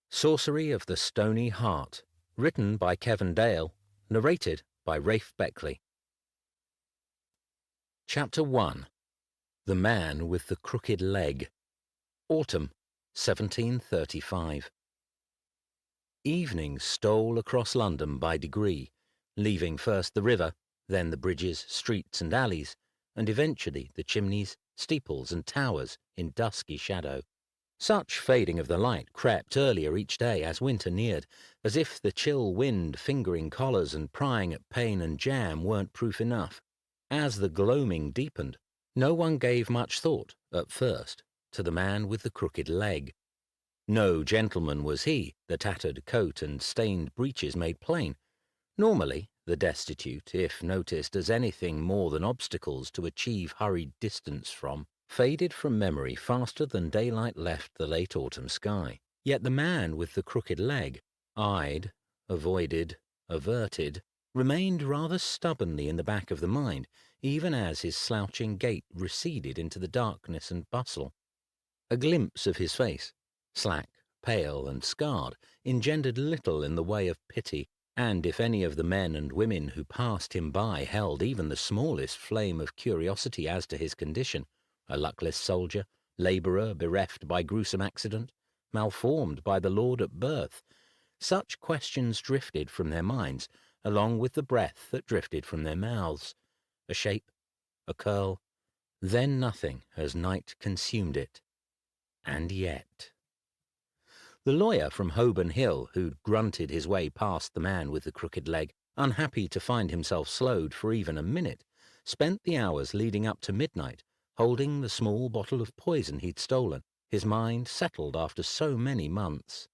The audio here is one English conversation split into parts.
Sorcery of the Stony Heart, written by Kevan, narrated by Rafe Beckley. Chapter 1. The Man with the Crooked Leg. Autumn, 1735. Evening stole across London by degree, leaving first the river, then the bridges, streets and alleys, and eventually the chimneys, steeples and towers in dusky shadow. Such fading of the light crept earlier each day as winter neared, as if the chill wind fingering collars and prying at pane and jamb weren't proof enough. As the gloaming deepened, no one gave much thought, at first, to the man with the crooked leg. No gentleman was he, the tattered coat and stained breeches made plain. Normally, the destitute, if noticed as anything more than obstacles to achieve hurried distance from, faded from memory faster than daylight left the late autumn sky. Yet the man with the crooked leg, eyed, avoided, averted, remained rather stubbornly in the back of the mind, even as his slouching gait receded into the darkness and bustle. A glimpse of his face, slack, pale, and scarred, engendered little in the way of pity, and if any of the men and women who passed him by held even the smallest flame of curiosity as to his condition, a luckless soldier, labourer bereft by gruesome accident, malformed by the Lord at birth, such questions drifted from their minds, along with the breath that drifted from their mouths. A shape, a curl, then nothing as night consumed it. And yet... The lawyer from Holborn Hill, who'd grunted his way past the man with the crooked leg, unhappy to find himself slowed for even a minute, spent the hours leading up to midnight, holding the small bottle of poison he'd stolen, his mind settled after so many months.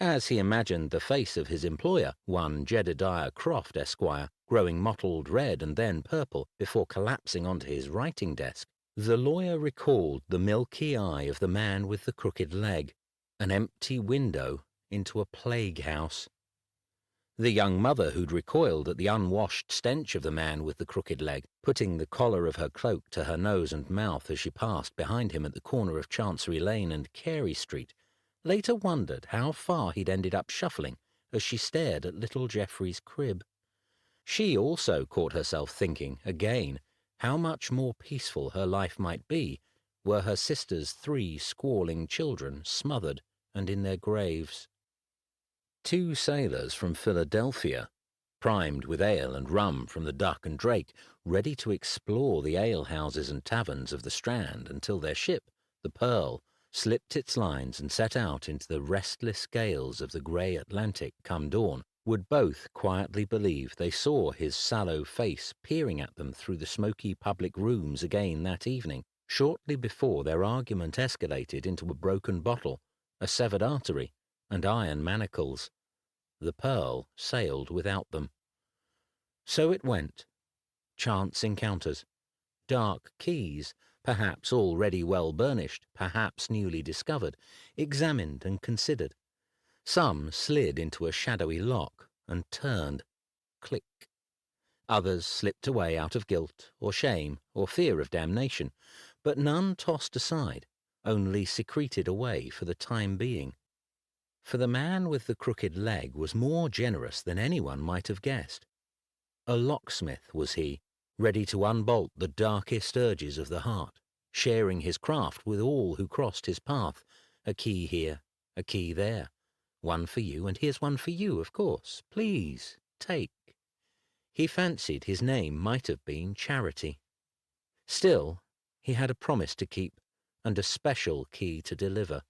As he imagined the face of his employer, one Jedediah Croft, Esquire, growing mottled red and then purple before collapsing onto his writing desk, the lawyer recalled the milky eye of the man with the crooked leg, an empty window into a plague house. The young mother who'd recoiled at the unwashed stench of the man with the crooked leg, putting the collar of her cloak to her nose and mouth as she passed behind him at the corner of Chancery Lane and Carey Street, later wondered how far he'd ended up shuffling as she stared at little Geoffrey's crib. She also caught herself thinking, again, how much more peaceful her life might be were her sister's 3 squalling children smothered and in their graves. 2 sailors from Philadelphia, primed with ale and rum from the Duck and Drake, ready to explore the alehouses and taverns of the Strand until their ship, the Pearl, slipped its lines and set out into the restless gales of the grey Atlantic come dawn, would both quietly believe they saw his sallow face peering at them through the smoky public rooms again that evening, shortly before their argument escalated into a broken bottle, a severed artery, and iron manacles. The Pearl sailed without them. So it went. Chance encounters. Dark keys, perhaps already well burnished, perhaps newly discovered, examined and considered. Some slid into a shadowy lock and turned. Click. Others slipped away out of guilt or shame or fear of damnation, but none tossed aside, only secreted away for the time being. For the man with the crooked leg was more generous than anyone might have guessed. A locksmith was he, ready to unbolt the darkest urges of the heart, sharing his craft with all who crossed his path, a key here, a key there, one for you, and here's one for you, of course, please, take. He fancied his name might have been Charity. Still, he had a promise to keep, and a special key to deliver.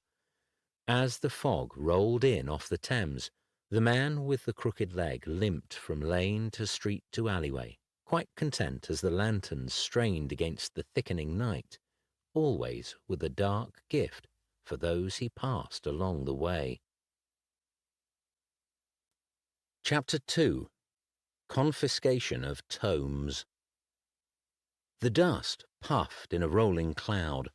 As the fog rolled in off the Thames, the man with the crooked leg limped from lane to street to alleyway, quite content as the lanterns strained against the thickening night, always with a dark gift for those he passed along the way. Chapter 2. Confiscation of Tomes. The dust puffed in a rolling cloud.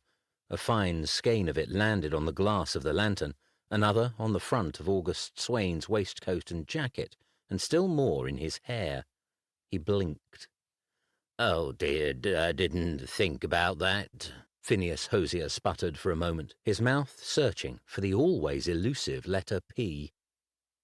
A fine skein of it landed on the glass of the lantern, another on the front of August Swain's waistcoat and jacket, and still more in his hair. He blinked. "Oh dear, I didn't think about that," Phineas Hosier sputtered for a moment, his mouth searching for the always elusive letter P.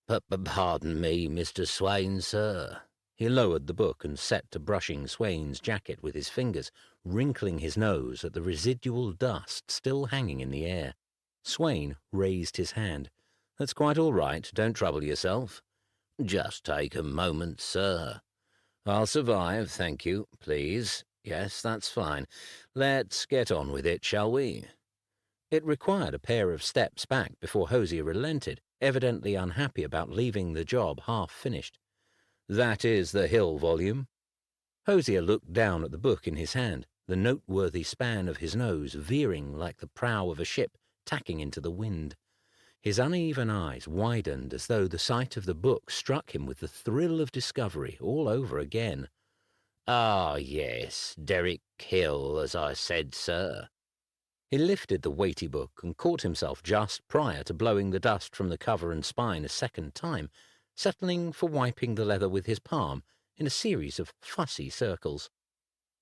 Pardon me, Mr. Swain, sir." He lowered the book and set to brushing Swain's jacket with his fingers, wrinkling his nose at the residual dust still hanging in the air. Swain raised his hand. "That's quite all right. Don't trouble yourself." "Just take a moment, sir." "I'll survive, thank you, please. Yes, that's fine. Let's get on with it, shall we?" It required a pair of steps back before Hosier relented, evidently unhappy about leaving the job half finished. "That is the Hill volume." Hosier looked down at the book in his hand, the noteworthy span of his nose veering like the prow of a ship tacking into the wind. His uneven eyes widened as though the sight of the book struck him with the thrill of discovery all over again. "Ah, yes, Derrick Hill, as I said, sir." He lifted the weighty book and caught himself just prior to blowing the dust from the cover and spine a second time, settling for wiping the leather with his palm in a series of fussy circles.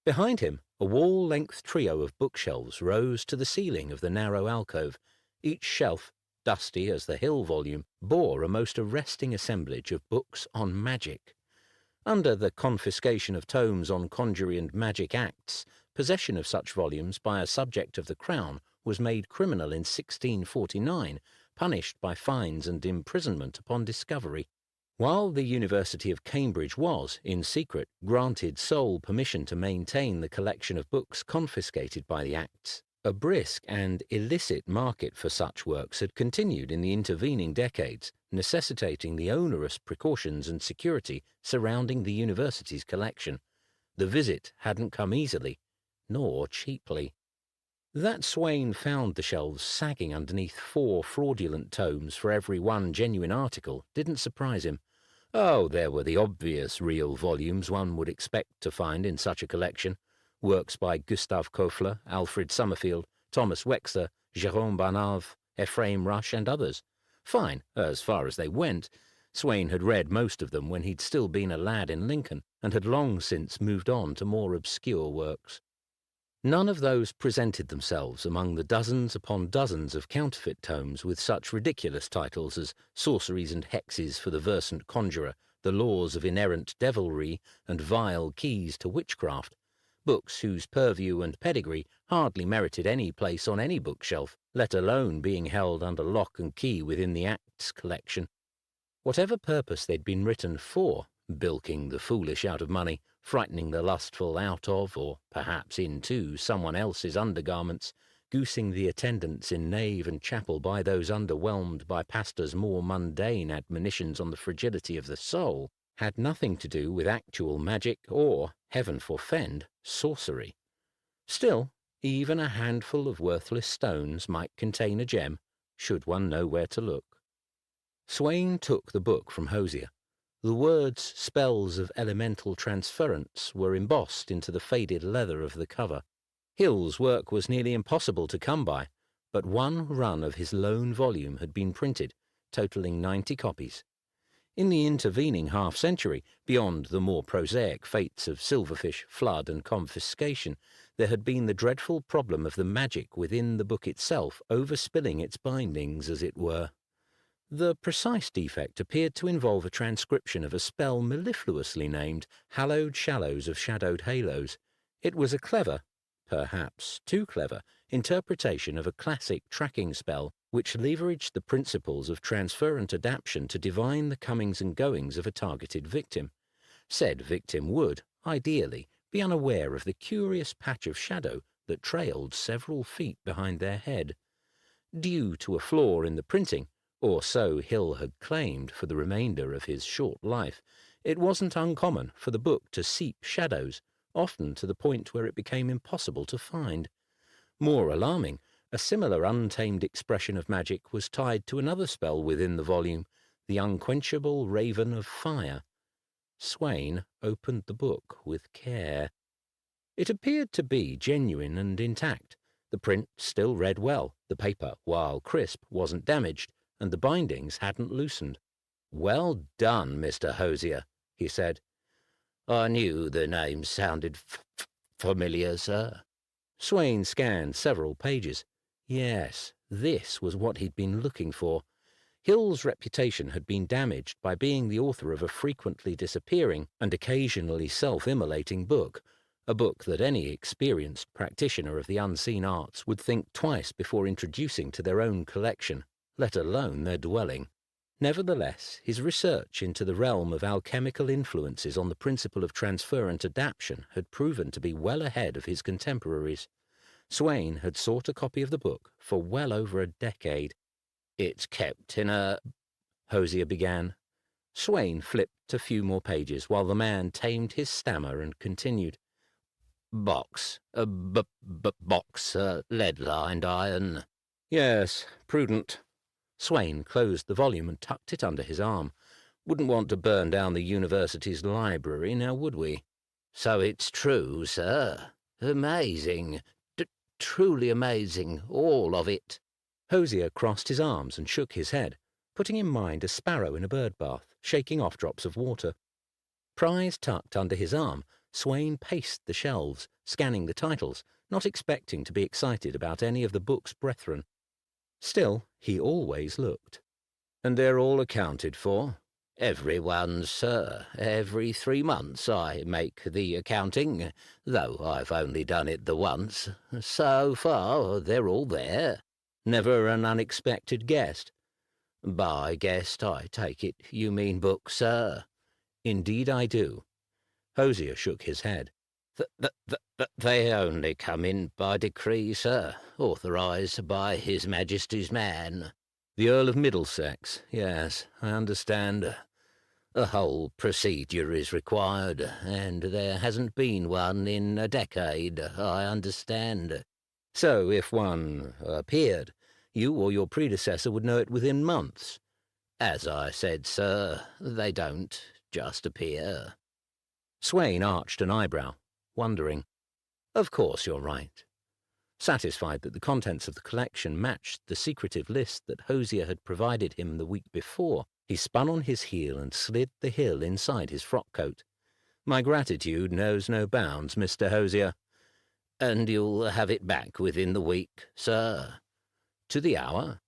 Behind him, a wall-length trio of bookshelves rose to the ceiling of the narrow alcove. Each shelf, dusty as the Hill volume, bore a most arresting assemblage of books on magic. Under the confiscation of tomes on conjury and magic acts, possession of such volumes by a subject of the Crown was made criminal in 1649, punished by fines and imprisonment upon discovery. While the University of Cambridge was, in secret, granted sole permission to maintain the collection of books confiscated by the Acts, a brisk and illicit market for such works had continued in the intervening decades, necessitating the onerous precautions and security surrounding the university's collection. The visit hadn't come easily, nor cheaply. That Swain found the shelves sagging underneath 4 fraudulent tomes for every one genuine article didn't surprise him. Oh, there were the obvious real volumes one would expect to find in such a collection. Works by Gustav Koeffler, Alfred Summerfield, Thomas Wexler, Jérôme Barnave, Ephraim Rush, and others. Fine, as far as they went. Swain had read most of them when he'd still been a lad in Lincoln, and had long since moved on to more obscure works. None of those presented themselves among the dozens upon dozens of counterfeit tomes with such ridiculous titles as Sorceries and Hexes for the Versant Conjurer, The Laws of Inerrant Devilry, and Vile Keys to Witchcraft, books whose purview and pedigree hardly merited any place on any bookshelf, let alone being held under lock and key within the Acts collection. Whatever purpose they'd been written for, bilking the foolish out of money, frightening the lustful out of, or perhaps into, someone else's undergarments, goosing the attendants in nave and chapel by those underwhelmed by pastors' more mundane admonitions on the fragility of the soul, had nothing to do with actual magic or, heaven forfend, sorcery. Still, even a handful of worthless stones might contain a gem, should one know where to look. Swain took the book from Hosier. The words "spells of elemental transference" were embossed into the faded leather of the cover. Hill's work was nearly impossible to come by, but one run of his lone volume had been printed, totaling 90 copies. In the intervening half-century, beyond the more prosaic fates of silverfish, flood, and confiscation, there had been the dreadful problem of the magic within the book itself overspilling its bindings, as it were. The precise defect appeared to involve a transcription of a spell mellifluously named Hallowed Shallows of Shadowed Halos. It was a clever, perhaps too clever, interpretation of a classic tracking spell which leveraged the principles of transferent adaptation to divine the comings and goings of a targeted victim. Said victim would, ideally, be unaware of the curious patch of shadow that trailed several feet behind their head. Due to a flaw in the printing, or so Hill had claimed for the remainder of his short life, it wasn't uncommon for the book to seep shadows, often to the point where it became impossible to find. More alarming, a similar untamed expression of magic was tied to another spell within the volume, the unquenchable raven of fire. Swain opened the book with care. It appeared to be genuine and intact. The print still read well, the paper, while crisp, wasn't damaged, and the bindings hadn't loosened. "Well done, Mr. Hosier," he said. "I knew the name sounded familiar, sir." Swain scanned several pages. Yes, this was what he'd been looking for. Hill's reputation had been damaged by being the author of a frequently disappearing and occasionally self-immolating book, a book that any experienced practitioner of the unseen arts would think twice before introducing to their own collection, let alone their dwelling. Nevertheless, his research into the realm of alchemical influences on the principle of transferent adaptation had proven to be well ahead of his contemporaries. Swain had sought a copy of the book for well over a decade. "It's kept in a—" Hosier began. Swain flipped a few more pages while the man tamed his stammer and continued. "Box, box, lead-lined iron." "Yes, prudent." Swain closed the volume and tucked it under his arm. "Wouldn't want to burn down the university's library, now would we?" "So it's true, sir. Amazing. Truly amazing, all of it." Hosier crossed his arms and shook his head, putting in mind a sparrow in a bird bath, shaking off drops of water. Prize tucked under his arm, Swain paced the shelves, scanning the titles, not expecting to be excited about any of the book's brethren. Still, he always looked. "And they're all accounted for?" "Every one, sir. Every 3 months I make the accounting, though I've only done it the once. So far, they're all there." "Never an unexpected guest?" "By guest, I take it you mean book, sir?" "Indeed I do." Hosier shook his head. They only come in by decree, sir, authorised by His Majesty's man." "The Earl of Middlesex. Yes, I understand." "A whole procedure is required, and there hasn't been one in a decade, I understand." "So if one appeared, you or your predecessor would know it within months?" "As I said, sir, they don't just appear." Swain arched an eyebrow, wondering. "Of course you're right." Satisfied that the contents of the collection matched the secretive list that Hosier had provided him the week before, he spun on his heel and slid the hill inside his frock coat. "My gratitude knows no bounds, Mr. Hosier." "And you'll have it back within the week, sir?" "To the hour?"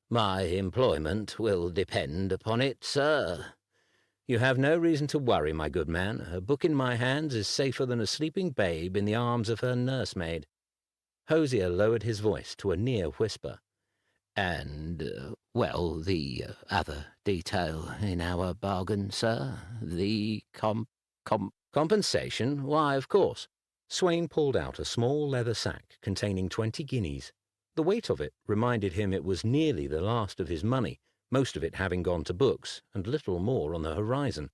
"My employment will depend upon it, sir." "You have no reason to worry, my good man. A book in my hands is safer than a sleeping babe in the arms of her nursemaid." Hosier lowered his voice to a near whisper. "And, well, the other detail in our bargain, sir, the Compensation? Why, of course." Swain pulled out a small leather sack containing 20 guineas. The weight of it reminded him it was nearly the last of his money, most of it having gone to books, and little more on the horizon.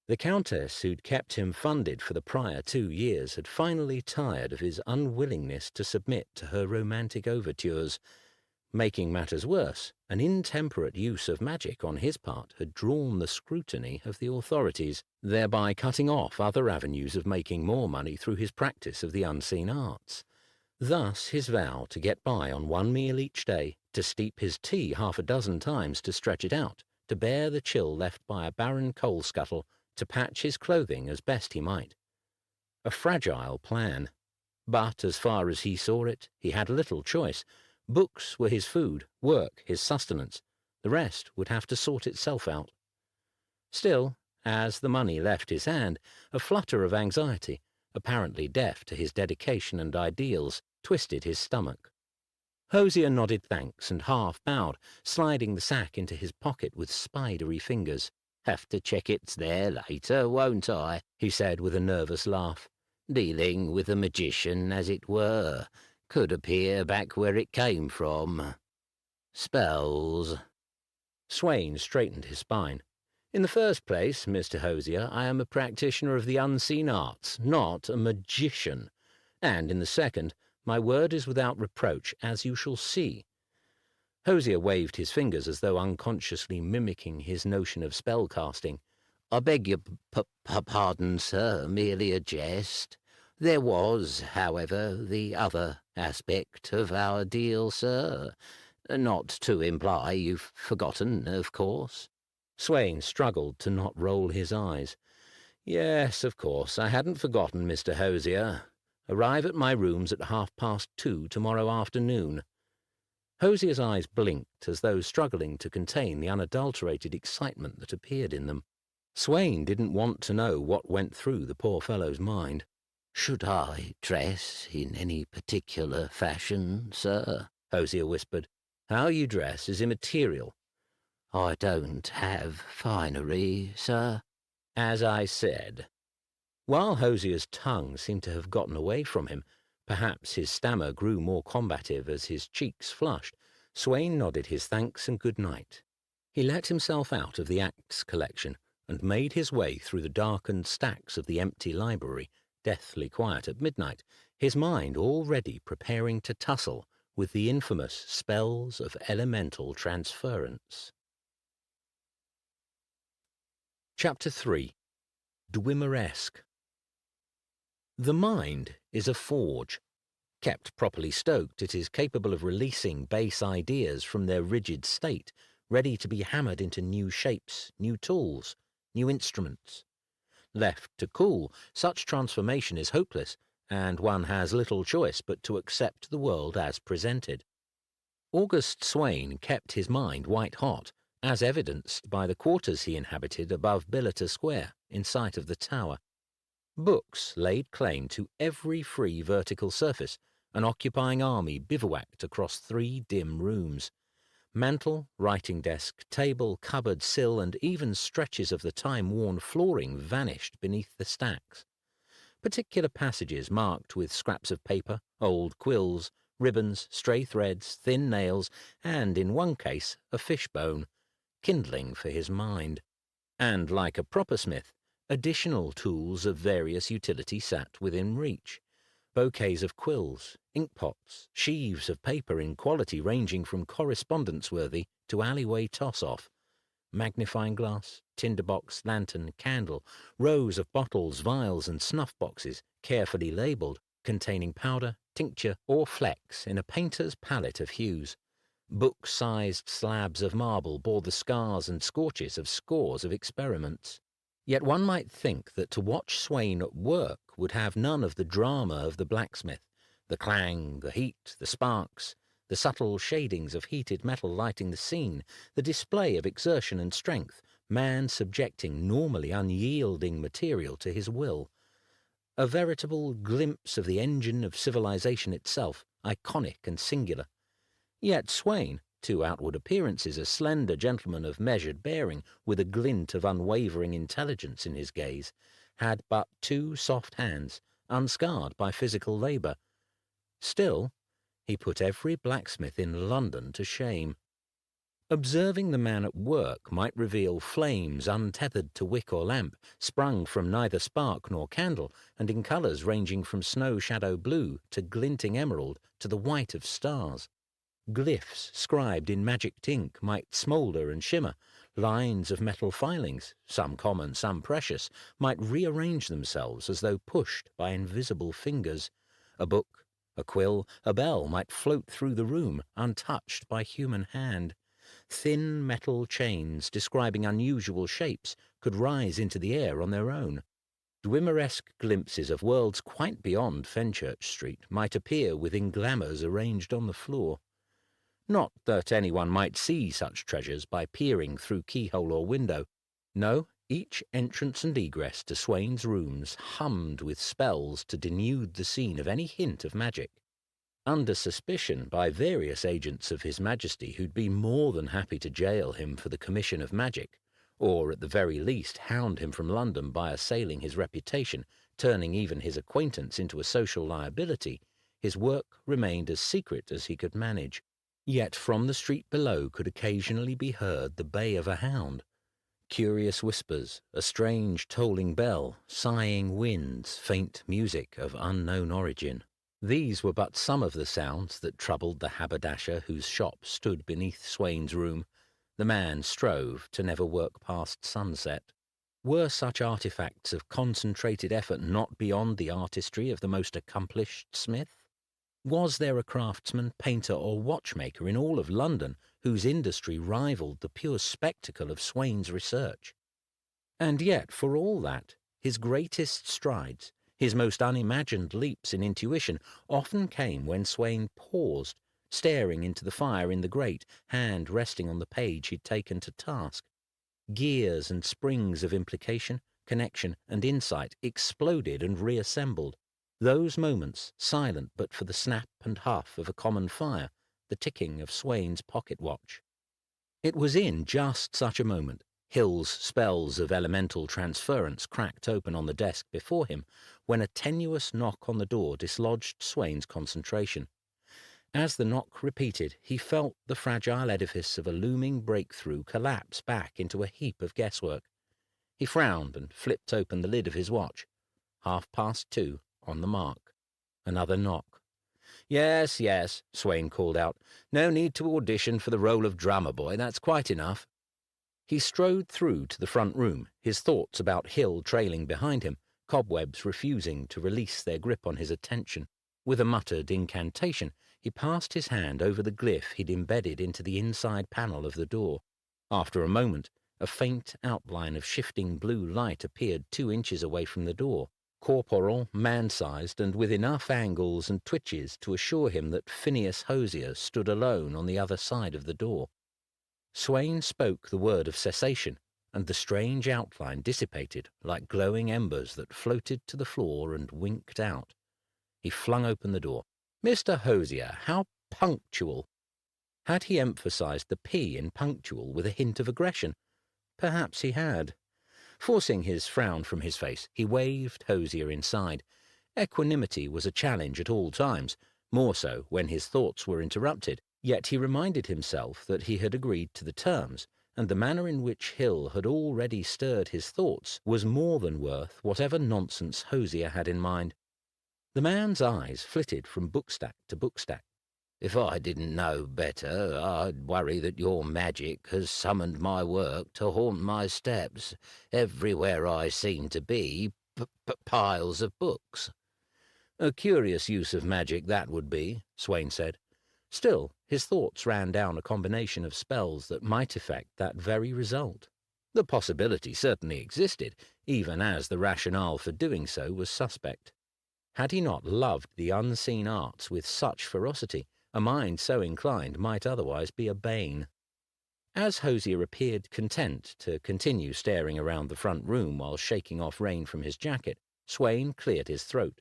The Countess who'd kept him funded for the prior 2 years had finally tired of his unwillingness to submit to her romantic overtures. Making matters worse, an intemperate use of magic on his part had drawn the scrutiny of the authorities, thereby cutting off other avenues of making more money through his practice of the unseen arts. Thus his vow to get by on 1 meal each day, to steep his tea 6 times to stretch it out, to bear the chill left by a barren coal scuttle, to patch his clothing as best he might. A fragile plan. But as far as he saw it, he had little choice. Books were his food, work his sustenance. The rest would have to sort itself out. Still, as the money left his hand, a flutter of anxiety, apparently deaf to his dedication and ideals, twisted his stomach. Hosier nodded thanks and half bowed, sliding the sack into his pocket with spidery fingers. "Have to check it's there later, won't I?" he said with a nervous laugh. "Dealing with a magician, as it were. Could appear back where it came from. Spells." Swain straightened his spine. "In the first place, Mr. Hosier, I am a practitioner of the unseen arts, not a magician. And in the second, my word is without reproach, as you shall see." Hosier waved his fingers as though unconsciously mimicking his notion of spell-casting. "I beg your pardon, sir, merely a jest. There was, however, the other aspect of our deal, sir. Not to imply you've forgotten, of course." Swain struggled to not roll his eyes. "Yes, of course, I hadn't forgotten, Mr. Hosier. Arrive at my rooms at 2:30 tomorrow afternoon." Hosier's eyes blinked as though struggling to contain the unadulterated excitement that appeared in them. Swain didn't want to know what went through the poor fellow's mind. "Should I dress in any particular fashion, sir?" Hosier whispered. "How you dress is immaterial." "I don't have finery, sir." "As I said." While Hosier's tongue seemed to have gotten away from him, perhaps his stammer grew more combative as his cheeks flushed, Swain nodded his thanks and good night. He let himself out of the Acts collection and made his way through the darkened stacks of the empty library, deathly quiet at midnight, his mind already preparing to tussle with the infamous spells of elemental transference. Chapter 3. Dwimmeresque. The mind is a forge. Kept properly stoked, it is capable of releasing base ideas from their rigid state, ready to be hammered into new shapes, new tools, new instruments. Left to cool, such transformation is hopeless, and one has little choice but to accept the world as presented. August Swain kept his mind white-hot, as evidenced by the quarters he inhabited above Billiter Square, in sight of the tower. Books laid claim to every free vertical surface, an occupying army bivouacked across 3 dim rooms. Mantel, writing desk, table, cupboard, sill, and even stretches of the time-worn flooring vanished beneath the stacks. Particular passages marked with scraps of paper, old quills, ribbons, stray threads, thin nails, and, in one case, a fishbone, kindling for his mind. And, like a proper smith, additional tools of various utility sat within reach. Bouquets of quills, inkpots, sheaves of paper in quality ranging from correspondence-worthy to alleyway toss-off, magnifying glass, tinderbox, lantern, candle, rows of bottles, vials, and snuff-boxes, carefully labelled, containing powder, tincture, or flecks in a painter's palette of hues. Book-sized slabs of marble bore the scars and scorches of scores of experiments. Yet one might think that to watch Swain at work would have none of the drama of the blacksmith, the clang, the heat, the sparks, the subtle shadings of heated metal lighting the scene, the display of exertion and strength, man subjecting normally unyielding material to his will. A veritable glimpse of the engine of civilization itself, iconic and singular. Yet Swain, to outward appearances a slender gentleman of measured bearing, with a glint of unwavering intelligence in his gaze, had but 2 soft hands, unscarred by physical labour. Still, he put every blacksmith in London to shame. Observing the man at work might reveal flames untethered to wick or lamp, sprung from neither spark nor candle, and in colours ranging from snow-shadow blue to glinting emerald to the white of stars. Glyphs scribed in magic ink might smoulder and shimmer. Lines of metal filings, some common, some precious, might rearrange themselves as though pushed by invisible fingers. A book, a quill, a bell might float through the room, untouched by human hand. Thin metal chains describing unusual shapes could rise into the air on their own. Dwimmeresque glimpses of worlds quite beyond Fenchurch Street might appear within glamours arranged on the floor. Not that anyone might see such treasures by peering through keyhole or window. No, each entrance and egress to Swain's rooms hummed with spells to denude the scene of any hint of magic. Under suspicion by various agents of His Majesty who'd be more than happy to jail him for the commission of magic, or at the very least hound him from London by assailing his reputation, turning even his acquaintance into a social liability, his work remained as secret as he could manage. Yet from the street below could occasionally be heard the bay of a hound, curious whispers, a strange tolling bell, sighing winds, faint music of unknown origin. These were but some of the sounds that troubled the haberdasher whose shop stood beneath Swain's room. The man strove to never work past sunset. Were such artifacts of concentrated effort not beyond the artistry of the most accomplished smith? Was there a craftsman, painter, or watchmaker in all of London whose industry rivaled the pure spectacle of Swain's research? And yet, for all that, his greatest strides, His most unimagined leaps in intuition often came when Swain paused, staring into the fire in the grate, hand resting on the page he'd taken to task. Gears and springs of implication, connection, and insight exploded and reassembled. Those moments, silent but for the snap and huff of a common fire, the ticking of Swain's pocket watch. It was in just such a moment Hill's spells of elemental transference cracked open on the desk before him, when a tenuous knock on the door dislodged Swain's concentration. As the knock repeated, he felt the fragile edifice of a looming breakthrough collapse back into a heap of guesswork. He frowned and flipped open the lid of his watch. 2:30 on the mark. Another knock. "Yes, yes," Swain called out. "No need to audition for the role of drummer boy. That's quite enough." He strode through to the front room, his thoughts about Hill trailing behind him, cobwebs refusing to release their grip on his attention. With a muttered incantation, he passed his hand over the glyph he'd embedded into the inside panel of the door. After a moment, a faint outline of shifting blue light appeared 2 inches away from the door, corporal, man-sized, and with enough angles and twitches to assure him that Phineas Hosier stood alone on the other side of the door. Swain spoke the word of cessation, and the strange outline dissipated like glowing embers that floated to the floor and winked out. He flung open the door. "Mr. Hosier, how punctual!" Had he emphasized the P in punctual with a hint of aggression? Perhaps he had. Forcing his frown from his face, he waved Hosier inside. Equanimity was a challenge at all times, more so when his thoughts were interrupted, yet he reminded himself that he had agreed to the terms, and the manner in which Hill had already stirred his thoughts was more than worth whatever nonsense Hosier had in mind. The man's eyes flitted from bookstack to bookstack. "If I didn't know better, I'd worry that your magic has summoned my work to haunt my steps. Everywhere I seem to be, piles of books." "A curious use of magic that would be," Swain said. Still, his thoughts ran down a combination of spells that might effect that very result. The possibility certainly existed, even as the rationale for doing so was suspect. Had he not loved the unseen arts with such ferocity, a mind so inclined might otherwise be a bane. As Hosier appeared content to continue staring around the front room while shaking off rain from his jacket, Swain cleared his throat.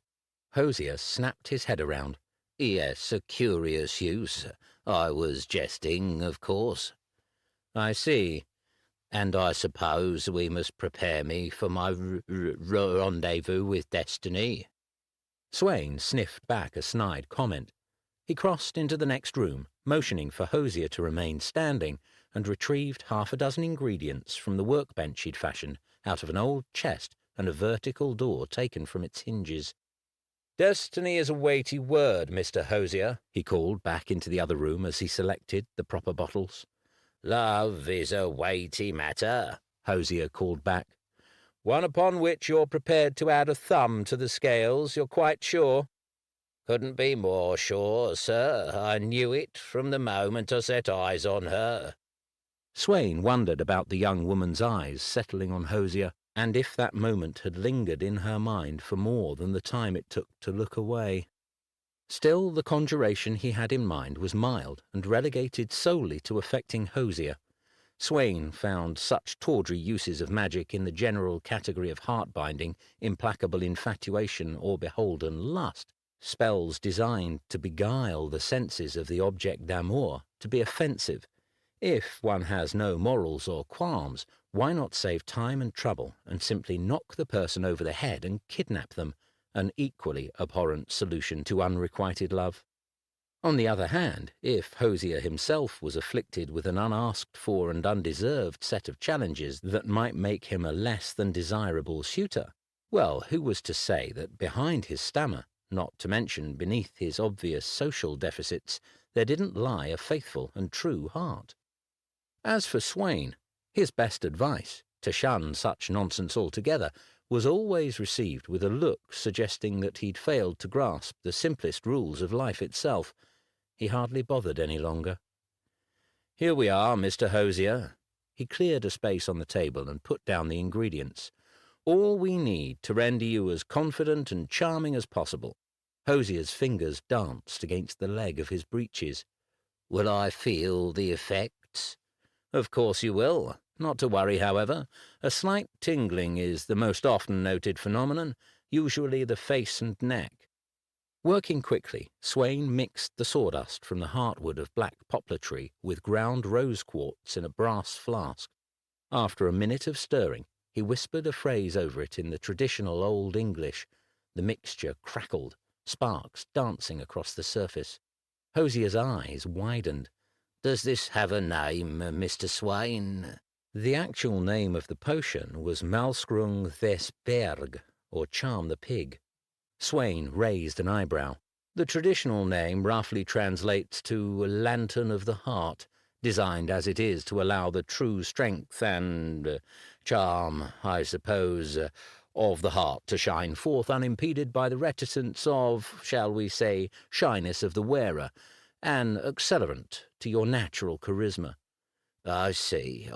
Hosier snapped his head around. "Yes, a curious use. I was jesting, of course." "I see." "And I suppose we must prepare me for my rendezvous with destiny." Swain sniffed back a snide comment. He crossed into the next room, motioning for Hosier to remain standing, and retrieved 6 ingredients from the workbench he'd fashioned out of an old chest and a vertical door taken from its hinges. "Destiny is a weighty word, Mr. Hosier," he called back into the other room as he selected the proper bottles. "Love is a weighty matter," Hosier called back. "One upon which you're prepared to add a thumb to the scales, you're quite sure?" "Couldn't be more sure, sir. I knew it from the moment I set eyes on her." Swain wondered about the young woman's eyes settling on Hosier, and if that moment had lingered in her mind for more than the time it took to look away. Still, the conjuration he had in mind was mild and relegated solely to affecting Hosier. Swain found such tawdry uses of magic in the general category of heart-binding, implacable infatuation, or beholden lust, spells designed to beguile the senses of the object d'amour, to be offensive. If one has no morals or qualms, why not save time and trouble and simply knock the person over the head and kidnap them, an equally abhorrent solution to unrequited love? On the other hand, if Hosier himself was afflicted with an unasked-for and undeserved set of challenges that might make him a less than desirable suitor, well, who was to say that behind his stammer, not to mention beneath his obvious social deficits, there didn't lie a faithful and true heart? As for Swain, his best advice, to shun such nonsense altogether, was always received with a look suggesting that he'd failed to grasp the simplest rules of life itself. He hardly bothered any longer. "Here we are, Mr. Hosier." He cleared a space on the table and put down the ingredients. All we need to render you as confident and charming as possible. Hosier's fingers danced against the leg of his breeches. Will I feel the effects? Of course you will. Not to worry, however. A slight tingling is the most often noted phenomenon, usually the face and neck. Working quickly, Swain mixed the sawdust from the heartwood of black poplar tree with ground rose quartz in a brass flask. After a minute of stirring, he whispered a phrase over it in the traditional Old English. The mixture crackled, sparks dancing across the surface. Hosier's eyes widened. Does this have a name, Mr. Swain? The actual name of the potion was Malskrung Thesberg, or Charm the Pig. Swain raised an eyebrow. The traditional name roughly translates to Lantern of the Heart, designed as it is to allow the true strength and charm, I suppose, of the heart to shine forth unimpeded by the reticence of, shall we say, shyness of the wearer, an accelerant to your natural charisma. I see,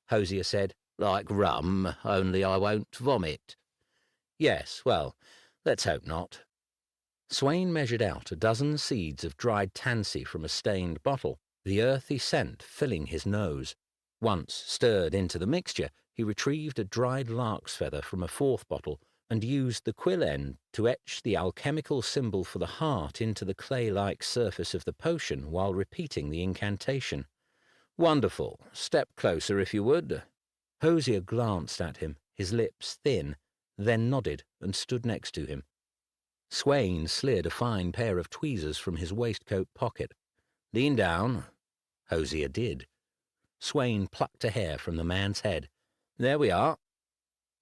Hosier said. Like rum, only I won't vomit. Yes, well, let's hope not. Swain measured out a dozen seeds of dried tansy from a stained bottle, the earthy scent filling his nose. Once stirred into the mixture, he retrieved a dried lark's feather from a fourth bottle and used the quill end to etch the alchemical symbol for the heart into the clay-like surface of the potion while repeating the incantation. Wonderful. Step closer, if you would. Hosier glanced at him, his lips thin, then nodded and stood next to him. Swain slid a fine pair of tweezers from his waistcoat pocket. Lean down. Hosier did. Swain plucked a hair from the man's head. There we are.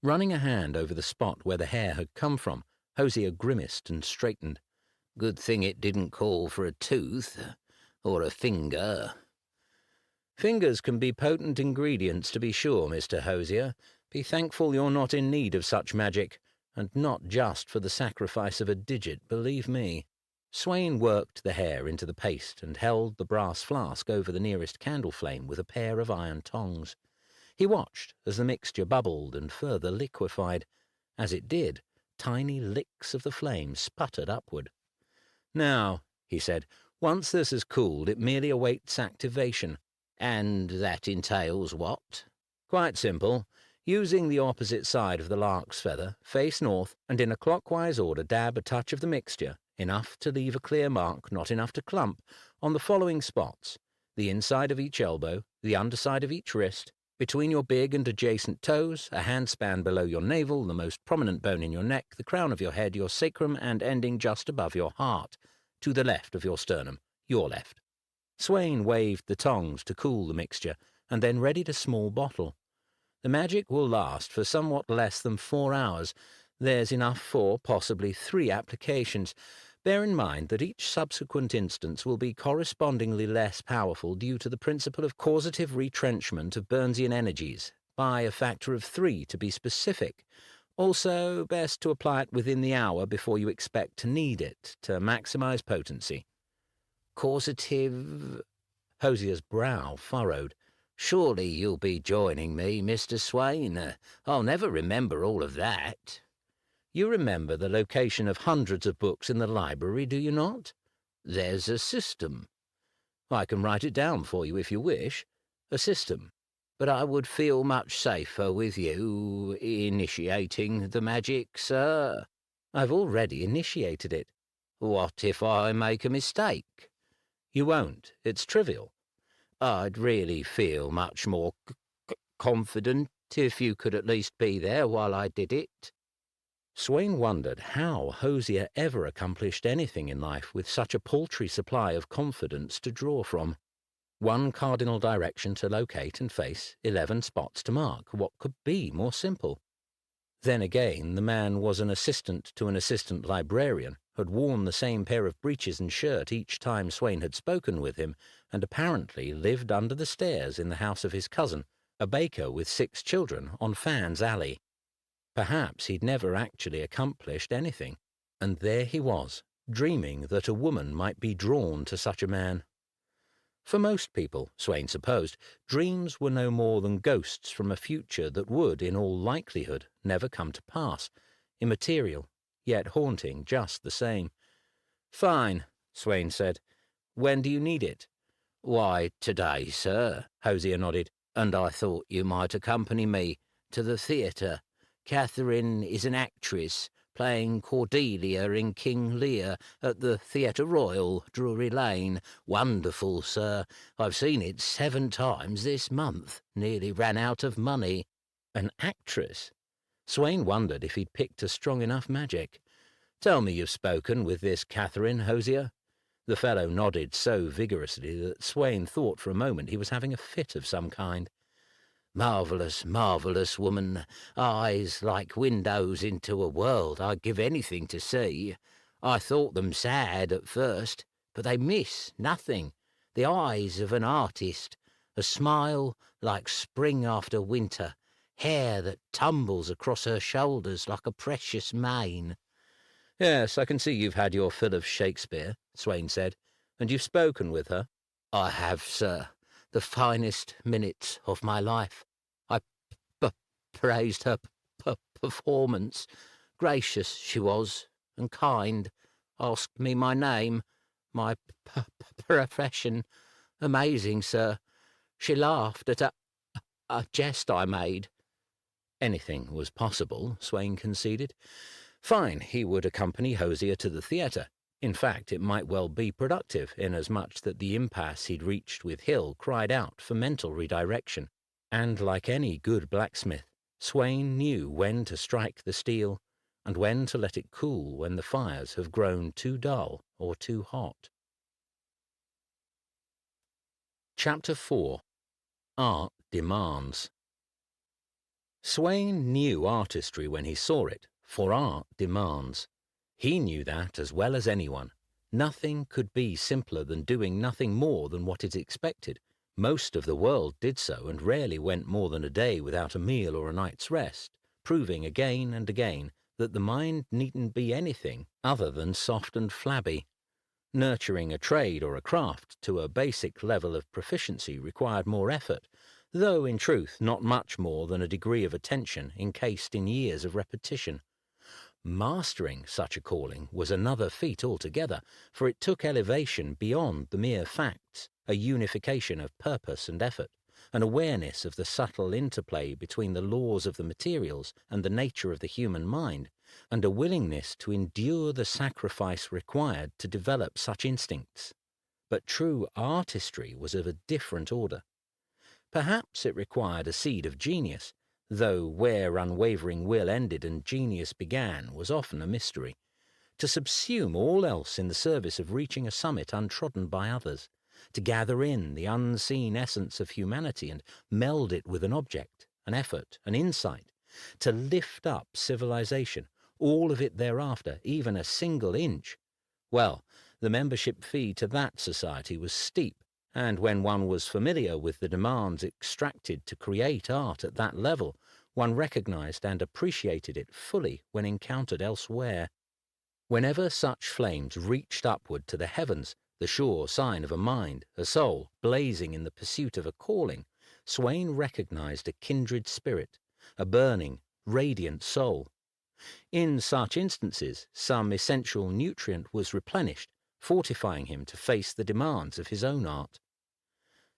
Running a hand over the spot where the hair had come from, Hosier grimaced and straightened. Good thing it didn't call for a tooth, or a finger. Fingers can be potent ingredients, to be sure, Mr. Hosier. Be thankful you're not in need of such magic, and not just for the sacrifice of a digit, believe me. Swain worked the hair into the paste and held the brass flask over the nearest candle flame with a pair of iron tongs. He watched as the mixture bubbled and further liquefied. As it did, tiny licks of the flame sputtered upward. Now, he said, once this has cooled, it merely awaits activation. And that entails what? Quite simple. Using the opposite side of the lark's feather, face north, and in a clockwise order dab a touch of the mixture, enough to leave a clear mark, not enough to clump, on the following spots: the inside of each elbow, the underside of each wrist, between your big and adjacent toes, a handspan below your navel, the most prominent bone in your neck, the crown of your head, your sacrum, and ending just above your heart, to the left of your sternum, your left. Swain waved the tongs to cool the mixture, and then readied a small bottle. The magic will last for somewhat less than 4 hours. There's enough for possibly 3 applications. Bear in mind that each subsequent instance will be correspondingly less powerful due to the principle of causative retrenchment of Burnsian energies, by a factor of 3 to be specific. Also, best to apply it within the hour before you expect to need it, to maximize potency. Causative? Hosier's brow furrowed. Surely you'll be joining me, Mr. Swain. I'll never remember all of that. You remember the location of hundreds of books in the library, do you not? There's a system. I can write it down for you if you wish. A system. But I would feel much safer with you initiating the magic, sir. I've already initiated it. What if I make a mistake? You won't. It's trivial. I'd really feel much more confident if you could at least be there while I did it. Swain wondered how Hosier ever accomplished anything in life with such a paltry supply of confidence to draw from. 1 cardinal direction to locate and face, 11 spots to mark. What could be more simple? Then again, the man was an assistant to an assistant librarian, had worn the same pair of breeches and shirt each time Swain had spoken with him, and apparently lived under the stairs in the house of his cousin, a baker with 6 children, on Fan's Alley. Perhaps he'd never actually accomplished anything, and there he was, dreaming that a woman might be drawn to such a man. For most people, Swain supposed, dreams were no more than ghosts from a future that would, in all likelihood, never come to pass, immaterial, yet haunting just the same. "Fine," Swain said. "When do you need it?" "Why, today, sir," Hosier nodded, "and I thought you might accompany me to the theatre. Catherine is an actress, playing Cordelia in King Lear at the Theatre Royal, Drury Lane. Wonderful, sir. I've seen it 7 times this month. Nearly ran out of money." An actress? Swain wondered if he'd picked a strong enough magic. "Tell me you've spoken with this Catherine, Hosier." The fellow nodded so vigorously that Swain thought for a moment he was having a fit of some kind. "Marvellous, marvellous woman. Eyes like windows into a world I'd give anything to see. I thought them sad at first, but they miss nothing. The eyes of an artist. A smile like spring after winter. Hair that tumbles across her shoulders like a precious mane." "Yes, I can see you've had your fill of Shakespeare," Swain said. "And you've spoken with her?" "I have, sir. The finest minutes of my life. I praised her performance. Gracious she was, and kind. Asked me my name, my profession. Amazing, sir. She laughed at a jest I made." Anything was possible, Swain conceded. Fine, he would accompany Hosier to the theatre. In fact, it might well be productive, inasmuch that the impasse he'd reached with Hill cried out for mental redirection. And like any good blacksmith, Swain knew when to strike the steel and when to let it cool when the fires have grown too dull or too hot. Chapter 4. Art Demands. Swain knew artistry when he saw it, for art demands. He knew that as well as anyone. Nothing could be simpler than doing nothing more than what is expected. Most of the world did so, and rarely went more than a day without a meal or a night's rest, proving again and again that the mind needn't be anything other than soft and flabby. Nurturing a trade or a craft to a basic level of proficiency required more effort, though in truth not much more than a degree of attention encased in years of repetition. Mastering such a calling was another feat altogether, for it took elevation beyond the mere facts, a unification of purpose and effort, an awareness of the subtle interplay between the laws of the materials and the nature of the human mind, and a willingness to endure the sacrifice required to develop such instincts. But true artistry was of a different order. Perhaps it required a seed of genius, though where unwavering will ended and genius began was often a mystery, to subsume all else in the service of reaching a summit untrodden by others, to gather in the unseen essence of humanity and meld it with an object, an effort, an insight, to lift up civilization, all of it thereafter, even a single inch. Well, the membership fee to that society was steep, and when one was familiar with the demands extracted to create art at that level, one recognized and appreciated it fully when encountered elsewhere. Whenever such flames reached upward to the heavens, the sure sign of a mind, a soul, blazing in the pursuit of a calling, Swain recognized a kindred spirit, a burning, radiant soul. In such instances, some essential nutrient was replenished, fortifying him to face the demands of his own art.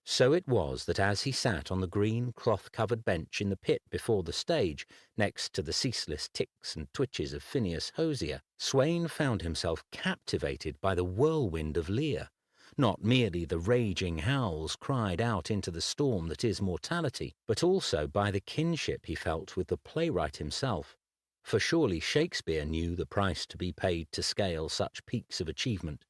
So it was that as he sat on the green cloth-covered bench in the pit before the stage, next to the ceaseless ticks and twitches of Phineas Hosier, Swain found himself captivated by the whirlwind of Lear, not merely the raging howls cried out into the storm that is mortality, but also by the kinship he felt with the playwright himself. For surely Shakespeare knew the price to be paid to scale such peaks of achievement.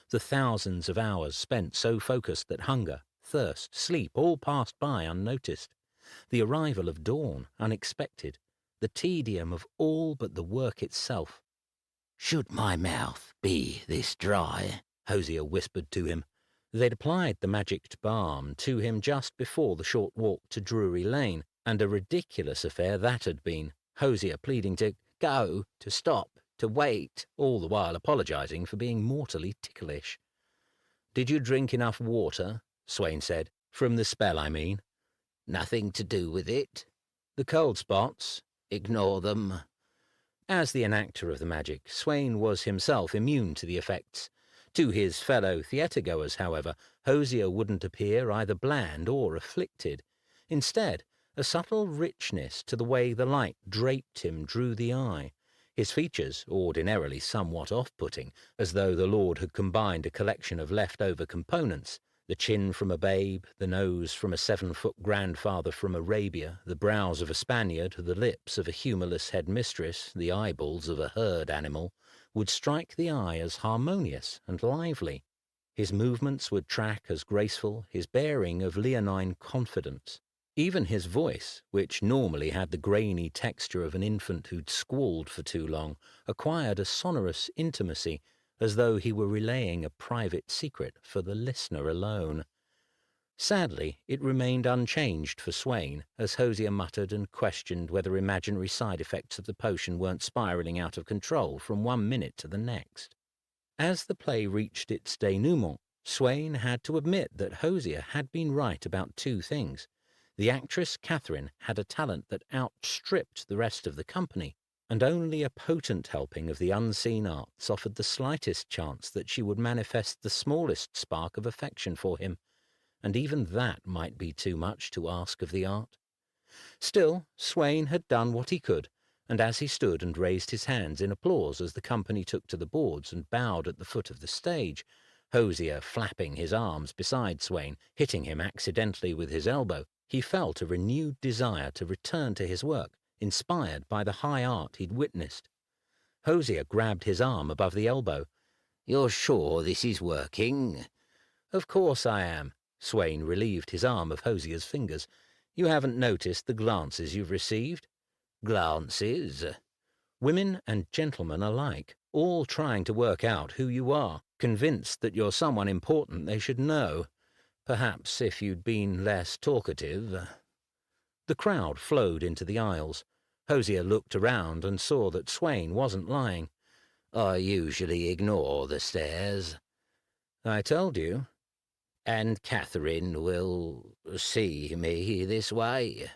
The thousands of hours spent so focused that hunger, thirst, sleep all passed by unnoticed. The arrival of dawn unexpected. The tedium of all but the work itself. "Should my mouth be this dry?" Hosier whispered to him. They'd applied the magicked balm to him just before the short walk to Drury Lane, and a ridiculous affair that had been, Hosier pleading to go, to stop, to wait, all the while apologizing for being mortally ticklish. "Did you drink enough water?" Swain said. From the spell, I mean. Nothing to do with it. The cold spots? Ignore them. As the enactor of the magic, Swain was himself immune to the effects. To his fellow theatre-goers, however, Hosier wouldn't appear either bland or afflicted. Instead, a subtle richness to the way the light draped him drew the eye. His features, ordinarily somewhat off-putting, as though the Lord had combined a collection of left-over components, the chin from a babe, the nose from a 7-foot grandfather from Arabia, the brows of a Spaniard, the lips of a humorless headmistress, the eyeballs of a herd animal, would strike the eye as harmonious and lively. His movements would track as graceful, his bearing of leonine confidence. Even his voice, which normally had the grainy texture of an infant who'd squalled for too long, acquired a sonorous intimacy, as though he were relaying a private secret for the listener alone. Sadly, it remained unchanged for Swain, as Hosier muttered and questioned whether imaginary side effects of the potion weren't spiralling out of control from one minute to the next. As the play reached its denouement, Swain had to admit that Hosier had been right about two things. The actress Catherine had a talent that outstripped the rest of the company, and only a potent helping of the unseen arts offered the slightest chance that she would manifest the smallest spark of affection for him, and even that might be too much to ask of the art. Still, Swain had done what he could, and as he stood and raised his hands in applause as the company took to the boards and bowed at the foot of the stage, Hosier flapping his arms beside Swain, hitting him accidentally with his elbow, he felt a renewed desire to return to his work, inspired by the high art he'd witnessed. Hosier grabbed his arm above the elbow. "You're sure this is working?" "Of course I am." Swain relieved his arm of Hosier's fingers. "You haven't noticed the glances you've received?" "Glances?" "Women and gentlemen alike, all trying to work out who you are, convinced that you're someone important they should know. Perhaps if you'd been less talkative." The crowd flowed into the aisles. Hosier looked around and saw that Swain wasn't lying. "I usually ignore the stares." "I told you." "And Catherine will see me this way?"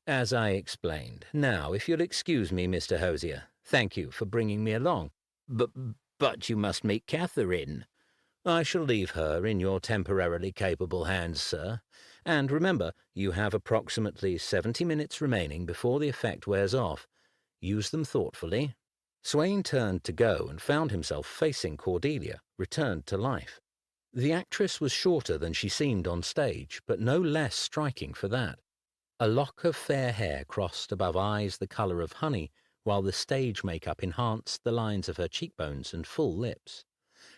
"As I explained. Now, if you'll excuse me, Mr. Hosier, thank you for bringing me along." But you must meet Catherine." "I shall leave her in your temporarily capable hands, sir. And remember, you have approximately 70 minutes remaining before the effect wears off. Use them thoughtfully." Swain turned to go and found himself facing Cordelia, returned to life. The actress was shorter than she seemed on stage, but no less striking for that. A lock of fair hair crossed above eyes the colour of honey, while the stage makeup enhanced the lines of her cheekbones and full lips.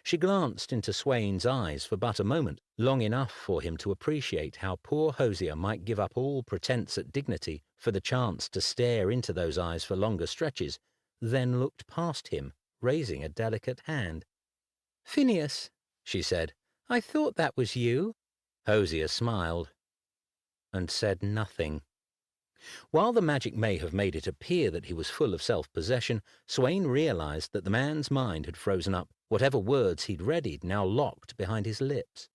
She glanced into Swain's eyes for but a moment, long enough for him to appreciate how poor Hosier might give up all pretence at dignity for the chance to stare into those eyes for longer stretches, then looked past him, raising a delicate hand. "Phineas," she said, "I thought that was you." Hosier smiled and said nothing. While the magic may have made it appear that he was full of self-possession, Swain realized that the man's mind had frozen up. Whatever words he'd readied now locked behind his lips.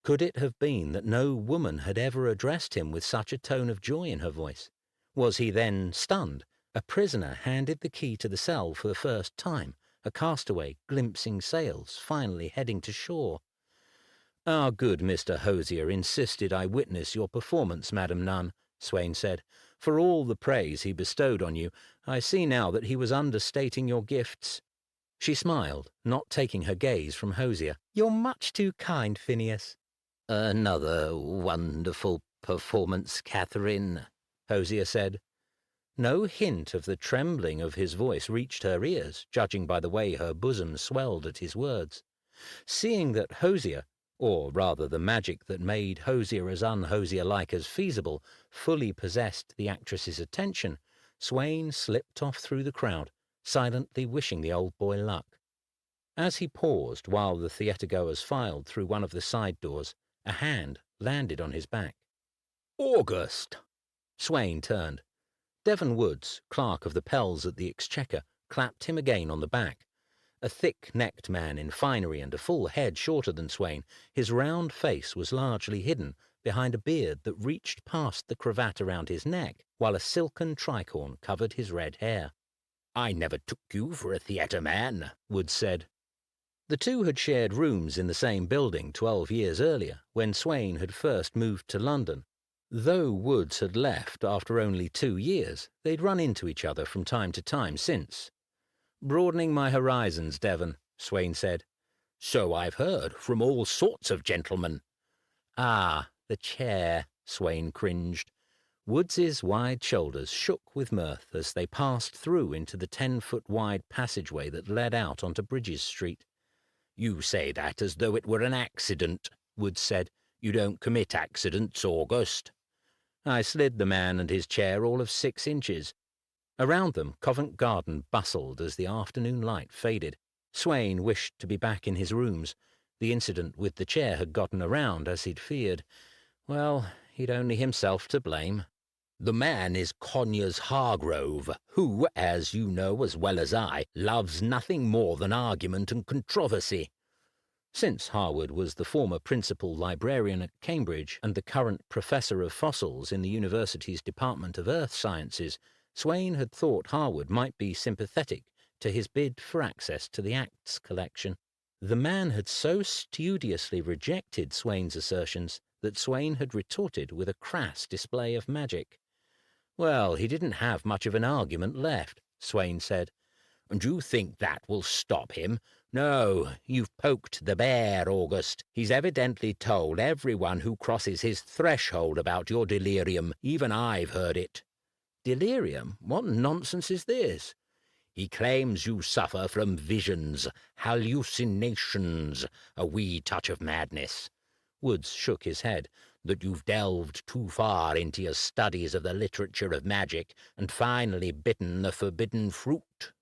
Could it have been that no woman had ever addressed him with such a tone of joy in her voice? Was he then stunned, a prisoner handed the key to the cell for the first time, a castaway glimpsing sails, finally heading to shore? "Our good Mr. Hosier insisted I witness your performance, Madam Nun," Swain said. "For all the praise he bestowed on you, I see now that he was understating your gifts." She smiled, not taking her gaze from Hosier. "You're much too kind, Phineas." "Another wonderful performance, Catherine," Hosier said. No hint of the trembling of his voice reached her ears, judging by the way her bosom swelled at his words. Seeing that Hosier, or rather the magic that made Hosier as un-Hosier-like as feasible, fully possessed the actress's attention, Swain slipped off through the crowd, silently wishing the old boy luck. As he paused while the theatre-goers filed through one of the side doors, a hand landed on his back. "August!" Swain turned. Devon Woods, clerk of the Pells at the Exchequer, clapped him again on the back. A thick-necked man in finery and a full head shorter than Swain, his round face was largely hidden behind a beard that reached past the cravat around his neck, while a silken tricorn covered his red hair. "I never took you for a theatre man," Woods said. The two had shared rooms in the same building 12 years earlier, when Swain had first moved to London. Though Woods had left after only 2 years, they'd run into each other from time to time since. "Broadening my horizons, Devon," Swain said. "So I've heard, from all sorts of gentlemen." "Ah, the chair," Swain cringed. Woods's wide shoulders shook with mirth as they passed through into the 10-foot-wide passageway that led out onto Bridges Street. "You say that as though it were an accident," Woods said. "You don't commit accidents, August." I slid the man and his chair all of 6 inches. Around them, Covent Garden bustled as the afternoon light faded. Swain wished to be back in his rooms. The incident with the chair had gotten around, as he'd feared. Well, he'd only himself to blame. "The man is Conyers Hargrove, who, as you know as well as I, loves nothing more than argument and controversy." Since Harwood was the former principal librarian at Cambridge and the current professor of fossils in the university's Department of Earth Sciences, Swain had thought Harwood might be sympathetic to his bid for access to the Acts collection. The man had so studiously rejected Swain's assertions that Swain had retorted with a crass display of magic. Well, he didn't have much of an argument left, Swain said. "And you think that will stop him? No, you've poked the bear, August. He's evidently told everyone who crosses his threshold about your delirium. Even I've heard it." "Delirium? What nonsense is this?" "He claims you suffer from visions, hallucinations, a wee touch of madness." Woods shook his head. "That you've delved too far into your studies of the literature of magic and finally bitten the forbidden fruit."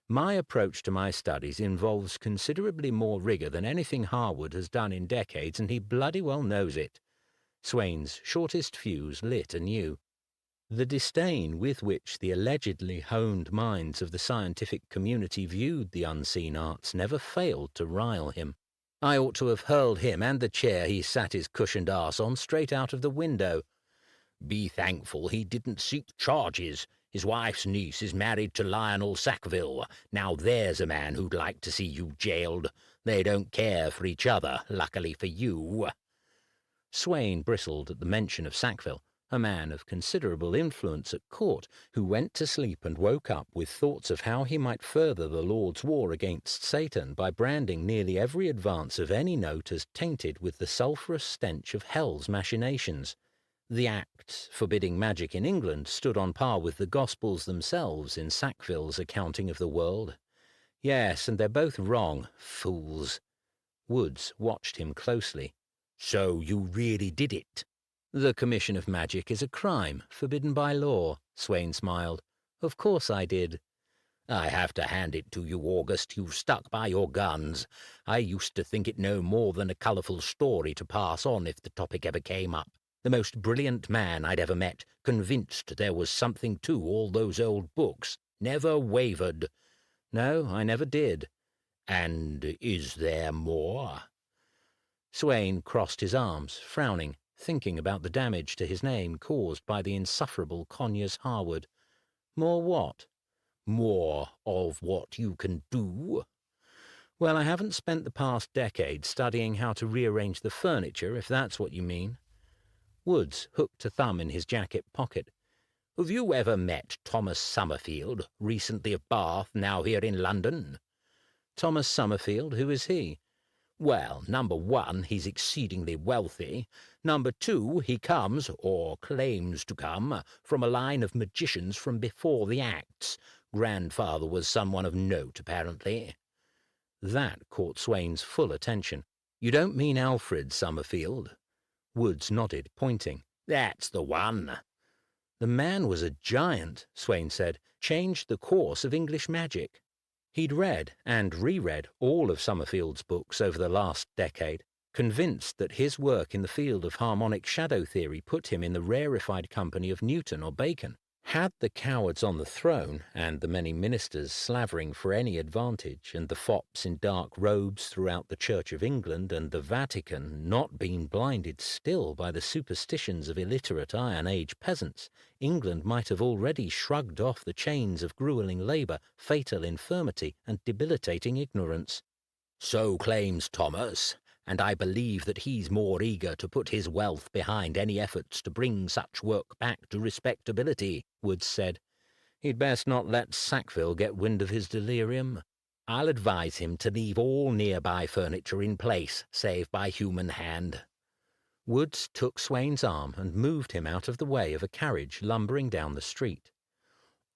"My approach to my studies involves considerably more rigour than anything Harwood has done in decades, and he bloody well knows it." Swain's shortest fuse lit anew. The disdain with which the allegedly honed minds of the scientific community viewed the unseen arts never failed to rile him. I ought to have hurled him and the chair he sat his cushioned arse on straight out of the window. "Be thankful he didn't seek charges. His wife's niece is married to Lionel Sackville. Now there's a man who'd like to see you jailed. They don't care for each other, luckily for you." Swain bristled at the mention of Sackville, a man of considerable influence at court, who went to sleep and woke up with thoughts of how he might further the Lord's war against Satan by branding nearly every advance of any note as tainted with the sulphurous stench of hell's machinations. The Acts forbidding magic in England stood on par with the Gospels themselves in Sackville's accounting of the world. Yes, and they're both wrong, fools. Woods watched him closely. "So you really did it?" "The commission of magic is a crime, forbidden by law," Swain smiled. "Of course I did." "I have to hand it to you, August. You've stuck by your guns. I used to think it no more than a colourful story to pass on if the topic ever came up. The most brilliant man I'd ever met, convinced there was something to all those old books, never wavered." "No, I never did." "And is there more?" Swain crossed his arms, frowning, thinking about the damage to his name caused by the insufferable Conyers Harwood. "More what?" "More of what you can do." "Well, I haven't spent the past decade studying how to rearrange the furniture, if that's what you mean." Woods hooked a thumb in his jacket pocket. "Have you ever met Thomas Summerfield, recently of Bath, now here in London?" "Thomas Summerfield? Who is he?" "Well, number one, he's exceedingly wealthy. Number two, he comes, or claims to come, from a line of magicians from before the Acts. Grandfather was someone of note, apparently." That caught Swain's full attention. "You don't mean Alfred Summerfield?" Woods nodded, pointing. "That's the one." "The man was a giant," Swain said, "changed the course of English magic." He'd read and reread all of Summerfield's books over the last decade, convinced that his work in the field of harmonic shadow theory put him in the rarefied company of Newton or Bacon. Had the cowards on the throne, and the many ministers slavering for any advantage, and the fops in dark robes throughout the Church of England and the Vatican not been blinded still by the superstitions of illiterate Iron Age peasants, England might have already shrugged off the chains of gruelling labour, fatal infirmity, and debilitating ignorance. So claims Thomas, and I believe that he's more eager to put his wealth behind any efforts to bring such work back to respectability, Woods said. He'd best not let Sackville get wind of his delirium. I'll advise him to leave all nearby furniture in place, save by human hand. Woods took Swain's arm and moved him out of the way of a carriage lumbering down the street.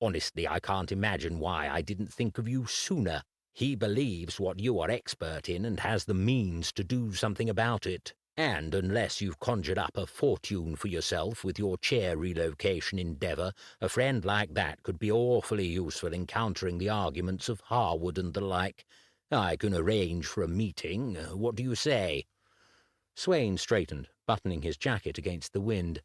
Honestly, I can't imagine why I didn't think of you sooner. He believes what you are expert in and has the means to do something about it. And unless you've conjured up a fortune for yourself with your chair relocation endeavour, a friend like that could be awfully useful in countering the arguments of Harwood and the like. I can arrange for a meeting. What do you say? Swain straightened, buttoning his jacket against the wind.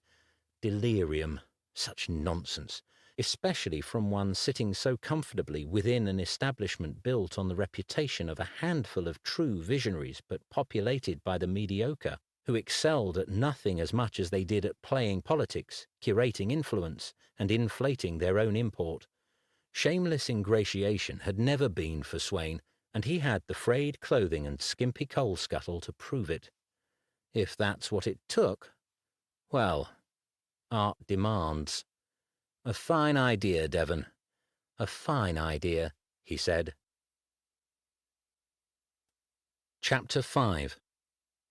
Delirium. Such nonsense, especially from one sitting so comfortably within an establishment built on the reputation of a handful of true visionaries but populated by the mediocre, who excelled at nothing as much as they did at playing politics, curating influence, and inflating their own import. Shameless ingratiation had never been for Swain, and he had the frayed clothing and skimpy coal scuttle to prove it. If that's what it took, well, art demands. A fine idea, Devon. A fine idea, he said. Chapter 5.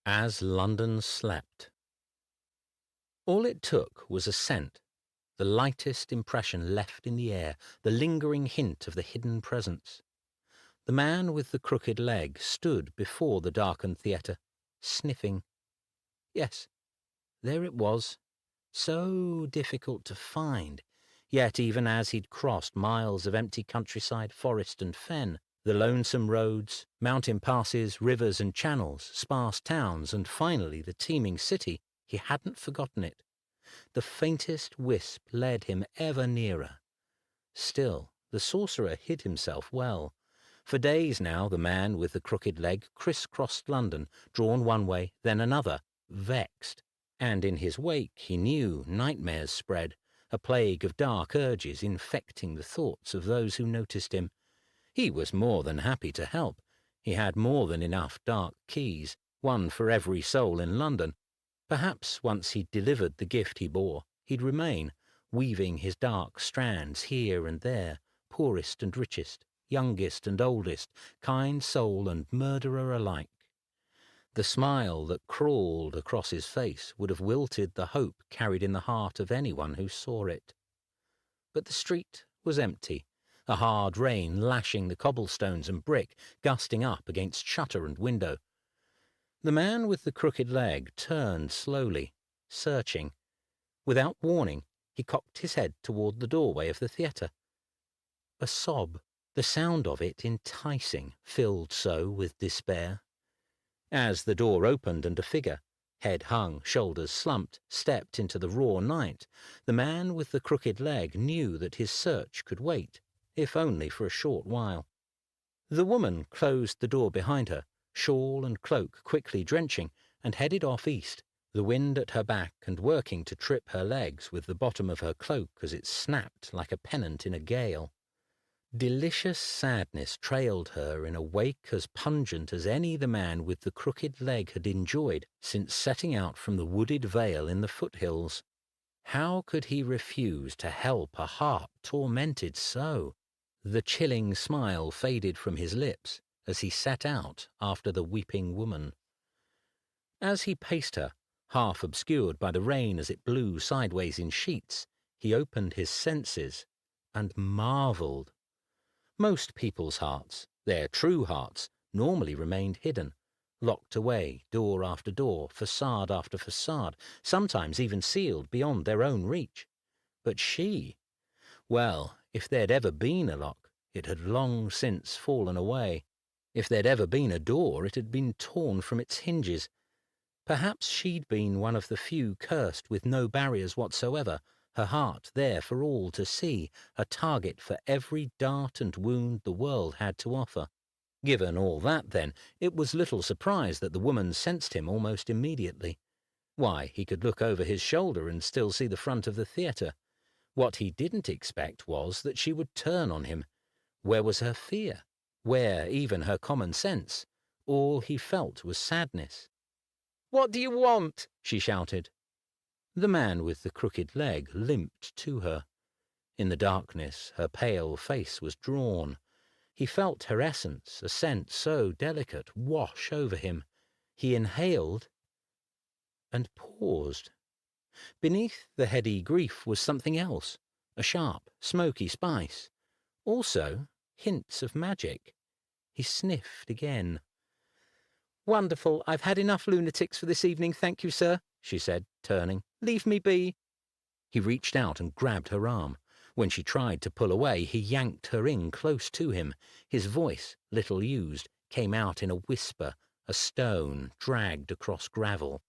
As London Slept. All it took was a scent, the lightest impression left in the air, the lingering hint of the hidden presence. The man with the crooked leg stood before the darkened theatre, sniffing. Yes, there it was, so difficult to find. Yet even as he'd crossed miles of empty countryside, forest and fen, the lonesome roads, mountain passes, rivers and channels, sparse towns, and finally the teeming city, he hadn't forgotten it. The faintest wisp led him ever nearer. Still, the sorcerer hid himself well. For days now the man with the crooked leg criss-crossed London, drawn one way, then another, vexed. And in his wake, he knew, nightmares spread, a plague of dark urges infecting the thoughts of those who noticed him. He was more than happy to help. He had more than enough dark keys, one for every soul in London. Perhaps once he'd delivered the gift he bore, he'd remain, weaving his dark strands here and there, poorest and richest, youngest and oldest, kind soul and murderer alike. The smile that crawled across his face would have wilted the hope carried in the heart of anyone who saw it. But the street was empty, a hard rain lashing the cobblestones and brick, gusting up against shutter and window. The man with the crooked leg turned slowly, searching. Without warning, he cocked his head toward the doorway of the theatre. A sob, the sound of it enticing, filled so with despair. As the door opened and a figure, head hung, shoulders slumped, stepped into the raw night, the man with the crooked leg knew that his search could wait, if only for a short while. The woman closed the door behind her, shawl and cloak quickly drenching, and headed off east, the wind at her back and working to trip her legs with the bottom of her cloak as it snapped like a pennant in a gale. Delicious sadness trailed her in a wake as pungent as any the man with the crooked leg had enjoyed since setting out from the wooded vale in the foothills. How could he refuse to help a heart tormented so? The chilling smile faded from his lips as he set out after the weeping woman. As he paced her, half obscured by the rain as it blew sideways in sheets, he opened his senses and marvelled. Most people's hearts, their true hearts, normally remained hidden, locked away, door after door, facade after facade, sometimes even sealed beyond their own reach. But she, well, if there'd ever been a lock, it had long since fallen away. If there'd ever been a door, it had been torn from its hinges. Perhaps she'd been one of the few cursed with no barriers whatsoever, her heart there for all to see, a target for every dart and wound the world had to offer. Given all that, then, it was little surprise that the woman sensed him almost immediately. Why, he could look over his shoulder and still see the front of the theatre. What he didn't expect was that she would turn on him. Where was her fear? Where even her common sense? All he felt was sadness. "What do you want?" she shouted. The man with the crooked leg limped to her. In the darkness, her pale face was drawn. He felt her essence, a scent so delicate, wash over him. He inhaled and paused. Beneath the heady grief was something else, a sharp, smoky spice. Also, hints of magic. He sniffed again. "Wonderful. I've had enough lunatics for this evening, thank you, sir," she said, turning. "Leave me be." He reached out and grabbed her arm. When she tried to pull away, he yanked her in close to him. His voice, little used, came out in a whisper, a stone dragged across gravel.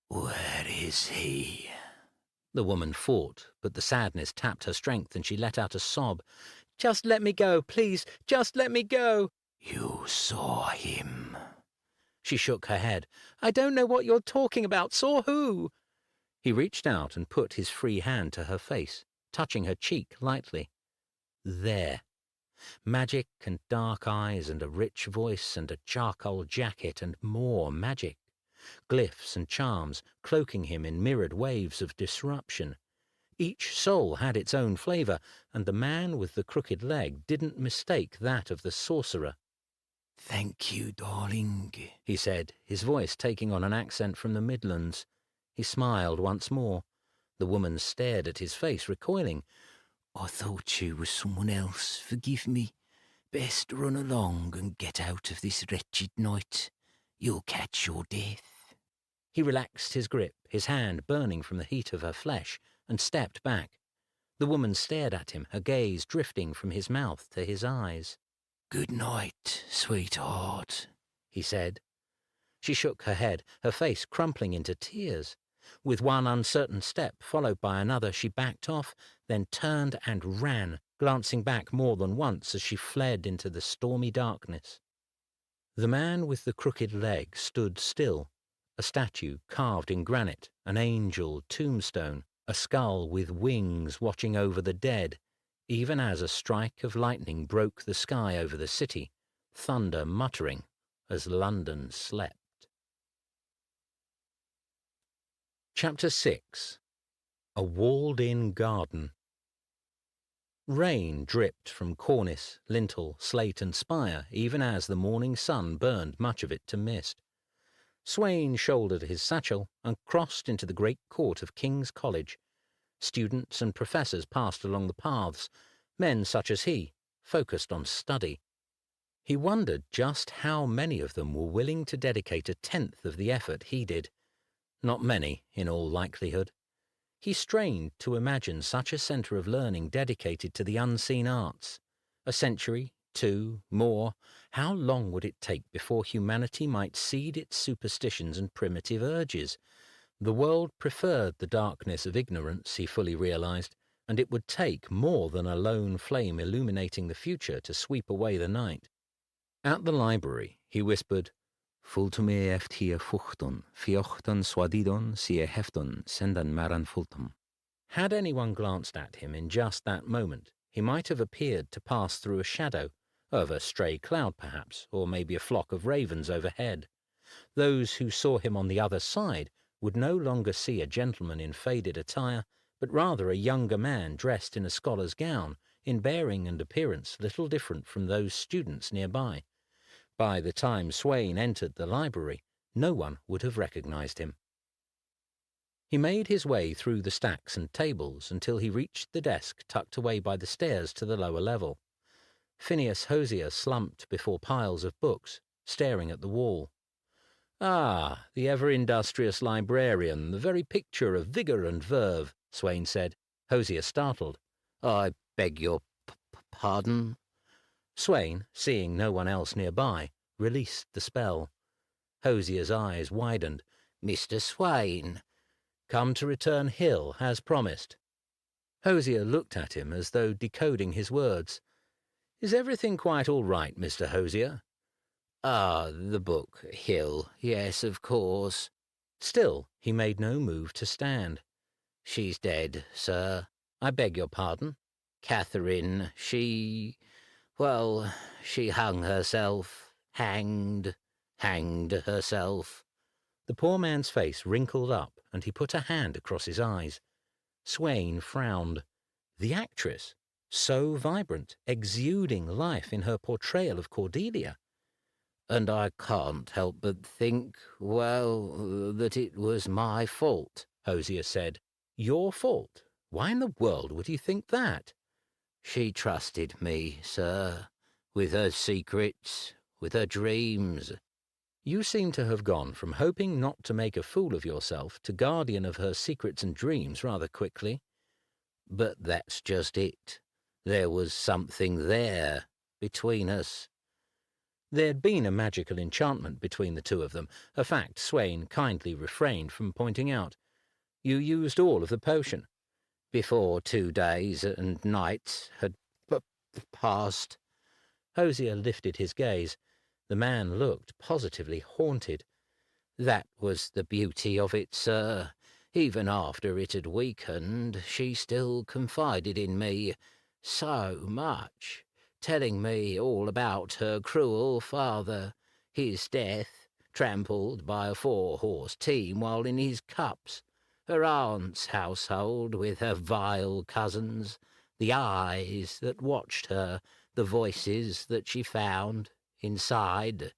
"Where is he?" The woman fought, but the sadness tapped her strength and she let out a sob. "Just let me go, please, just let me go." "You saw him?" She shook her head. "I don't know what you're talking about. Saw who?" He reached out and put his free hand to her face, touching her cheek lightly. There. Magic and dark eyes and a rich voice and a charcoal jacket and more magic. Glyphs and charms cloaking him in mirrored waves of disruption. Each soul had its own flavour, and the man with the crooked leg didn't mistake that of the sorcerer. "Thank you, darling," he said, his voice taking on an accent from the Midlands. He smiled once more. The woman stared at his face, recoiling. "I thought you were someone else. Forgive me. Best run along and get out of this wretched night. You'll catch your death." He relaxed his grip, his hand burning from the heat of her flesh, and stepped back. The woman stared at him, her gaze drifting from his mouth to his eyes. "Good night, sweetheart," he said. She shook her head, her face crumpling into tears. With one uncertain step, followed by another, she backed off, then turned and ran, glancing back more than once as she fled into the stormy darkness. The man with the crooked leg stood still, a statue carved in granite, an angel tombstone, a skull with wings watching over the dead, even as a strike of lightning broke the sky over the city, thunder muttering as London slept. Chapter 6. A Walled-in Garden. Rain dripped from cornice, lintel, slate and spire, even as the morning sun burned much of it to mist. Swain shouldered his satchel and crossed into the great court of King's College. Students and professors passed along the paths, men such as he, focused on study. He wondered just how many of them were willing to dedicate a tenth of the effort he did. Not many, in all likelihood. He strained to imagine such a centre of learning dedicated to the unseen arts. A century, two, more. How long would it take before humanity might cede its superstitions and primitive urges? The world preferred the darkness of ignorance, he fully realized, and it would take more than a lone flame illuminating the future to sweep away the night. At the library, he whispered, "Fultume eft hier fuchton, fiochton swadidon sie hefton, sendan maran fultum." Had anyone glanced at him in just that moment, he might have appeared to pass through a shadow, of a stray cloud perhaps, or maybe a flock of ravens overhead. Those who saw him on the other side would no longer see a gentleman in faded attire, but rather a younger man dressed in a scholar's gown, in bearing and appearance little different from those students nearby. By the time Swain entered the library, no one would have recognized him. He made his way through the stacks and tables until he reached the desk tucked away by the stairs to the lower level. Phineas Hosier slumped before piles of books, staring at the wall. "Ah, the ever-industrious librarian, the very picture of vigour and verve," Swain said. Hosier startled. "I beg your pardon?" Swain, seeing no one else nearby, released the spell. Hosier's eyes widened. "Mr. Swain." "Come to return Hill, as promised." Hosier looked at him as though decoding his words. "Is everything quite all right, Mr. Hosier?" "Ah, the book, Hill. Yes, of course." Still, he made no move to stand. "She's dead, sir." "I beg your pardon?" "Catherine, well, she hung herself, hanged herself." The poor man's face wrinkled up, and he put a hand across his eyes. Swain frowned. The actress, so vibrant, exuding life in her portrayal of Cordelia. "And I can't help but think, well, that it was my fault," Hosier said. "Your fault? Why in the world would you think that?" "She trusted me, sir, with her secrets, with her dreams." You seem to have gone from hoping not to make a fool of yourself to guardian of her secrets and dreams rather quickly. "But that's just it. There was something there between us." There'd been a magical enchantment between the two of them, a fact Swain kindly refrained from pointing out. "You used all of the potion." "Before 2 days and nights had passed." Hosier lifted his gaze. The man looked positively haunted. "That was the beauty of it, sir. Even after it had weakened, she still confided in me. So much. Telling me all about her cruel father, his death, trampled by a 4-horse team while in his cups, her aunt's household with her vile cousins, the eyes that watched her, the voices that she found inside.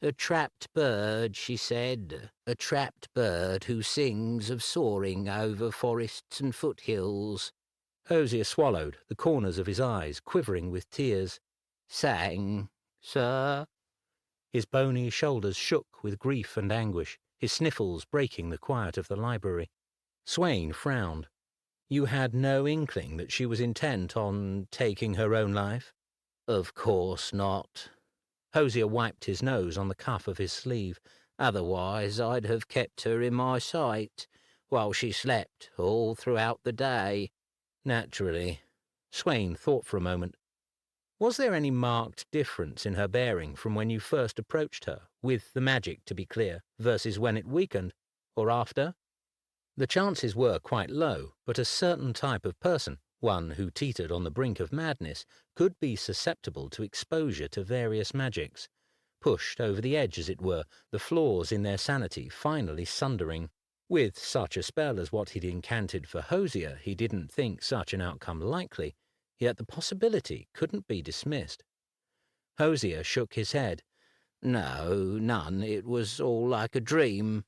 A trapped bird, she said, a trapped bird who sings of soaring over forests and foothills." Hosier swallowed, the corners of his eyes quivering with tears. "Sang, sir." His bony shoulders shook with grief and anguish, his sniffles breaking the quiet of the library. Swain frowned. "You had no inkling that she was intent on taking her own life?" "Of course not." Hosier wiped his nose on the cuff of his sleeve. "Otherwise I'd have kept her in my sight while she slept all throughout the day." "Naturally." Swain thought for a moment. "Was there any marked difference in her bearing from when you first approached her, with the magic, to be clear, versus when it weakened, or after?" The chances were quite low, but a certain type of person, one who teetered on the brink of madness, could be susceptible to exposure to various magics, pushed over the edge, as it were, the flaws in their sanity finally sundering. With such a spell as what he'd incanted for Hosier, he didn't think such an outcome likely, yet the possibility couldn't be dismissed. Hosier shook his head. "No, none. It was all like a dream,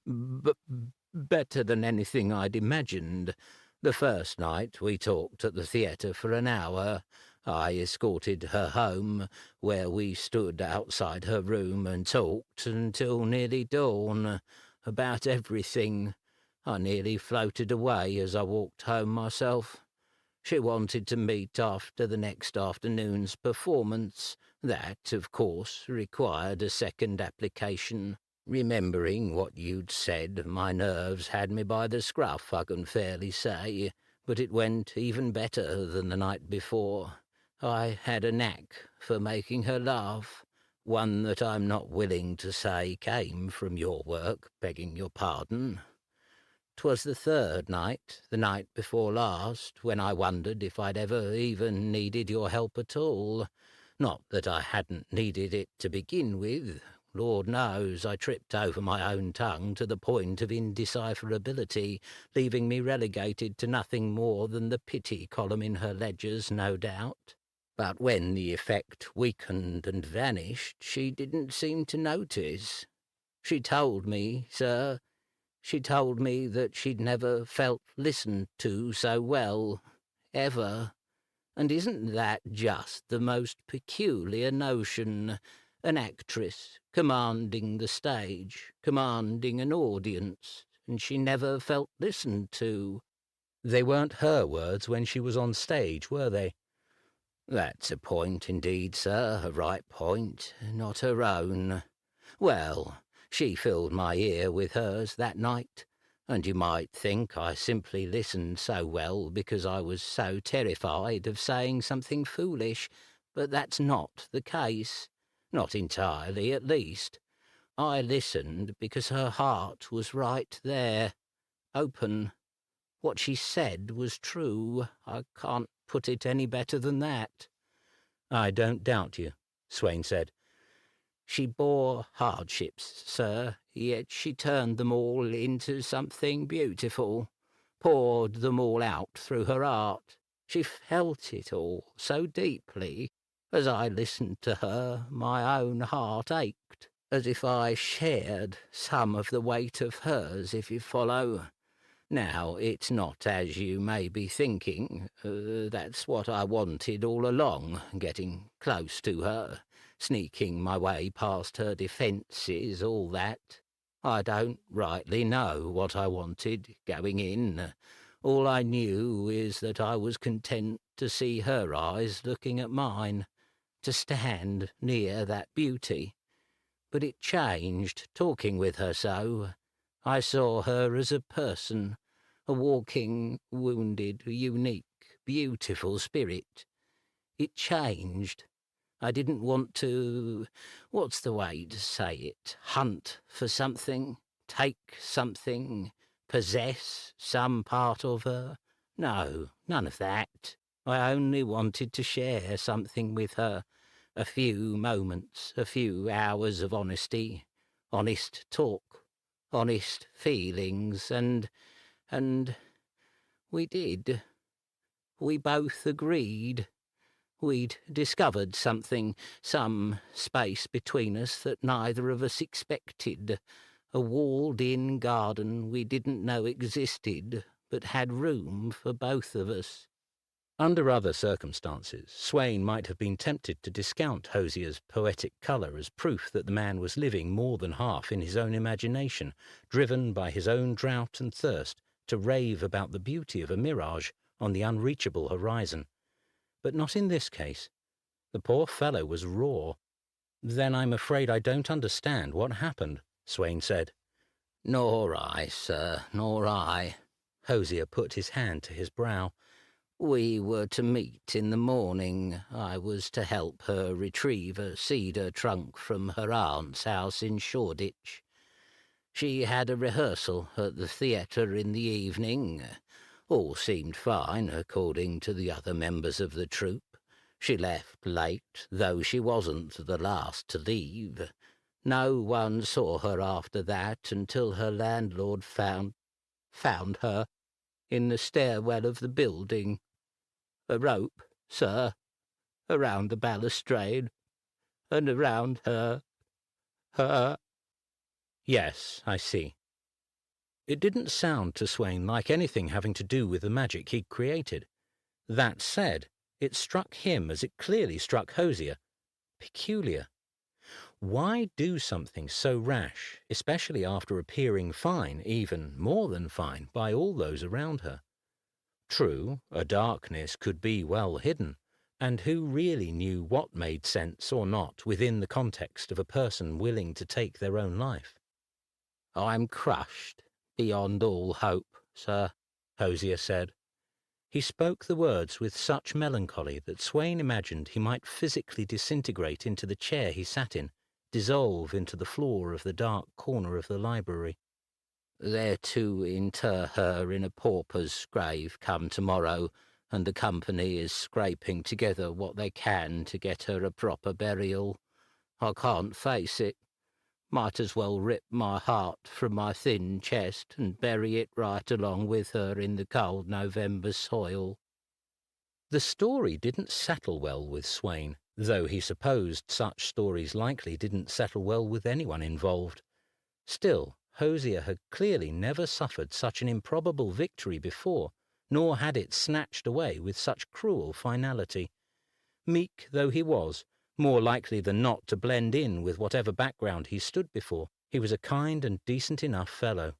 better than anything I'd imagined. The first night we talked at the theatre for an hour. I escorted her home, where we stood outside her room and talked until nearly dawn, about everything. I nearly floated away as I walked home myself. She wanted to meet after the next afternoon's performance. That, of course, required a second application. Remembering what you'd said, my nerves had me by the scruff, I can fairly say, but it went even better than the night before. I had a knack for making her laugh, one that I'm not willing to say came from your work, begging your pardon. 'Twas the third night, the night before last, when I wondered if I'd ever even needed your help at all. Not that I hadn't needed it to begin with. Lord knows I tripped over my own tongue to the point of indecipherability, leaving me relegated to nothing more than the pity column in her ledgers, no doubt. But when the effect weakened and vanished, she didn't seem to notice. She told me, sir, she told me that she'd never felt listened to so well, ever. And isn't that just the most peculiar notion? An actress commanding the stage, commanding an audience, and she never felt listened to." "They weren't her words when she was on stage, were they?" "That's a point indeed, sir, a right point, not her own. Well, she filled my ear with hers that night. and you might think I simply listened so well because I was so terrified of saying something foolish, but that's not the case. Not entirely, at least. I listened because her heart was right there, open. What she said was true. I can't put it any better than that. I don't doubt you, Swain said. She bore hardships, sir, yet she turned them all into something beautiful, poured them all out through her art. She felt it all so deeply. As I listened to her, my own heart ached, as if I shared some of the weight of hers, if you follow. Now, it's not as you may be thinking. That's what I wanted all along, getting close to her, sneaking my way past her defences, all that. I don't rightly know what I wanted going in. All I knew is that I was content to see her eyes looking at mine, to stand near that beauty. But it changed, talking with her so. I saw her as a person, a walking, wounded, unique, beautiful spirit. It changed. I didn't want to, what's the way to say it, hunt for something, take something, possess some part of her. No, none of that. I only wanted to share something with her, a few moments, a few hours of honesty, honest talk, honest feelings, and we did. We both agreed. We'd discovered something, some space between us that neither of us expected, a walled-in garden we didn't know existed, but had room for both of us. Under other circumstances, Swain might have been tempted to discount Hosier's poetic colour as proof that the man was living more than half in his own imagination, driven by his own drought and thirst to rave about the beauty of a mirage on the unreachable horizon. But not in this case. The poor fellow was raw. Then I'm afraid I don't understand what happened, Swain said. Nor I, sir, nor I. Hosier put his hand to his brow. We were to meet in the morning. I was to help her retrieve a cedar trunk from her aunt's house in Shoreditch. She had a rehearsal at the theatre in the evening. All seemed fine, according to the other members of the troupe. She left late, though she wasn't the last to leave. No one saw her after that until her landlord found her in the stairwell of the building. A rope, sir, around the balustrade, and around her. Yes, I see. It didn't sound to Swain like anything having to do with the magic he'd created. That said, it struck him as it clearly struck Hosier. Peculiar. Why do something so rash, especially after appearing fine, even more than fine, by all those around her? True, a darkness could be well hidden, and who really knew what made sense or not within the context of a person willing to take their own life? I'm crushed beyond all hope, sir, Hosier said. He spoke the words with such melancholy that Swain imagined he might physically disintegrate into the chair he sat in, dissolve into the floor of the dark corner of the library. They're to inter her in a pauper's grave come tomorrow, and the company is scraping together what they can to get her a proper burial. I can't face it. Might as well rip my heart from my thin chest and bury it right along with her in the cold November soil. The story didn't settle well with Swain, though he supposed such stories likely didn't settle well with anyone involved. Still, Hosier had clearly never suffered such an improbable victory before, nor had it snatched away with such cruel finality. Meek though he was, more likely than not to blend in with whatever background he stood before, he was a kind and decent enough fellow.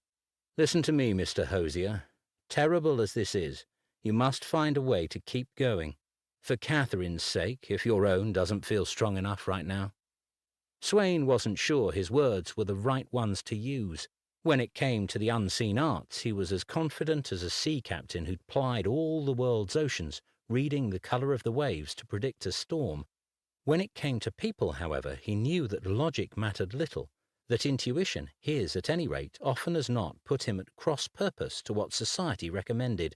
Listen to me, Mr. Hosier. Terrible as this is, you must find a way to keep going. For Catherine's sake, if your own doesn't feel strong enough right now. Swain wasn't sure his words were the right ones to use. When it came to the unseen arts, he was as confident as a sea captain who'd plied all the world's oceans, reading the colour of the waves to predict a storm. When it came to people, however, he knew that logic mattered little, that intuition, his at any rate, often as not put him at cross-purpose to what society recommended.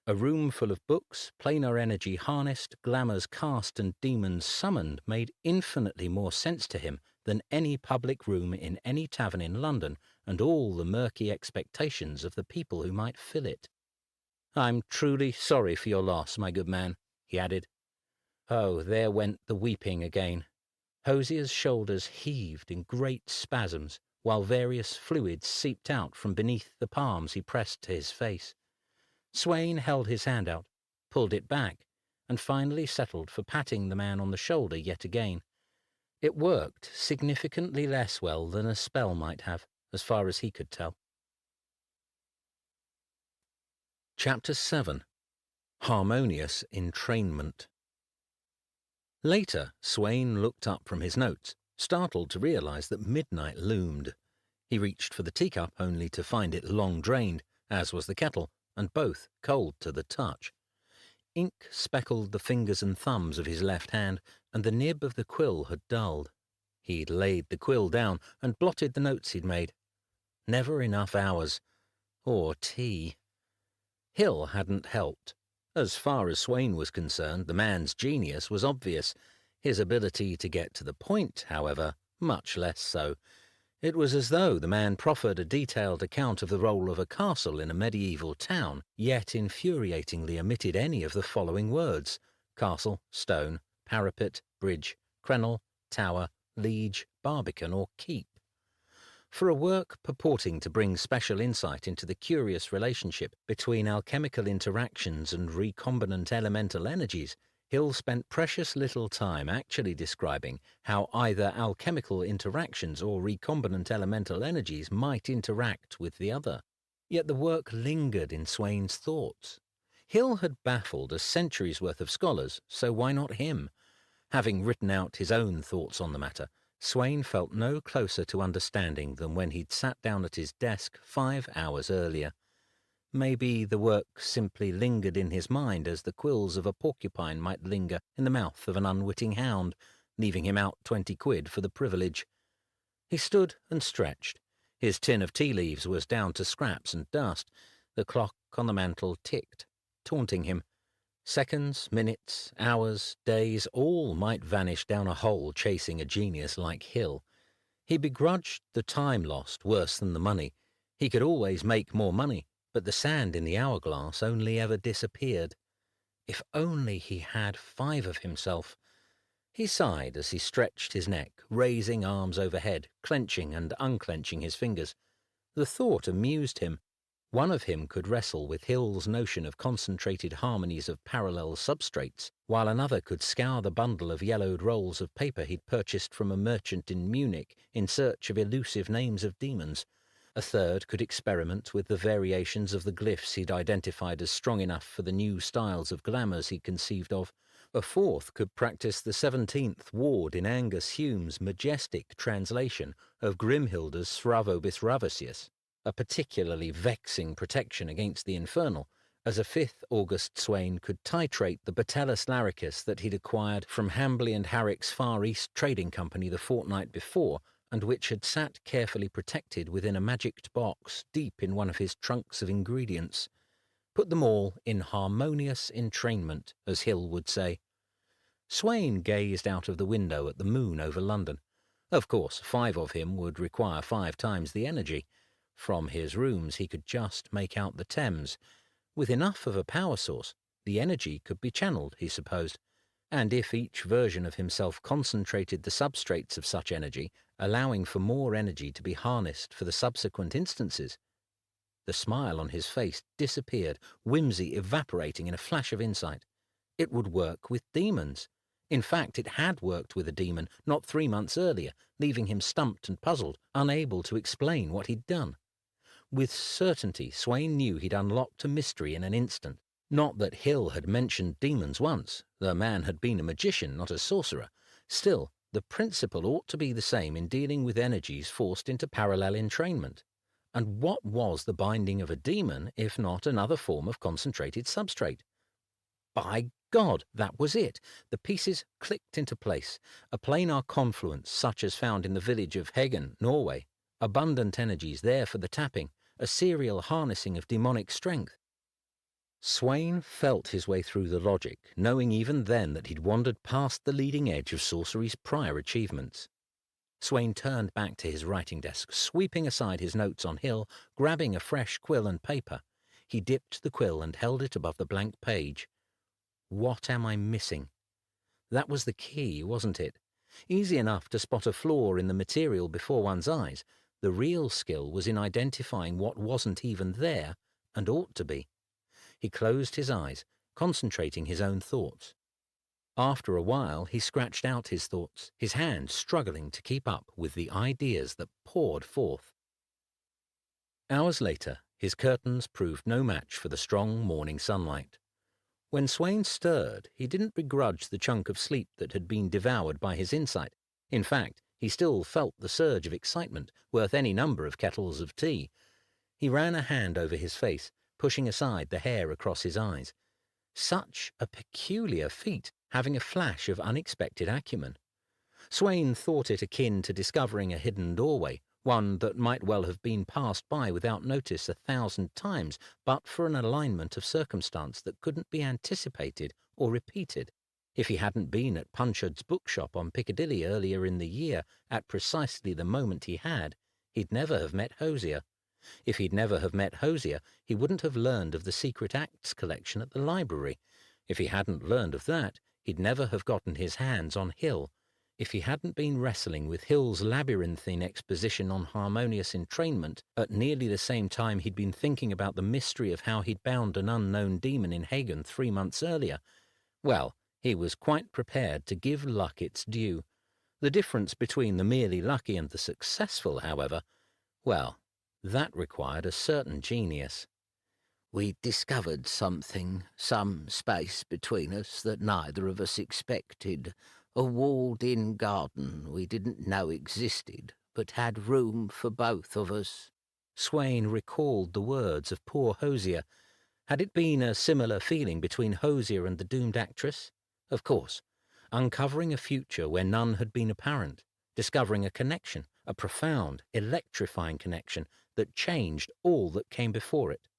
A room full of books, planar energy harnessed, glamours cast and demons summoned made infinitely more sense to him than any public room in any tavern in London and all the murky expectations of the people who might fill it. "I'm truly sorry for your loss, my good man," he added. Oh, there went the weeping again. Hosier's shoulders heaved in great spasms, while various fluids seeped out from beneath the palms he pressed to his face. Swain held his hand out, pulled it back, and finally settled for patting the man on the shoulder yet again. It worked significantly less well than a spell might have, as far as he could tell. Chapter 7. Harmonious Entrainment. Later, Swain looked up from his notes, startled to realize that midnight loomed. He reached for the teacup only to find it long drained, as was the kettle, and both cold to the touch. Ink speckled the fingers and thumbs of his left hand, and the nib of the quill had dulled. He'd laid the quill down and blotted the notes he'd made. Never enough hours. Or tea. Hill hadn't helped. As far as Swain was concerned, the man's genius was obvious. His ability to get to the point, however, much less so. It was as though the man proffered a detailed account of the role of a castle in a medieval town, yet infuriatingly omitted any of the following words: castle, stone, parapet, bridge, crenel, tower, liege, barbican, or keep. For a work purporting to bring special insight into the curious relationship between alchemical interactions and recombinant elemental energies, Hill spent precious little time actually describing how either alchemical interactions or recombinant elemental energies might interact with the other. Yet the work lingered in Swain's thoughts. Hill had baffled a century's worth of scholars, so why not him? Having written out his own thoughts on the matter, Swain felt no closer to understanding than when he'd sat down at his desk 5 hours earlier. Maybe the work simply lingered in his mind as the quills of a porcupine might linger in the mouth of an unwitting hound, leaving him out 20 quid for the privilege. He stood and stretched. His tin of tea leaves was down to scraps and dust. The clock on the mantel ticked, taunting him. Seconds, minutes, hours, days, all might vanish down a hole chasing a genius like Hill. He begrudged the time lost worse than the money. He could always make more money, but the sand in the hourglass only ever disappeared. If only he had 5 of himself. He sighed as he stretched his neck, raising arms overhead, clenching and unclenching his fingers. The thought amused him. One of him could wrestle with Hill's notion of concentrated harmonies of parallel substrates, while another could scour the bundle of yellowed rolls of paper he'd purchased from a merchant in Munich in search of elusive names of demons. A third could experiment with the variations of the glyphs he'd identified as strong enough for the new styles of glamours he'd conceived of. A fourth could practice the 17th ward in Angus Hume's majestic translation of Grimhilda's Sravobis Ravasius, a particularly vexing protection against the infernal, as a 5th August Swain could titrate the Batellus Laricus that he'd acquired from Hambley and Harrick's Far East Trading Company the fortnight before, and which had sat carefully protected within a magicked box deep in one of his trunks of ingredients. Put them all in harmonious entrainment, as Hill would say. Swain gazed out of the window at the moon over London. Of course, 5 of him would require 5 times the energy. From his rooms he could just make out the Thames. With enough of a power source, the energy could be channeled, he supposed. And if each version of himself concentrated the substrates of such energy, allowing for more energy to be harnessed for the subsequent instances. The smile on his face disappeared, whimsy evaporating in a flash of insight. It would work with demons. In fact, it had worked with a demon not 3 months earlier, leaving him stumped and puzzled, unable to explain what he'd done. With certainty, Swain knew he'd unlocked a mystery in an instant. Not that Hill had mentioned demons once. The man had been a magician, not a sorcerer. Still, the principle ought to be the same in dealing with energies forced into parallel entrainment. And what was the binding of a demon if not another form of concentrated substrate? By God, that was it. The pieces clicked into place. A planar confluence such as found in the village of Hagen, Norway. Abundant energies there for the tapping. A serial harnessing of demonic strength. Swain felt his way through the logic, knowing even then that he'd wandered past the leading edge of sorcery's prior achievements. Swain turned back to his writing desk, sweeping aside his notes on Hill, grabbing a fresh quill and paper. He dipped the quill and held it above the blank page. What am I missing? That was the key, wasn't it? Easy enough to spot a flaw in the material before one's eyes. The real skill was in identifying what wasn't even there and ought to be. He closed his eyes, concentrating his own thoughts. After a while, he scratched out his thoughts, his hand struggling to keep up with the ideas that poured forth. Hours later, his curtains proved no match for the strong morning sunlight. When Swain stirred, he didn't begrudge the chunk of sleep that had been devoured by his insight. In fact, he still felt the surge of excitement, worth any number of kettles of tea. He ran a hand over his face, pushing aside the hair across his eyes. Such a peculiar feat, having a flash of unexpected acumen. Swain thought it akin to discovering a hidden doorway, one that might well have been passed by without notice 1,000 times, but for an alignment of circumstance that couldn't be anticipated or repeated. If he hadn't been at Punchard's bookshop on Piccadilly earlier in the year, at precisely the moment he had, he'd never have met Hosier. If he'd never have met Hosier, he wouldn't have learned of the Secret Acts collection at the library. If he hadn't learned of that, he'd never have gotten his hands on Hill. If he hadn't been wrestling with Hill's labyrinthine exposition on harmonious entrainment at nearly the same time he'd been thinking about the mystery of how he'd bound an unknown demon in Hagen 3 months earlier, well, he was quite prepared to give luck its due. The difference between the merely lucky and the successful, however, well, that required a certain genius. We discovered something, some space between us that neither of us expected. A walled-in garden we didn't know existed, but had room for both of us. Swain recalled the words of poor Hosier. Had it been a similar feeling between Hosier and the doomed actress? Of course. Uncovering a future where none had been apparent. Discovering a connection, a profound, electrifying connection that changed all that came before it.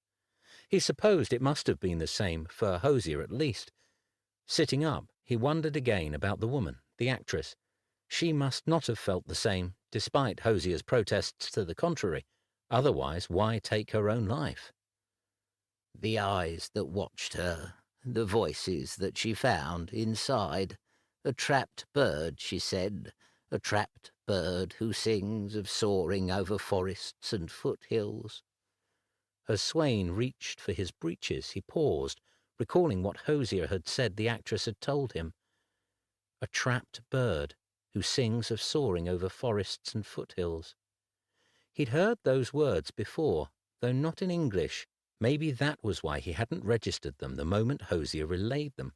He supposed it must have been the same for Hosier at least. Sitting up, he wondered again about the woman, the actress. She must not have felt the same, despite Hosier's protests to the contrary. Otherwise, why take her own life? The eyes that watched her, the voices that she found inside. A trapped bird, she said, a trapped bird who sings of soaring over forests and foothills. As Swain reached for his breeches, he paused, recalling what Hosier had said the actress had told him. A trapped bird who sings of soaring over forests and foothills. He'd heard those words before, though not in English. Maybe that was why he hadn't registered them the moment Hosier relayed them.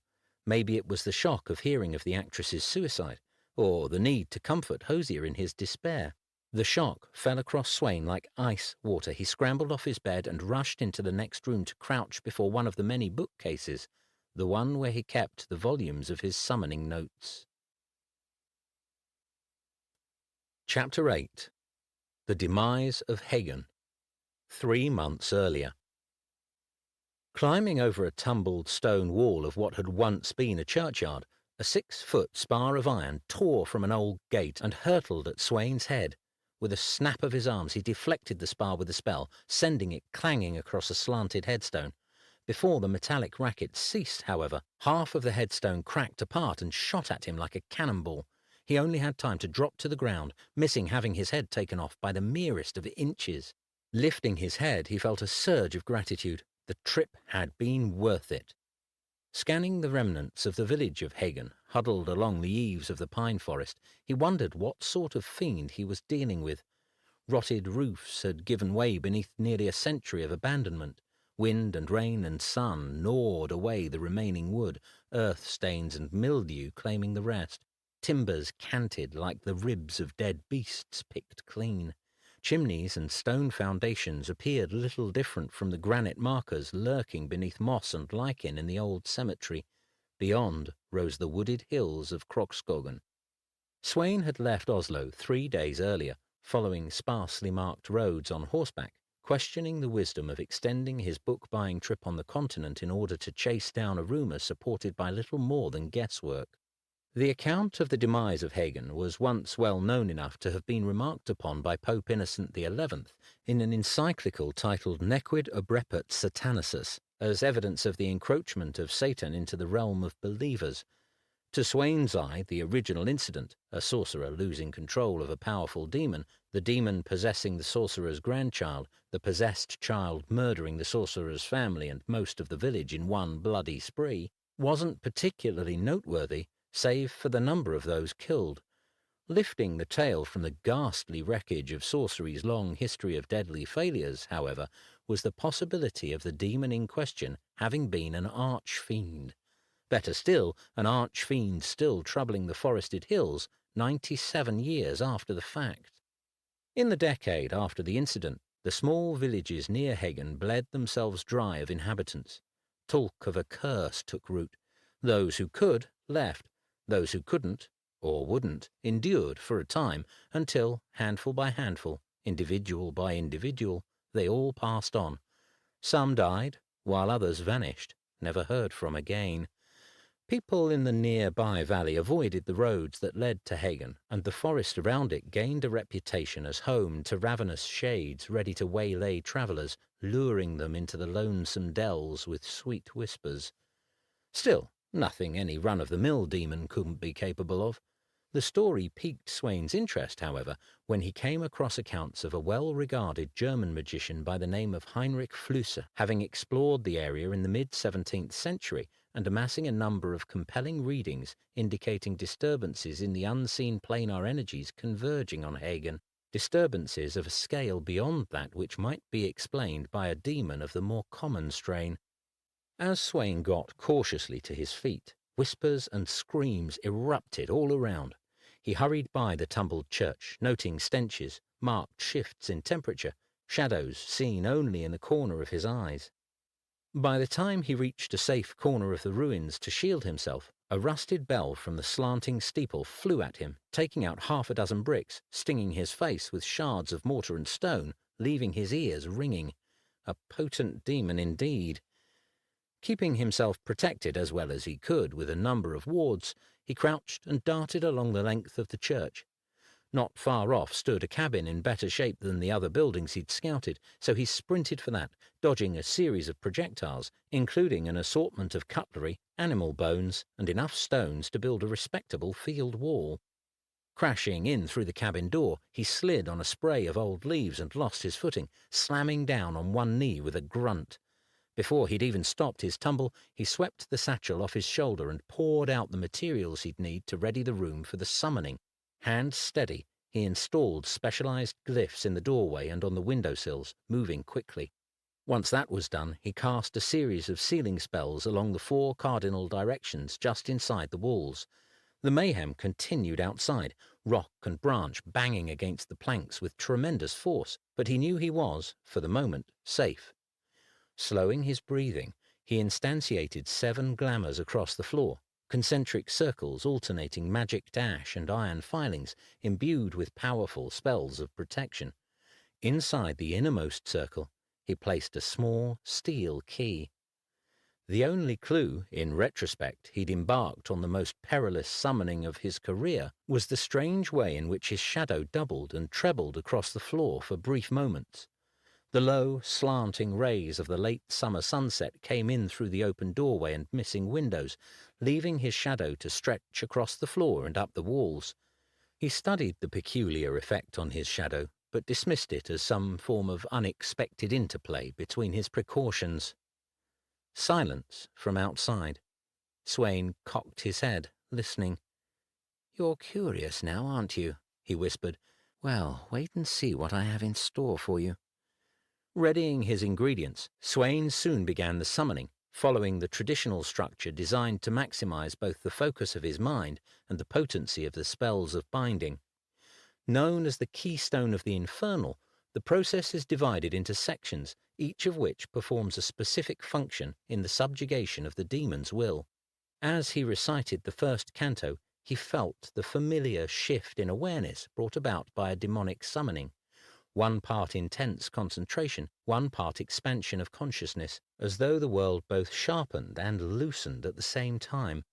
Maybe it was the shock of hearing of the actress's suicide, or the need to comfort Hosier in his despair. The shock fell across Swain like ice water. He scrambled off his bed and rushed into the next room to crouch before one of the many bookcases, the one where he kept the volumes of his summoning notes. Chapter 8. The Demise of Hagen. 3 months earlier. Climbing over a tumbled stone wall of what had once been a churchyard, a 6-foot spar of iron tore from an old gate and hurtled at Swain's head. With a snap of his arms, he deflected the spar with a spell, sending it clanging across a slanted headstone. Before the metallic racket ceased, however, half of the headstone cracked apart and shot at him like a cannonball. He only had time to drop to the ground, missing having his head taken off by the merest of inches. Lifting his head, he felt a surge of gratitude. The trip had been worth it. Scanning the remnants of the village of Hagen, huddled along the eaves of the pine forest, he wondered what sort of fiend he was dealing with. Rotted roofs had given way beneath nearly a century of abandonment. Wind and rain and sun gnawed away the remaining wood, earth stains and mildew claiming the rest. Timbers canted like the ribs of dead beasts picked clean. Chimneys and stone foundations appeared little different from the granite markers lurking beneath moss and lichen in the old cemetery. Beyond rose the wooded hills of Krokskogen. Sweyn had left Oslo 3 days earlier, following sparsely marked roads on horseback, questioning the wisdom of extending his book-buying trip on the continent in order to chase down a rumour supported by little more than guesswork. The account of the demise of Hagen was once well known enough to have been remarked upon by Pope Innocent XI in an encyclical titled Nequid obrepit Satanasus, as evidence of the encroachment of Satan into the realm of believers. To Sweyn's eye, the original incident, a sorcerer losing control of a powerful demon, the demon possessing the sorcerer's grandchild, the possessed child murdering the sorcerer's family and most of the village in one bloody spree, wasn't particularly noteworthy, save for the number of those killed. Lifting the tale from the ghastly wreckage of sorcery's long history of deadly failures, however, was the possibility of the demon in question having been an arch-fiend. Better still, an arch-fiend still troubling the forested hills 97 years after the fact. In the decade after the incident, the small villages near Hagen bled themselves dry of inhabitants. Talk of a curse took root. Those who could left. Those who couldn't, or wouldn't, endured for a time until, handful by handful, individual by individual, they all passed on. Some died, while others vanished, never heard from again. People in the nearby valley avoided the roads that led to Hagen, and the forest around it gained a reputation as home to ravenous shades ready to waylay travellers, luring them into the lonesome dells with sweet whispers. Still, nothing any run-of-the-mill demon couldn't be capable of. The story piqued Sweyn's interest, however, when he came across accounts of a well-regarded German magician by the name of Heinrich Flüsse having explored the area in the mid-17th century and amassing a number of compelling readings indicating disturbances in the unseen planar energies converging on Hagen, disturbances of a scale beyond that which might be explained by a demon of the more common strain. As Sweyn got cautiously to his feet, whispers and screams erupted all around. He hurried by the tumbled church, noting stenches, marked shifts in temperature, shadows seen only in the corner of his eyes. By the time he reached a safe corner of the ruins to shield himself, a rusted bell from the slanting steeple flew at him, taking out 6 bricks, stinging his face with shards of mortar and stone, leaving his ears ringing. A potent demon indeed. Keeping himself protected as well as he could with a number of wards, he crouched and darted along the length of the church. Not far off stood a cabin in better shape than the other buildings he'd scouted, so he sprinted for that, dodging a series of projectiles, including an assortment of cutlery, animal bones, and enough stones to build a respectable field wall. Crashing in through the cabin door, he slid on a spray of old leaves and lost his footing, slamming down on one knee with a grunt. Before he'd even stopped his tumble, he swept the satchel off his shoulder and poured out the materials he'd need to ready the room for the summoning. Hands steady, he installed specialized glyphs in the doorway and on the windowsills, moving quickly. Once that was done, he cast a series of sealing spells along the 4 cardinal directions just inside the walls. The mayhem continued outside, rock and branch banging against the planks with tremendous force, but he knew he was, for the moment, safe. Slowing his breathing, he instantiated 7 glamours across the floor, concentric circles alternating magic dash and iron filings imbued with powerful spells of protection. Inside the innermost circle, he placed a small steel key. The only clue, in retrospect, he'd embarked on the most perilous summoning of his career was the strange way in which his shadow doubled and trebled across the floor for brief moments. The low, slanting rays of the late summer sunset came in through the open doorway and missing windows, leaving his shadow to stretch across the floor and up the walls. He studied the peculiar effect on his shadow, but dismissed it as some form of unexpected interplay between his precautions. Silence from outside. Sweyn cocked his head, listening. "You're curious now, aren't you?" he whispered. "Well, wait and see what I have in store for you." Readying his ingredients, Sweyn soon began the summoning, following the traditional structure designed to maximize both the focus of his mind and the potency of the spells of binding. Known as the keystone of the infernal, The process is divided into sections, each of which performs a specific function in the subjugation of the demon's will. As he recited the first canto, he felt the familiar shift in awareness brought about by a demonic summoning. One part intense concentration, one part expansion of consciousness, as though the world both sharpened and loosened at the same time.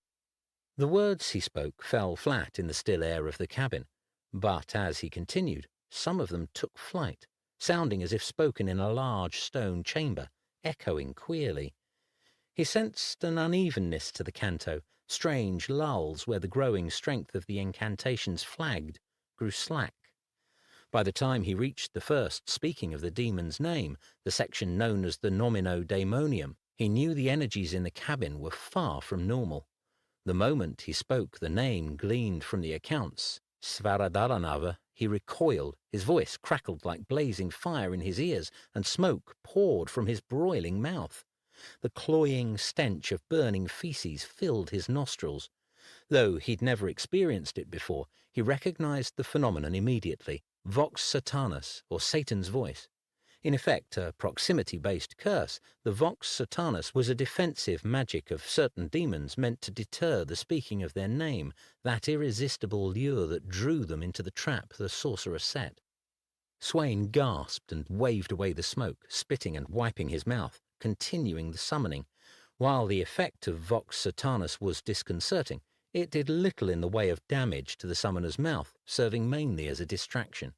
The words he spoke fell flat in the still air of the cabin, but as he continued, some of them took flight, sounding as if spoken in a large stone chamber, echoing queerly. He sensed an unevenness to the canto, strange lulls where the growing strength of the incantations flagged, grew slack. By the time he reached the first speaking of the demon's name, the section known as the Nomino Daemonium, he knew the energies in the cabin were far from normal. The moment he spoke the name gleaned from the accounts, Svaradaranava, he recoiled, his voice crackled like blazing fire in his ears, and smoke poured from his broiling mouth. The cloying stench of burning feces filled his nostrils. Though he'd never experienced it before, he recognized the phenomenon immediately. Vox Satanus, or Satan's voice. In effect, a proximity-based curse, the Vox Satanus was a defensive magic of certain demons meant to deter the speaking of their name, that irresistible lure that drew them into the trap the sorcerer set. Swain gasped and waved away the smoke, spitting and wiping his mouth, continuing the summoning. While the effect of Vox Satanus was disconcerting, it did little in the way of damage to the summoner's mouth, serving mainly as a distraction.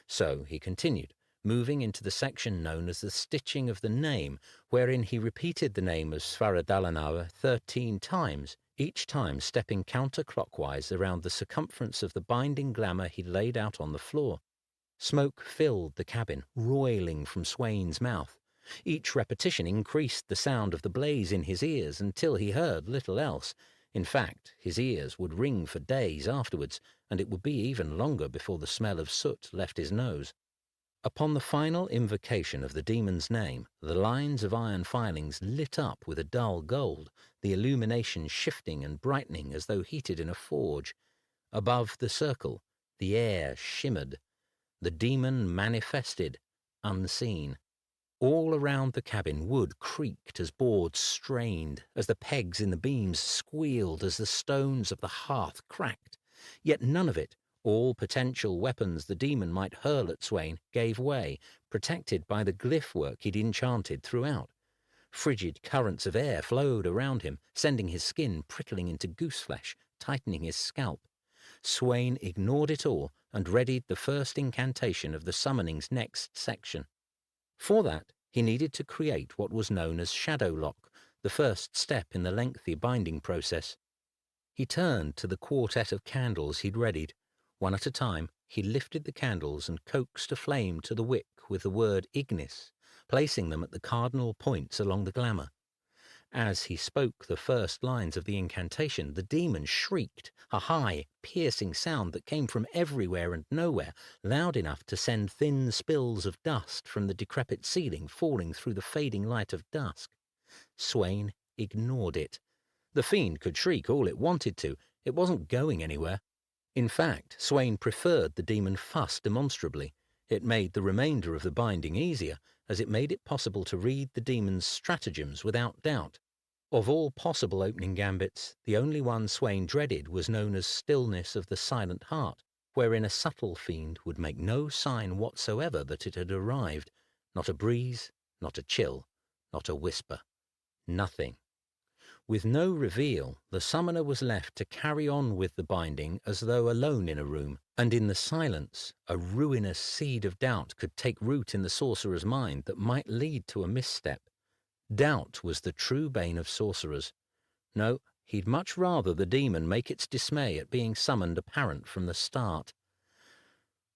So he continued, moving into the section known as the stitching of the name, wherein he repeated the name of Svaradalanava 13 times, each time stepping counterclockwise around the circumference of the binding glamour he laid out on the floor. Smoke filled the cabin, roiling from Swain's mouth. Each repetition increased the sound of the blaze in his ears until he heard little else. In fact, his ears would ring for days afterwards, and it would be even longer before the smell of soot left his nose. Upon the final invocation of the demon's name, the lines of iron filings lit up with a dull gold, the illumination shifting and brightening as though heated in a forge. Above the circle, the air shimmered. The demon manifested, unseen. All around the cabin wood creaked as boards strained, as the pegs in the beams squealed, as the stones of the hearth cracked. Yet none of it, all potential weapons the demon might hurl at Swain, gave way, protected by the glyph work he'd enchanted throughout. Frigid currents of air flowed around him, sending his skin prickling into gooseflesh, tightening his scalp. Swain ignored it all and readied the first incantation of the summoning's next section. For that, he needed to create what was known as shadow lock, the first step in the lengthy binding process. He turned to the quartet of candles he'd readied. One at a time, he lifted the candles and coaxed a flame to the wick with the word Ignis, placing them at the cardinal points along the glamour. As he spoke the first lines of the incantation, the demon shrieked, a high, piercing sound that came from everywhere and nowhere, loud enough to send thin spills of dust from the decrepit ceiling falling through the fading light of dusk. Swain ignored it. The fiend could shriek all it wanted to. It wasn't going anywhere. In fact, Swain preferred the demon fuss demonstrably. It made the remainder of the binding easier, as it made it possible to read the demon's stratagems without doubt. Of all possible opening gambits, the only one Swain dreaded was known as stillness of the silent heart, wherein a subtle fiend would make no sign whatsoever that it had arrived, not a breeze, not a chill, not a whisper, nothing. With no reveal, the summoner was left to carry on with the binding as though alone in a room, and in the silence, a ruinous seed of doubt could take root in the sorcerer's mind that might lead to a misstep. Doubt was the true bane of sorcerers. No, he'd much rather the demon make its dismay at being summoned apparent from the start.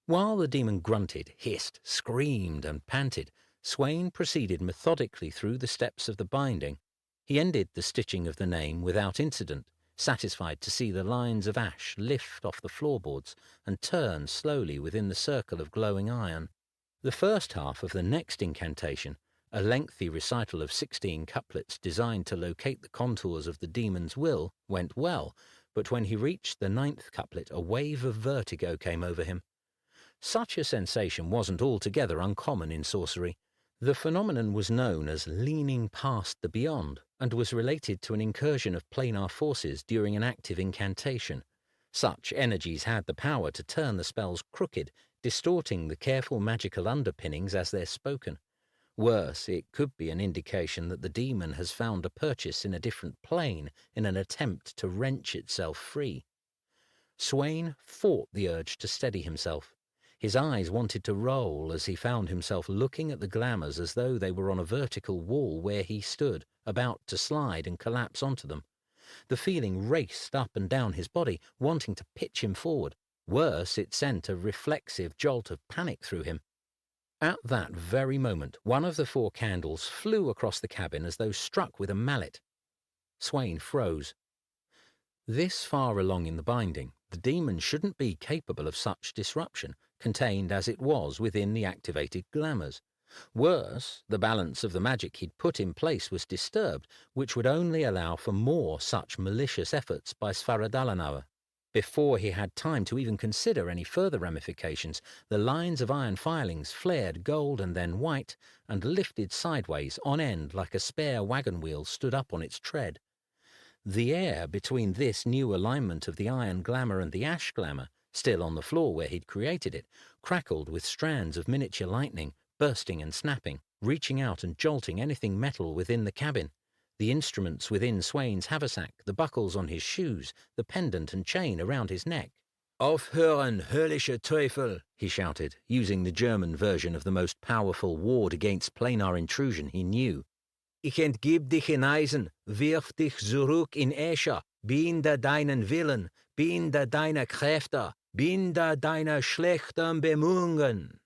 While the demon grunted, hissed, screamed, and panted, Swain proceeded methodically through the steps of the binding. He ended the stitching of the name without incident, satisfied to see the lines of ash lift off the floorboards and turn slowly within the circle of glowing iron. The first half of the next incantation, a lengthy recital of 16 couplets designed to locate the contours of the demon's will, went well, but when he reached the 9th couplet, a wave of vertigo came over him. Such a sensation wasn't altogether uncommon in sorcery. The phenomenon was known as leaning past the beyond and was related to an incursion of planar forces during an active incantation. Such energies had the power to turn the spells crooked, distorting the careful magical underpinnings as they're spoken. Worse, it could be an indication that the demon has found a purchase in a different plane in an attempt to wrench itself free. Swain fought the urge to steady himself. His eyes wanted to roll as he found himself looking at the glamours as though they were on a vertical wall where he stood, about to slide and collapse onto them. The feeling raced up and down his body, wanting to pitch him forward. Worse, it sent a reflexive jolt of panic through him. At that very moment, one of the 4 candles flew across the cabin as though struck with a mallet. Swain froze. This far along in the binding, the demon shouldn't be capable of such disruption, contained as it was within the activated glamours. Worse, the balance of the magic he'd put in place was disturbed, which would only allow for more such malicious efforts by Svaradalanauer. Before he had time to even consider any further ramifications, the lines of iron filings flared gold and then white, and lifted sideways on end like a spare wagon wheel stood up on its tread. The air between this new alignment of the iron glamour and the ash glamour, still on the floor where he'd created it, crackled with strands of miniature lightning, bursting and snapping, reaching out and jolting anything metal within the cabin. The instruments within Swain's haversack, the buckles on his shoes, the pendant and chain around his neck. "Aufhören, höllische Teufel!" he shouted, using the German version of the most powerful ward against planar intrusion he knew. "Ich entgib dich in Eisen, wirf dich zurück in Escher, binde deinen Willen, binde deine Kräfte, binde deine schlechten Bemühungen."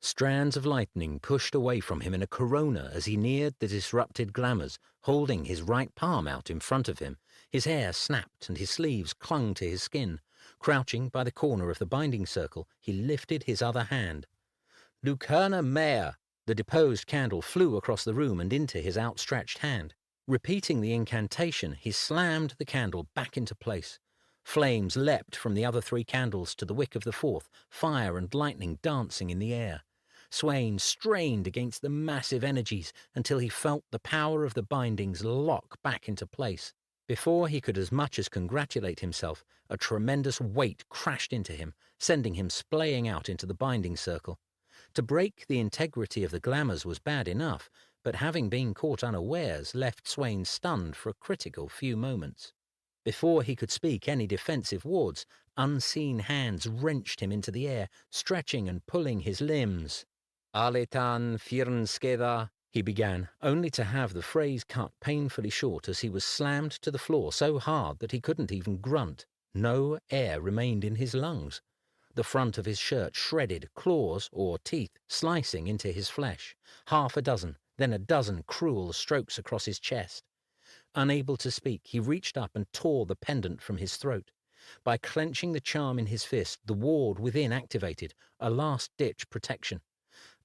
Strands of lightning pushed away from him in a corona as he neared the disrupted glamours, holding his right palm out in front of him. His hair snapped and his sleeves clung to his skin. Crouching by the corner of the binding circle, he lifted his other hand. "Lucana Mare!" The deposed candle flew across the room and into his outstretched hand. Repeating the incantation, he slammed the candle back into place. Flames leapt from the other 3 candles to the wick of the 4th, fire and lightning dancing in the air. Swain strained against the massive energies until he felt the power of the bindings lock back into place. Before he could as much as congratulate himself, a tremendous weight crashed into him, sending him splaying out into the binding circle. To break the integrity of the glamours was bad enough, but having been caught unawares left Swain stunned for a critical few moments. Before he could speak any defensive wards, unseen hands wrenched him into the air, stretching and pulling his limbs. "Aletan Firnskeda," he began, only to have the phrase cut painfully short as he was slammed to the floor so hard that he couldn't even grunt. No air remained in his lungs. The front of his shirt shredded, claws, or teeth, slicing into his flesh. Half a dozen, then a dozen cruel strokes across his chest. Unable to speak, he reached up and tore the pendant from his throat. By clenching the charm in his fist, the ward within activated, a last-ditch protection.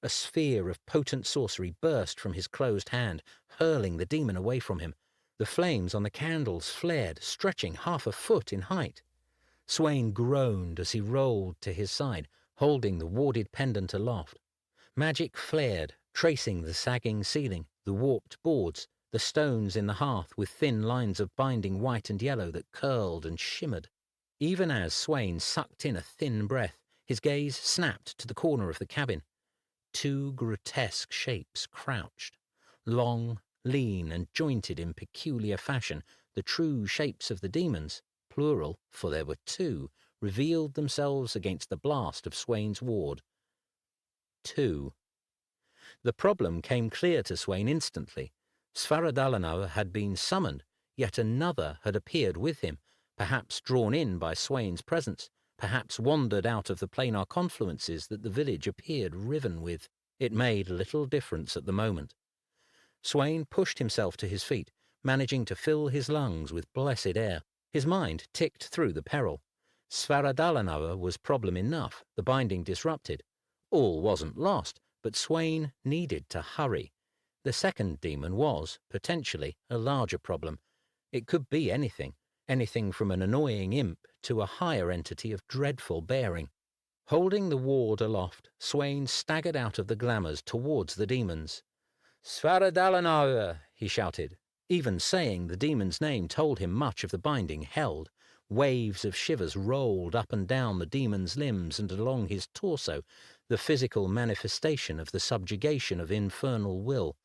A sphere of potent sorcery burst from his closed hand, hurling the demon away from him. The flames on the candles flared, stretching half a foot in height. Swain groaned as he rolled to his side, holding the warded pendant aloft. Magic flared, tracing the sagging ceiling, the warped boards, the stones in the hearth with thin lines of binding white and yellow that curled and shimmered. Even as Swain sucked in a thin breath, his gaze snapped to the corner of the cabin. 2 grotesque shapes crouched. Long, lean, and jointed in peculiar fashion, the true shapes of the demons, plural, for there were 2, revealed themselves against the blast of Swain's ward. 2. The problem came clear to Swain instantly. Svaradalanauer had been summoned, yet another had appeared with him, perhaps drawn in by Swain's presence, perhaps wandered out of the planar confluences that the village appeared riven with. It made little difference at the moment. Swain pushed himself to his feet, managing to fill his lungs with blessed air. His mind ticked through the peril. Svaradalanauer was problem enough, the binding disrupted. All wasn't lost, but Swain needed to hurry. The second demon was, potentially, a larger problem. It could be anything from an annoying imp to a higher entity of dreadful bearing. Holding the ward aloft, Swain staggered out of the glamours towards the demons. "Svaradalanava!" he shouted. Even saying the demon's name told him much of the binding held. Waves of shivers rolled up and down the demon's limbs and along his torso, the physical manifestation of the subjugation of infernal will.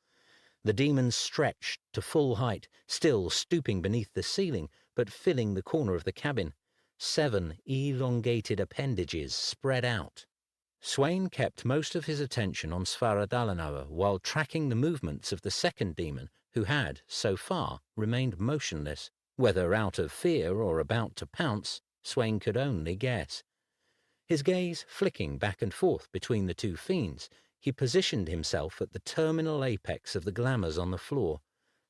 The demon stretched to full height, still stooping beneath the ceiling, but filling the corner of the cabin. 7 elongated appendages spread out. Swain kept most of his attention on Svaradalanava while tracking the movements of the second demon, who had, so far, remained motionless. Whether out of fear or about to pounce, Swain could only guess. His gaze flicking back and forth between the two fiends, he positioned himself at the terminal apex of the glamours on the floor.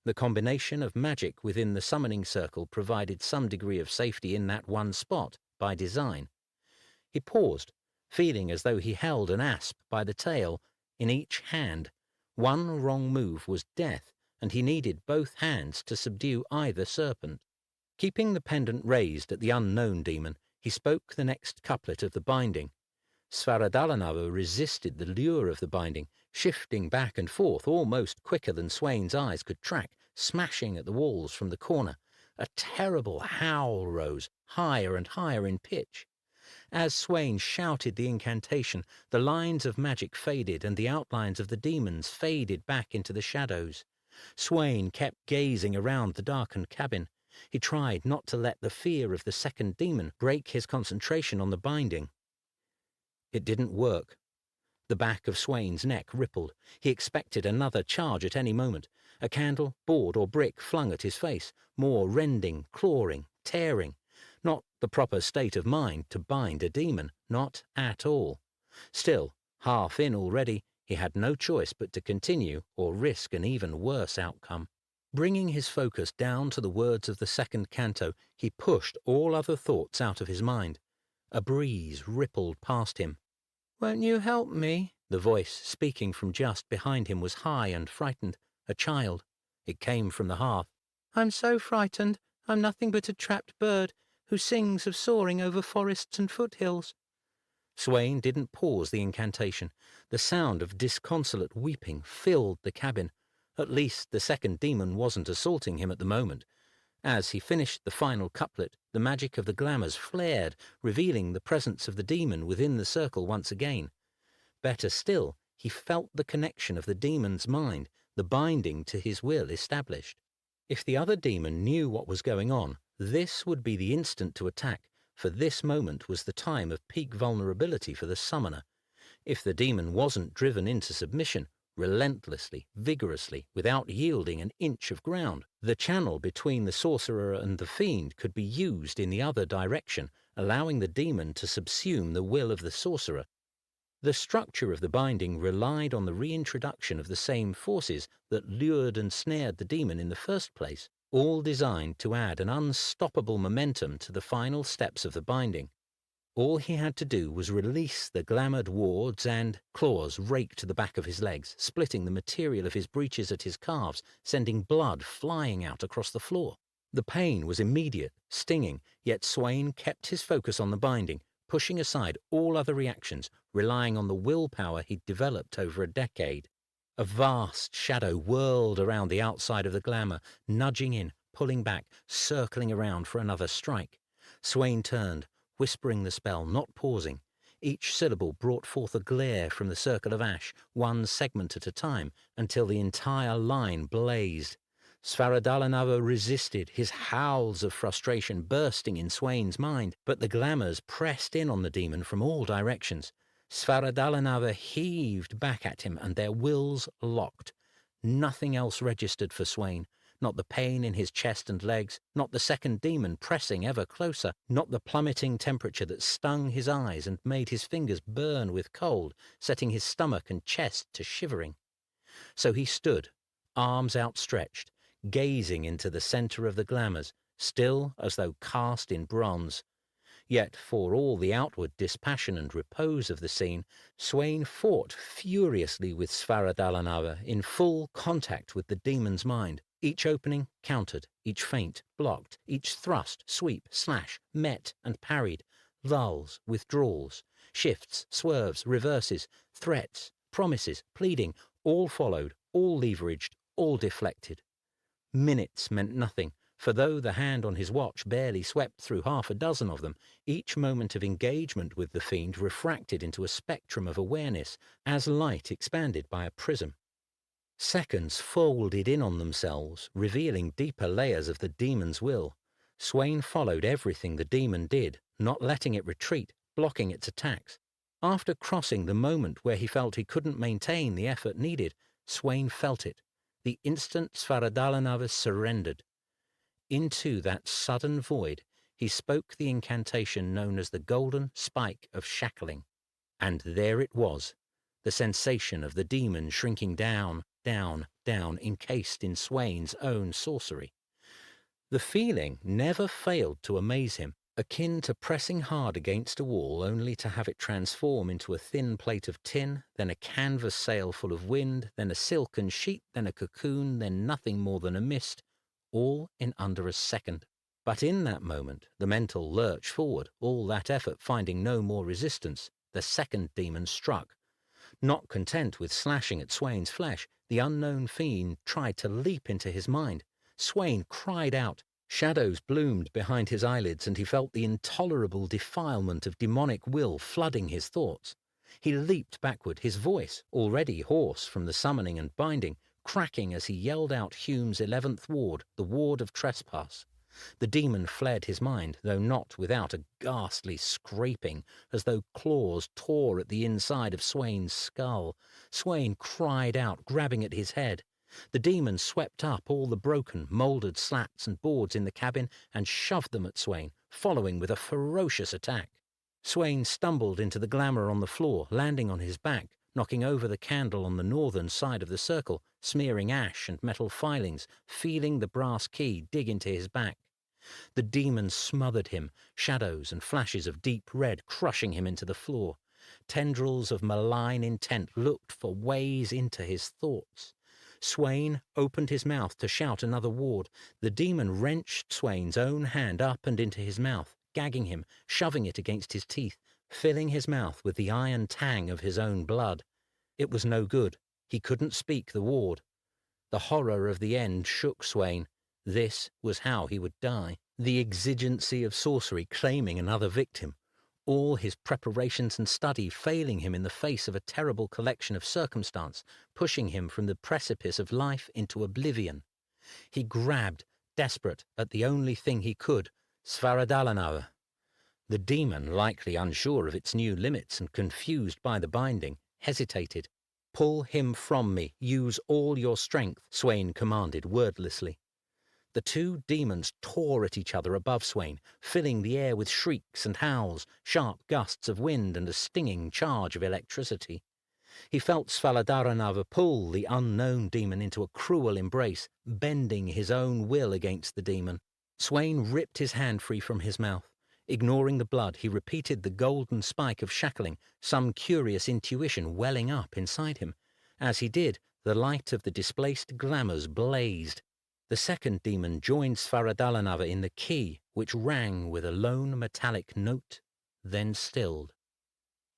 The combination of magic within the summoning circle provided some degree of safety in that one spot, by design. He paused, feeling as though he held an asp by the tail in each hand. One wrong move was death, and he needed both hands to subdue either serpent. Keeping the pendant raised at the unknown demon, he spoke the next couplet of the binding. Svaradalanava resisted the lure of the binding, shifting back and forth almost quicker than Swain's eyes could track, smashing at the walls from the corner. A terrible howl rose, higher and higher in pitch. As Swain shouted the incantation, the lines of magic faded and the outlines of the demons faded back into the shadows. Swain kept gazing around the darkened cabin. He tried not to let the fear of the second demon break his concentration on the binding. It didn't work. The back of Swain's neck rippled. He expected another charge at any moment. A candle, board, or brick flung at his face. More rending, clawing, tearing. Not the proper state of mind to bind a demon. Not at all. Still, half in already, he had no choice but to continue or risk an even worse outcome. Bringing his focus down to the words of the second canto, he pushed all other thoughts out of his mind. A breeze rippled past him. "Won't you help me?" The voice speaking from just behind him was high and frightened, a child. It came from the hearth. "I'm so frightened. I'm nothing but a trapped bird who sings of soaring over forests and foothills." Swain didn't pause the incantation. The sound of disconsolate weeping filled the cabin. At least the second demon wasn't assaulting him at the moment. As he finished the final couplet, the magic of the glamours flared, revealing the presence of the demon within the circle once again. Better still, he felt the connection of the demon's mind, the binding to his will established. If the other demon knew what was going on, this would be the instant to attack, for this moment was the time of peak vulnerability for the summoner. If the demon wasn't driven into submission, relentlessly, vigorously, without yielding an inch of ground, the channel between the sorcerer and the fiend could be used in the other direction, allowing the demon to subsume the will of the sorcerer. The structure of the binding relied on the reintroduction of the same forces that lured and snared the demon in the first place, all designed to add an unstoppable momentum to the final steps of the binding. All he had to do was release the glamoured wards and claws raked the back of his legs, splitting the material of his breeches at his calves, sending blood flying out across the floor. The pain was immediate, stinging, yet Swain kept his focus on the binding, pushing aside all other reactions, relying on the willpower he'd developed over a decade. A vast shadow whirled around the outside of the glamour, nudging in, pulling back, circling around for another strike. Swain turned, whispering the spell, not pausing. Each syllable brought forth a glare from the circle of ash, one segment at a time, until the entire line blazed. Svaradalanava resisted, his howls of frustration bursting in Swain's mind, but the glamours pressed in on the demon from all directions. Svaradalanava heaved back at him, and their wills locked. Nothing else registered for Swain. Not the pain in his chest and legs, not the second demon pressing ever closer, not the plummeting temperature that stung his eyes and made his fingers burn with cold, setting his stomach and chest to shivering. So he stood, arms outstretched, gazing into the center of the glamours, still as though cast in bronze. Yet, for all the outward dispassion and repose of the scene, Swain fought furiously with Svaradalanava in full contact with the demon's mind. Each opening countered, each feint blocked, each thrust, sweep, slash, met and parried. lulls, withdrawals, shifts, swerves, reverses, threats, promises, pleading, all followed, all leveraged, all deflected. Minutes meant nothing, for though the hand on his watch barely swept through half a dozen of them, each moment of engagement with the fiend refracted into a spectrum of awareness, as light expanded by a prism. Seconds folded in on themselves, revealing deeper layers of the demon's will. Swain followed everything the demon did, not letting it retreat, blocking its attacks. After crossing the moment where he felt he couldn't maintain the effort needed, Swain felt it. The instant Svaradalanava surrendered. Into that sudden void, he spoke the incantation known as the golden spike of shackling. And there it was, the sensation of the demon shrinking down, down, down, encased in Swain's own sorcery. The feeling never failed to amaze him, akin to pressing hard against a wall only to have it transform into a thin plate of tin, then a canvas sail full of wind, then a silken sheet, then a cocoon, then nothing more than a mist, all in under a second. But in that moment, the mental lurch forward, all that effort finding no more resistance, the second demon struck. Not content with slashing at Swain's flesh, the unknown fiend tried to leap into his mind. Swain cried out. Shadows bloomed behind his eyelids, and he felt the intolerable defilement of demonic will flooding his thoughts. He leaped backward, his voice, already hoarse from the summoning and binding, cracking as he yelled out Hume's 11th ward, the ward of trespass. The demon fled his mind, though not without a ghastly scraping, as though claws tore at the inside of Swain's skull. Swain cried out, grabbing at his head. The demon swept up all the broken, mouldered slats and boards in the cabin and shoved them at Swain, following with a ferocious attack. Swain stumbled into the glamour on the floor, landing on his back, knocking over the candle on the northern side of the circle, smearing ash and metal filings, feeling the brass key dig into his back. The demon smothered him, shadows and flashes of deep red crushing him into the floor. Tendrils of malign intent looked for ways into his thoughts. Swain opened his mouth to shout another ward. The demon wrenched Swain's own hand up and into his mouth, gagging him, shoving it against his teeth, filling his mouth with the iron tang of his own blood. It was no good. He couldn't speak the ward. The horror of the end shook Swain. This was how he would die. The exigency of sorcery claiming another victim. All his preparations and study failing him in the face of a terrible collection of circumstance, pushing him from the precipice of life into oblivion. He grabbed, desperate, at the only thing he could, Svaradalanava. The demon, likely unsure of its new limits and confused by the binding, hesitated. "Pull him from me. Use all your strength," Swain commanded wordlessly. The two demons tore at each other above Swain, filling the air with shrieks and howls, sharp gusts of wind and a stinging charge of electricity. He felt Svaradalanava pull the unknown demon into a cruel embrace, bending his own will against the demon. Swain ripped his hand free from his mouth. Ignoring the blood, he repeated the golden spike of shackling, some curious intuition welling up inside him. As he did, the light of the displaced glamours blazed. The second demon joined Svaradalanava in the key, which rang with a lone metallic note, then stilled.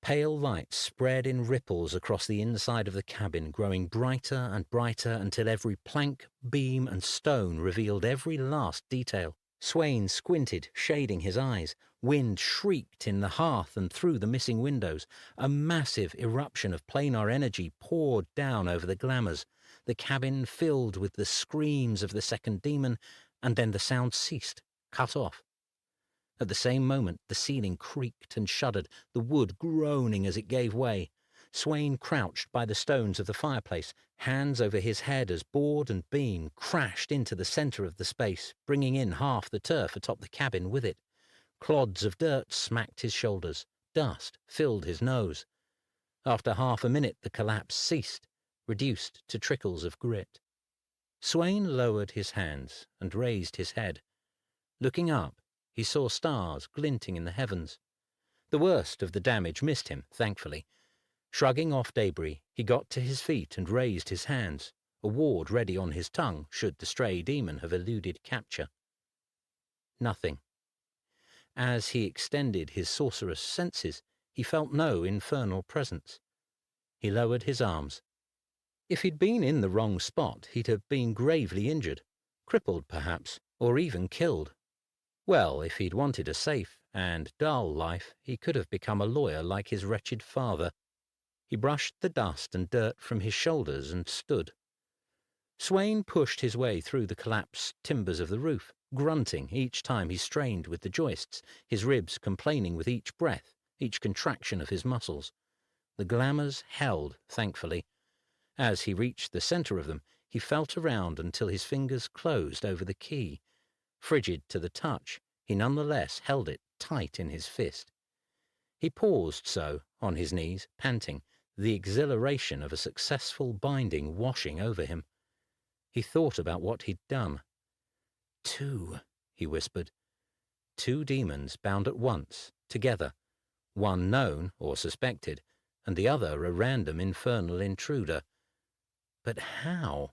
Pale light spread in ripples across the inside of the cabin, growing brighter and brighter until every plank, beam, and stone revealed every last detail. Swain squinted, shading his eyes. Wind shrieked in the hearth and through the missing windows. A massive eruption of planar energy poured down over the glamours. The cabin filled with the screams of the second demon, and then the sound ceased, cut off. At the same moment, the ceiling creaked and shuddered, the wood groaning as it gave way. Swain crouched by the stones of the fireplace, hands over his head as board and beam crashed into the centre of the space, bringing in half the turf atop the cabin with it. Clods of dirt smacked his shoulders. Dust filled his nose. After half a minute, the collapse ceased, reduced to trickles of grit. Swain lowered his hands and raised his head. Looking up, he saw stars glinting in the heavens. The worst of the damage missed him, thankfully. Shrugging off debris, he got to his feet and raised his hands, a ward ready on his tongue should the stray demon have eluded capture. Nothing. As he extended his sorcerous senses, he felt no infernal presence. He lowered his arms. If he'd been in the wrong spot, he'd have been gravely injured, crippled perhaps, or even killed. Well, if he'd wanted a safe and dull life, he could have become a lawyer like his wretched father. He brushed the dust and dirt from his shoulders and stood. Swain pushed his way through the collapsed timbers of the roof, grunting each time he strained with the joists, his ribs complaining with each breath, each contraction of his muscles. The glamours held, thankfully. As he reached the center of them, he felt around until his fingers closed over the key. Frigid to the touch, he nonetheless held it tight in his fist. He paused so, on his knees, panting, the exhilaration of a successful binding washing over him. He thought about what he'd done. 2, he whispered. 2 demons bound at once, together. One known, or suspected, and the other a random infernal intruder. But how?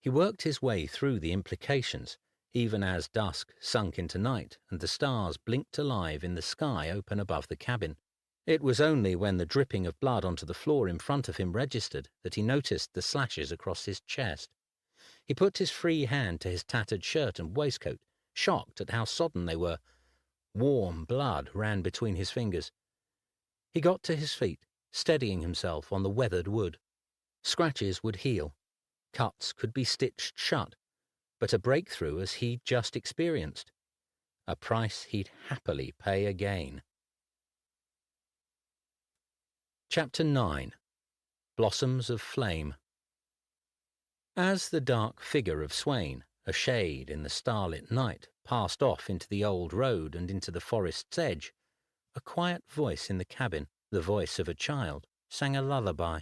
He worked his way through the implications, even as dusk sunk into night and the stars blinked alive in the sky open above the cabin. It was only when the dripping of blood onto the floor in front of him registered that he noticed the slashes across his chest. He put his free hand to his tattered shirt and waistcoat, shocked at how sodden they were. Warm blood ran between his fingers. He got to his feet, steadying himself on the weathered wood. Scratches would heal. Cuts could be stitched shut. But a breakthrough as he'd just experienced. A price he'd happily pay again. Chapter 9. Blossoms of Flame. As the dark figure of Swain, a shade in the starlit night, passed off into the old road and into the forest's edge, a quiet voice in the cabin, the voice of a child, sang a lullaby.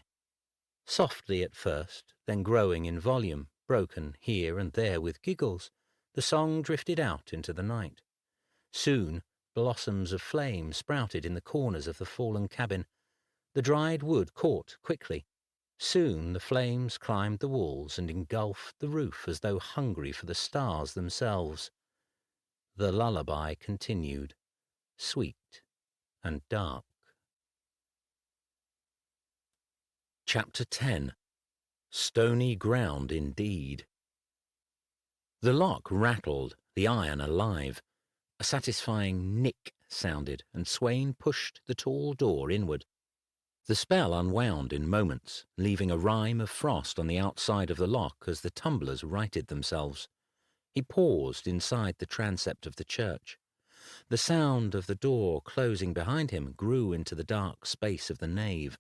Softly at first, then growing in volume, broken here and there with giggles, the song drifted out into the night. Soon, blossoms of flame sprouted in the corners of the fallen cabin. The dried wood caught quickly. Soon the flames climbed the walls and engulfed the roof as though hungry for the stars themselves. The lullaby continued, sweet and dark. Chapter 10. Stony ground indeed. The lock rattled, the iron alive. A satisfying nick sounded, and Swain pushed the tall door inward. The spell unwound in moments, leaving a rime of frost on the outside of the lock as the tumblers righted themselves. He paused inside the transept of the church. The sound of the door closing behind him grew into the dark space of the nave.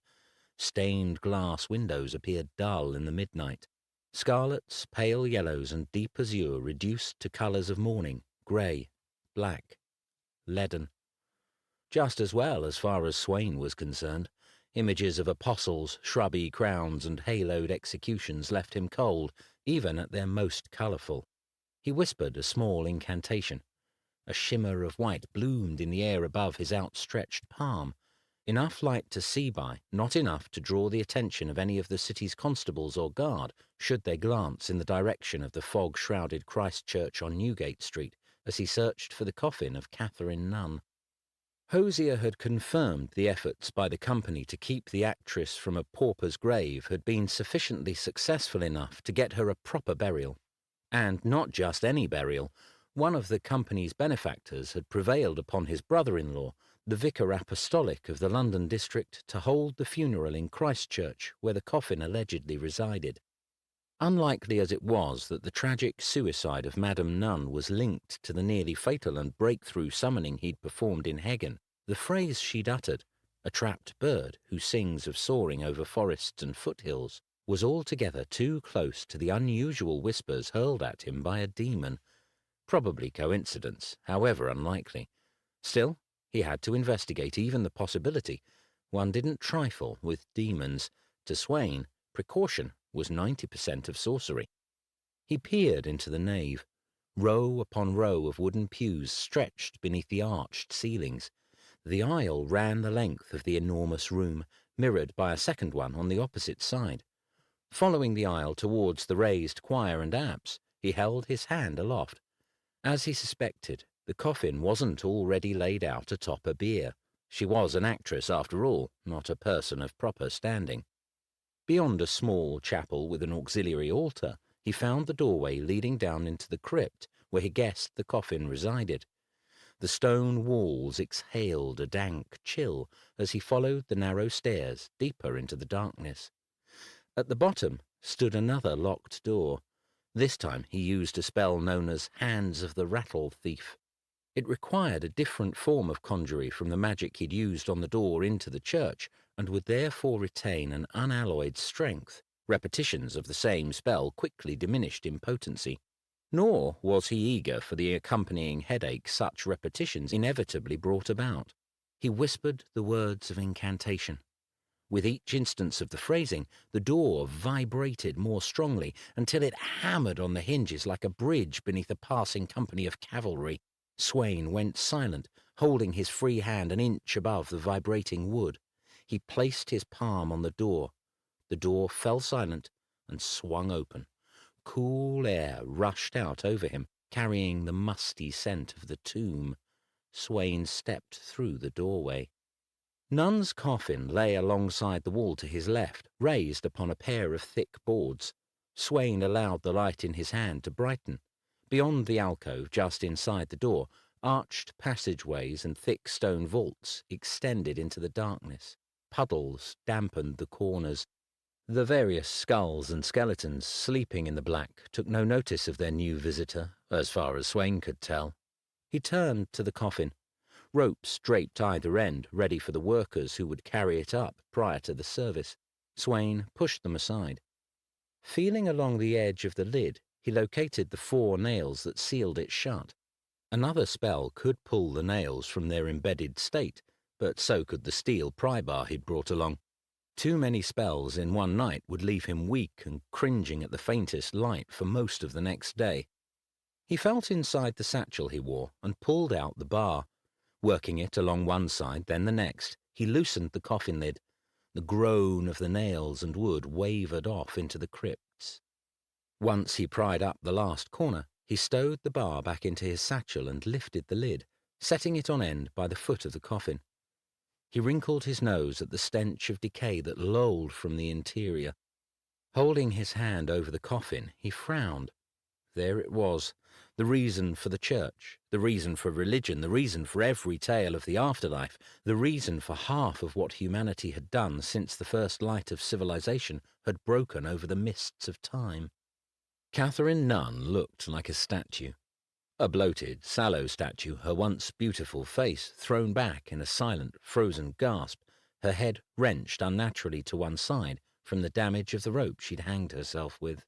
Stained glass windows appeared dull in the midnight. Scarlets, pale yellows, and deep azure reduced to colours of morning, grey, black, leaden. Just as well as far as Swain was concerned. Images of apostles, shrubby crowns, and haloed executions left him cold, even at their most colourful. He whispered a small incantation. A shimmer of white bloomed in the air above his outstretched palm. Enough light to see by, not enough to draw the attention of any of the city's constables or guard, should they glance in the direction of the fog-shrouded Christ Church on Newgate Street, as he searched for the coffin of Catherine Nunn. Hosier had confirmed the efforts by the company to keep the actress from a pauper's grave had been sufficiently successful enough to get her a proper burial. And not just any burial. One of the company's benefactors had prevailed upon his brother-in-law, the vicar apostolic of the London district, to hold the funeral in Christchurch, where the coffin allegedly resided. Unlikely as it was that the tragic suicide of Madame Nunn was linked to the nearly fatal and breakthrough summoning he'd performed in Heggen, the phrase she'd uttered, a trapped bird who sings of soaring over forests and foothills, was altogether too close to the unusual whispers hurled at him by a demon. Probably coincidence, however unlikely. Still, he had to investigate even the possibility. One didn't trifle with demons. To Swain, precaution was 90% of sorcery. He peered into the nave. Row upon row of wooden pews stretched beneath the arched ceilings. The aisle ran the length of the enormous room, mirrored by a second one on the opposite side. Following the aisle towards the raised choir and apse, he held his hand aloft. As he suspected, The coffin wasn't already laid out atop a bier. She was an actress after all, not a person of proper standing. Beyond a small chapel with an auxiliary altar, he found the doorway leading down into the crypt where he guessed the coffin resided. The stone walls exhaled a dank chill as he followed the narrow stairs deeper into the darkness. At the bottom stood another locked door. This time he used a spell known as Hands of the Rattle Thief. It required a different form of conjury from the magic he'd used on the door into the church, and would therefore retain an unalloyed strength. Repetitions of the same spell quickly diminished in potency. Nor was he eager for the accompanying headache such repetitions inevitably brought about. He whispered the words of incantation. With each instance of the phrasing, the door vibrated more strongly until it hammered on the hinges like a bridge beneath a passing company of cavalry. Swain went silent, holding his free hand an inch above the vibrating wood. He placed his palm on the door. The door fell silent and swung open. Cool air rushed out over him, carrying the musty scent of the tomb. Swain stepped through the doorway. Nunn's coffin lay alongside the wall to his left, raised upon a pair of thick boards. Swain allowed the light in his hand to brighten. Beyond the alcove, just inside the door, arched passageways and thick stone vaults extended into the darkness. Puddles dampened the corners. The various skulls and skeletons sleeping in the black took no notice of their new visitor, as far as Swain could tell. He turned to the coffin. Ropes draped either end, ready for the workers who would carry it up prior to the service. Swain pushed them aside. Feeling along the edge of the lid, he located the 4 nails that sealed it shut. Another spell could pull the nails from their embedded state, but so could the steel pry bar he'd brought along. Too many spells in one night would leave him weak and cringing at the faintest light for most of the next day. He felt inside the satchel he wore and pulled out the bar. Working it along one side, then the next, he loosened the coffin lid. The groan of the nails and wood wavered off into the crypts. Once he pried up the last corner, he stowed the bar back into his satchel and lifted the lid, setting it on end by the foot of the coffin. He wrinkled his nose at the stench of decay that lolled from the interior. Holding his hand over the coffin, he frowned. There it was, the reason for the church, the reason for religion, the reason for every tale of the afterlife, the reason for half of what humanity had done since the first light of civilization had broken over the mists of time. Catherine Nunn looked like a statue. A bloated, sallow statue, her once beautiful face thrown back in a silent, frozen gasp, her head wrenched unnaturally to one side from the damage of the rope she'd hanged herself with.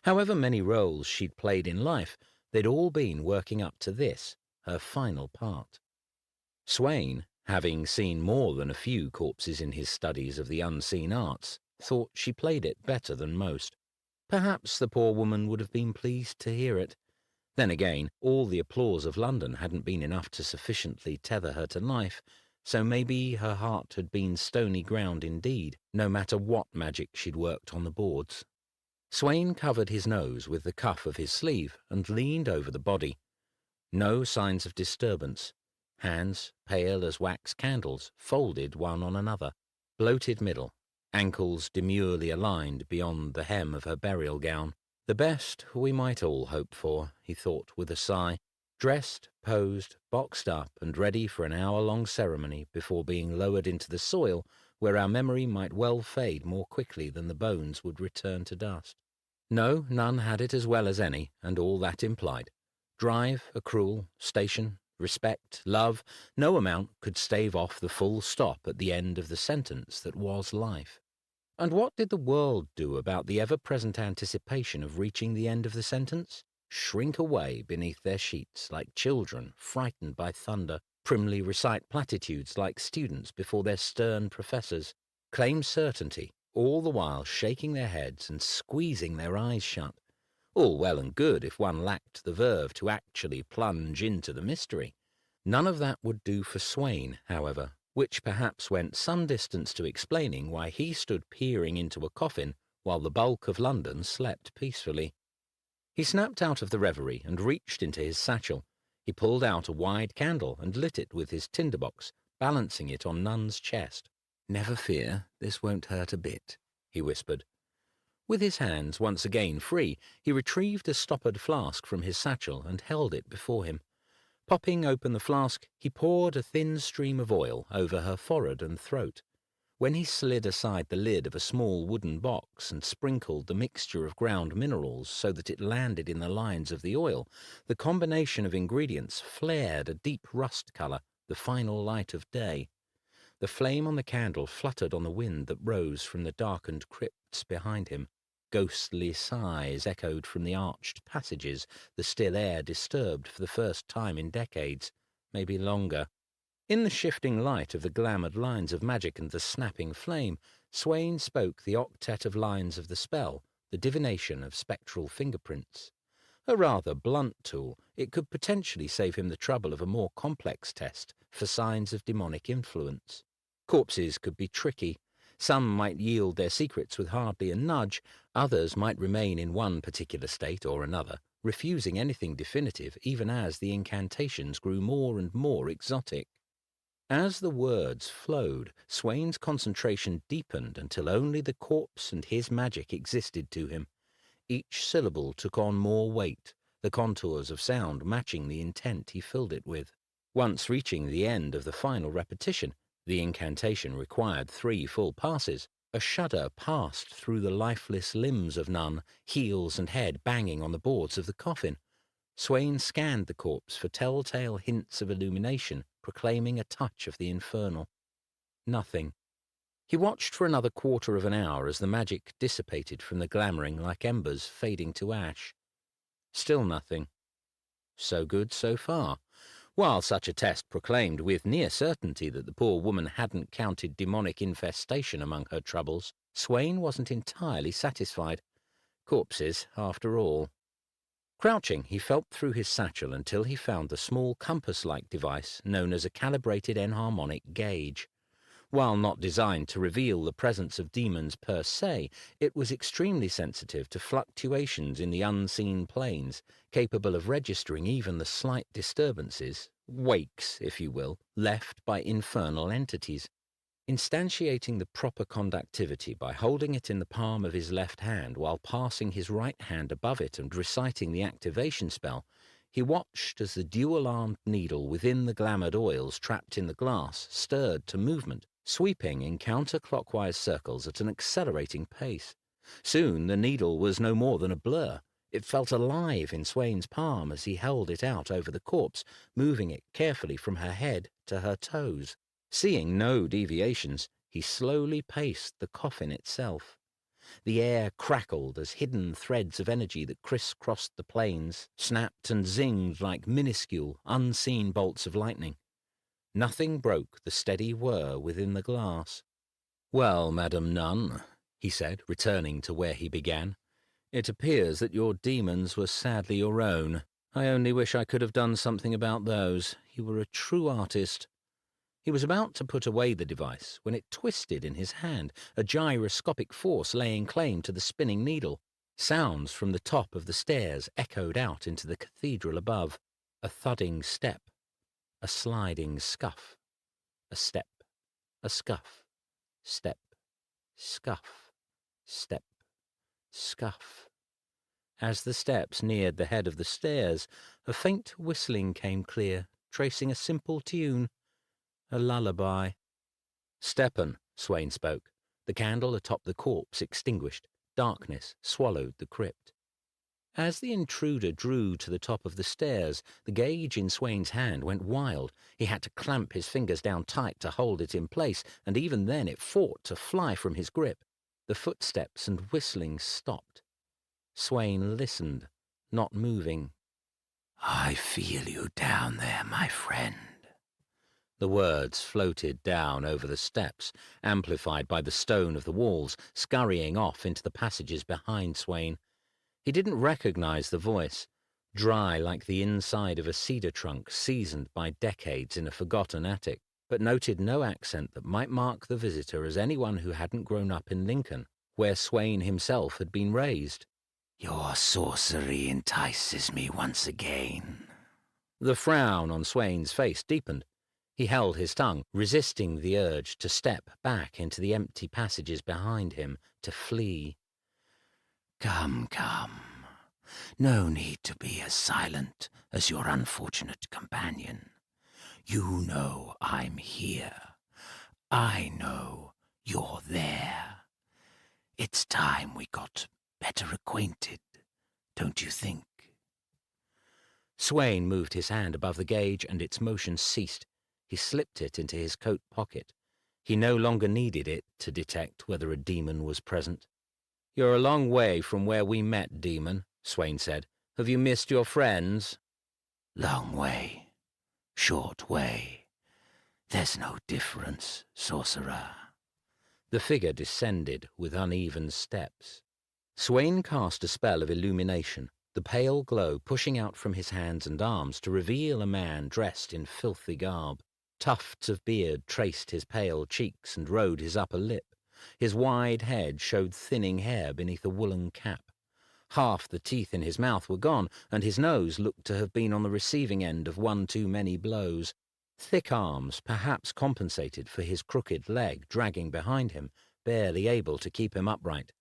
However many roles she'd played in life, they'd all been working up to this, her final part. Swain, having seen more than a few corpses in his studies of the unseen arts, thought she played it better than most. Perhaps the poor woman would have been pleased to hear it. Then again, all the applause of London hadn't been enough to sufficiently tether her to life, so maybe her heart had been stony ground indeed, no matter what magic she'd worked on the boards. Swain covered his nose with the cuff of his sleeve and leaned over the body. No signs of disturbance. Hands, pale as wax candles, folded one on another. Bloated middle. Ankles demurely aligned beyond the hem of her burial gown. The best we might all hope for, he thought with a sigh. Dressed, posed, boxed up, and ready for an hour-long ceremony before being lowered into the soil, where our memory might well fade more quickly than the bones would return to dust. No, none had it as well as any, and all that implied. Drive, accrual, station, respect, love, no amount could stave off the full stop at the end of the sentence that was life. And what did the world do about the ever-present anticipation of reaching the end of the sentence? Shrink away beneath their sheets like children frightened by thunder, primly recite platitudes like students before their stern professors, claim certainty, all the while shaking their heads and squeezing their eyes shut. All well and good if one lacked the verve to actually plunge into the mystery. None of that would do for Swain, however, which perhaps went some distance to explaining why he stood peering into a coffin while the bulk of London slept peacefully. He snapped out of the reverie and reached into his satchel. He pulled out a wide candle and lit it with his tinderbox, balancing it on Nun's chest. "Never fear, this won't hurt a bit," he whispered. With his hands once again free, he retrieved a stoppered flask from his satchel and held it before him. Popping open the flask, he poured a thin stream of oil over her forehead and throat. When he slid aside the lid of a small wooden box and sprinkled the mixture of ground minerals so that it landed in the lines of the oil, the combination of ingredients flared a deep rust colour, the final light of day. The flame on the candle fluttered on the wind that rose from the darkened crypts behind him. Ghostly sighs echoed from the arched passages, the still air disturbed for the first time in decades, maybe longer. In the shifting light of the glamoured lines of magic and the snapping flame, Swain spoke the octet of lines of the spell, the divination of spectral fingerprints. A rather blunt tool, it could potentially save him the trouble of a more complex test for signs of demonic influence. Corpses could be tricky. Some might yield their secrets with hardly a nudge, others might remain in one particular state or another, refusing anything definitive even as the incantations grew more and more exotic. As the words flowed, Swain's concentration deepened until only the corpse and his magic existed to him. Each syllable took on more weight, the contours of sound matching the intent he filled it with. Once reaching the end of the final repetition, the incantation required 3 full passes. A shudder passed through the lifeless limbs of Nun, heels and head banging on the boards of the coffin. Swain scanned the corpse for telltale hints of illumination, proclaiming a touch of the infernal. Nothing. He watched for another quarter of an hour as the magic dissipated from the glamouring like embers fading to ash. Still nothing. So good so far. While such a test proclaimed with near certainty that the poor woman hadn't counted demonic infestation among her troubles, Swain wasn't entirely satisfied. Corpses, after all. Crouching, he felt through his satchel until he found the small compass-like device known as a calibrated enharmonic gauge. While not designed to reveal the presence of demons per se, it was extremely sensitive to fluctuations in the unseen planes, capable of registering even the slight disturbances, wakes, if you will, left by infernal entities. Instantiating the proper conductivity by holding it in the palm of his left hand while passing his right hand above it and reciting the activation spell, he watched as the dual-armed needle within the glamoured oils trapped in the glass stirred to movement, sweeping in counterclockwise circles at an accelerating pace. Soon the needle was no more than a blur. It felt alive in Swain's palm as he held it out over the corpse, moving it carefully from her head to her toes. Seeing no deviations, he slowly paced the coffin itself. The air crackled as hidden threads of energy that crisscrossed the planes snapped and zinged like minuscule, unseen bolts of lightning. Nothing broke the steady whir within the glass. "Well, Madam Nun," he said, returning to where he began, "it appears that your demons were sadly your own. I only wish I could have done something about those. You were a true artist." He was about to put away the device when it twisted in his hand, a gyroscopic force laying claim to the spinning needle. Sounds from the top of the stairs echoed out into the cathedral above. A thudding step, a sliding scuff, a step, a scuff, step, scuff, step, scuff. As the steps neared the head of the stairs, a faint whistling came clear, tracing a simple tune. A lullaby. "Stepan," Swain spoke. The candle atop the corpse extinguished. Darkness swallowed the crypt. As the intruder drew to the top of the stairs, the gauge in Swain's hand went wild. He had to clamp his fingers down tight to hold it in place, and even then it fought to fly from his grip. The footsteps and whistling stopped. Swain listened, not moving. "I feel you down there, my friend." The words floated down over the steps, amplified by the stone of the walls, scurrying off into the passages behind Swain. He didn't recognize the voice, dry like the inside of a cedar trunk seasoned by decades in a forgotten attic, but noted no accent that might mark the visitor as anyone who hadn't grown up in Lincoln, where Swain himself had been raised. "Your sorcery entices me once again. The frown on Swain's face deepened. He held his tongue, resisting the urge to step back into the empty passages behind him, to flee. Come, come. No need to be as silent as your unfortunate companion. You know I'm here. I know you're there. It's time we got better acquainted, don't you think? Swain moved his hand above the gauge and its motion ceased. He slipped it into his coat pocket. He no longer needed it to detect whether a demon was present. "You're a long way from where we met, demon," Swain said. "Have you missed your friends?" Long way. Short way. There's no difference, sorcerer. The figure descended with uneven steps. Swain cast a spell of illumination, the pale glow pushing out from his hands and arms to reveal a man dressed in filthy garb. Tufts of beard traced his pale cheeks and rode his upper lip. His wide head showed thinning hair beneath a woolen cap. Half the teeth in his mouth were gone, and his nose looked to have been on the receiving end of one too many blows. Thick arms perhaps compensated for his crooked leg dragging behind him, barely able to keep him upright.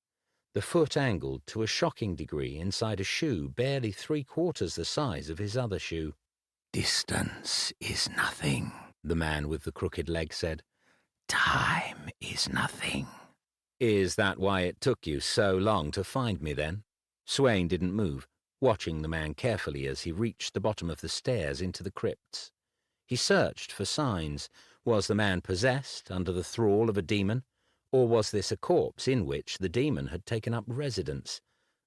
The foot angled to a shocking degree inside a shoe barely 3/4 the size of his other shoe. Distance is nothing, the man with the crooked leg said. Time is nothing. Is that why it took you so long to find me, then? Swain didn't move, watching the man carefully as he reached the bottom of the stairs into the crypts. He searched for signs. Was the man possessed, under the thrall of a demon? Or was this a corpse in which the demon had taken up residence?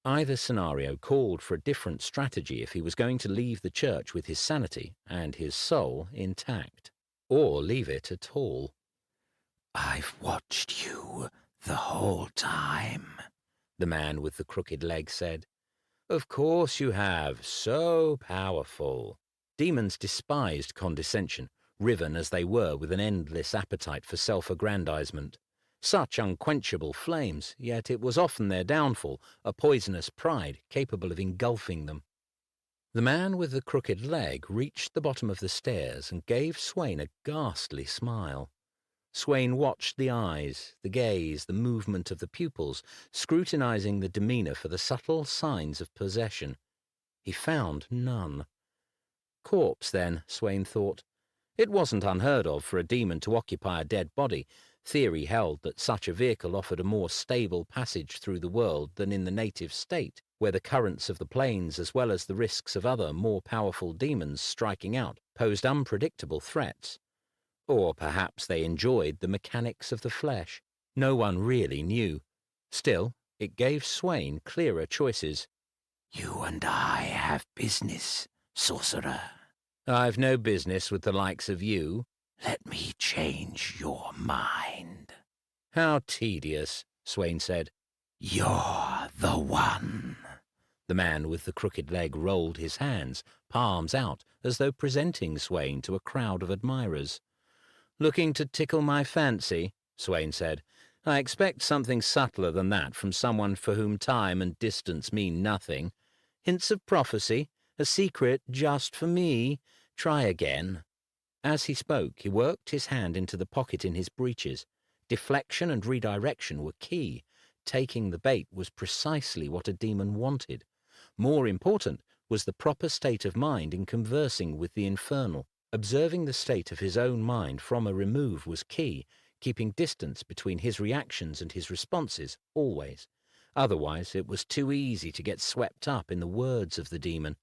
Either scenario called for a different strategy if he was going to leave the church with his sanity and his soul intact, or leave it at all. I've watched you the whole time, the man with the crooked leg said. Of course you have. So powerful. Demons despised condescension, riven as they were with an endless appetite for self-aggrandizement. Such unquenchable flames, yet it was often their downfall, a poisonous pride capable of engulfing them. The man with the crooked leg reached the bottom of the stairs and gave Swain a ghastly smile. Swain watched the eyes, the gaze, the movement of the pupils, scrutinizing the demeanor for the subtle signs of possession. He found none. Corpse, then, Swain thought. It wasn't unheard of for a demon to occupy a dead body. Theory held that such a vehicle offered a more stable passage through the world than in the native state, where the currents of the plains as well as the risks of other more powerful demons striking out posed unpredictable threats. Or perhaps they enjoyed the mechanics of the flesh. No one really knew. Still, it gave Swain clearer choices. You and I have business, sorcerer. I've no business with the likes of you. Let me change your mind. How tedious, Swain said. You're the one. The man with the crooked leg rolled his hands, palms out, as though presenting Swain to a crowd of admirers. Looking to tickle my fancy, Swain said. I expect something subtler than that from someone for whom time and distance mean nothing. Hints of prophecy, a secret just for me. Try again. As he spoke, he worked his hand into the pocket in his breeches. Deflection and redirection were key. Taking the bait was precisely what a demon wanted. More important was the proper state of mind in conversing with the infernal. Observing the state of his own mind from a remove was key, keeping distance between his reactions and his responses, always. Otherwise, it was too easy to get swept up in the words of the demon.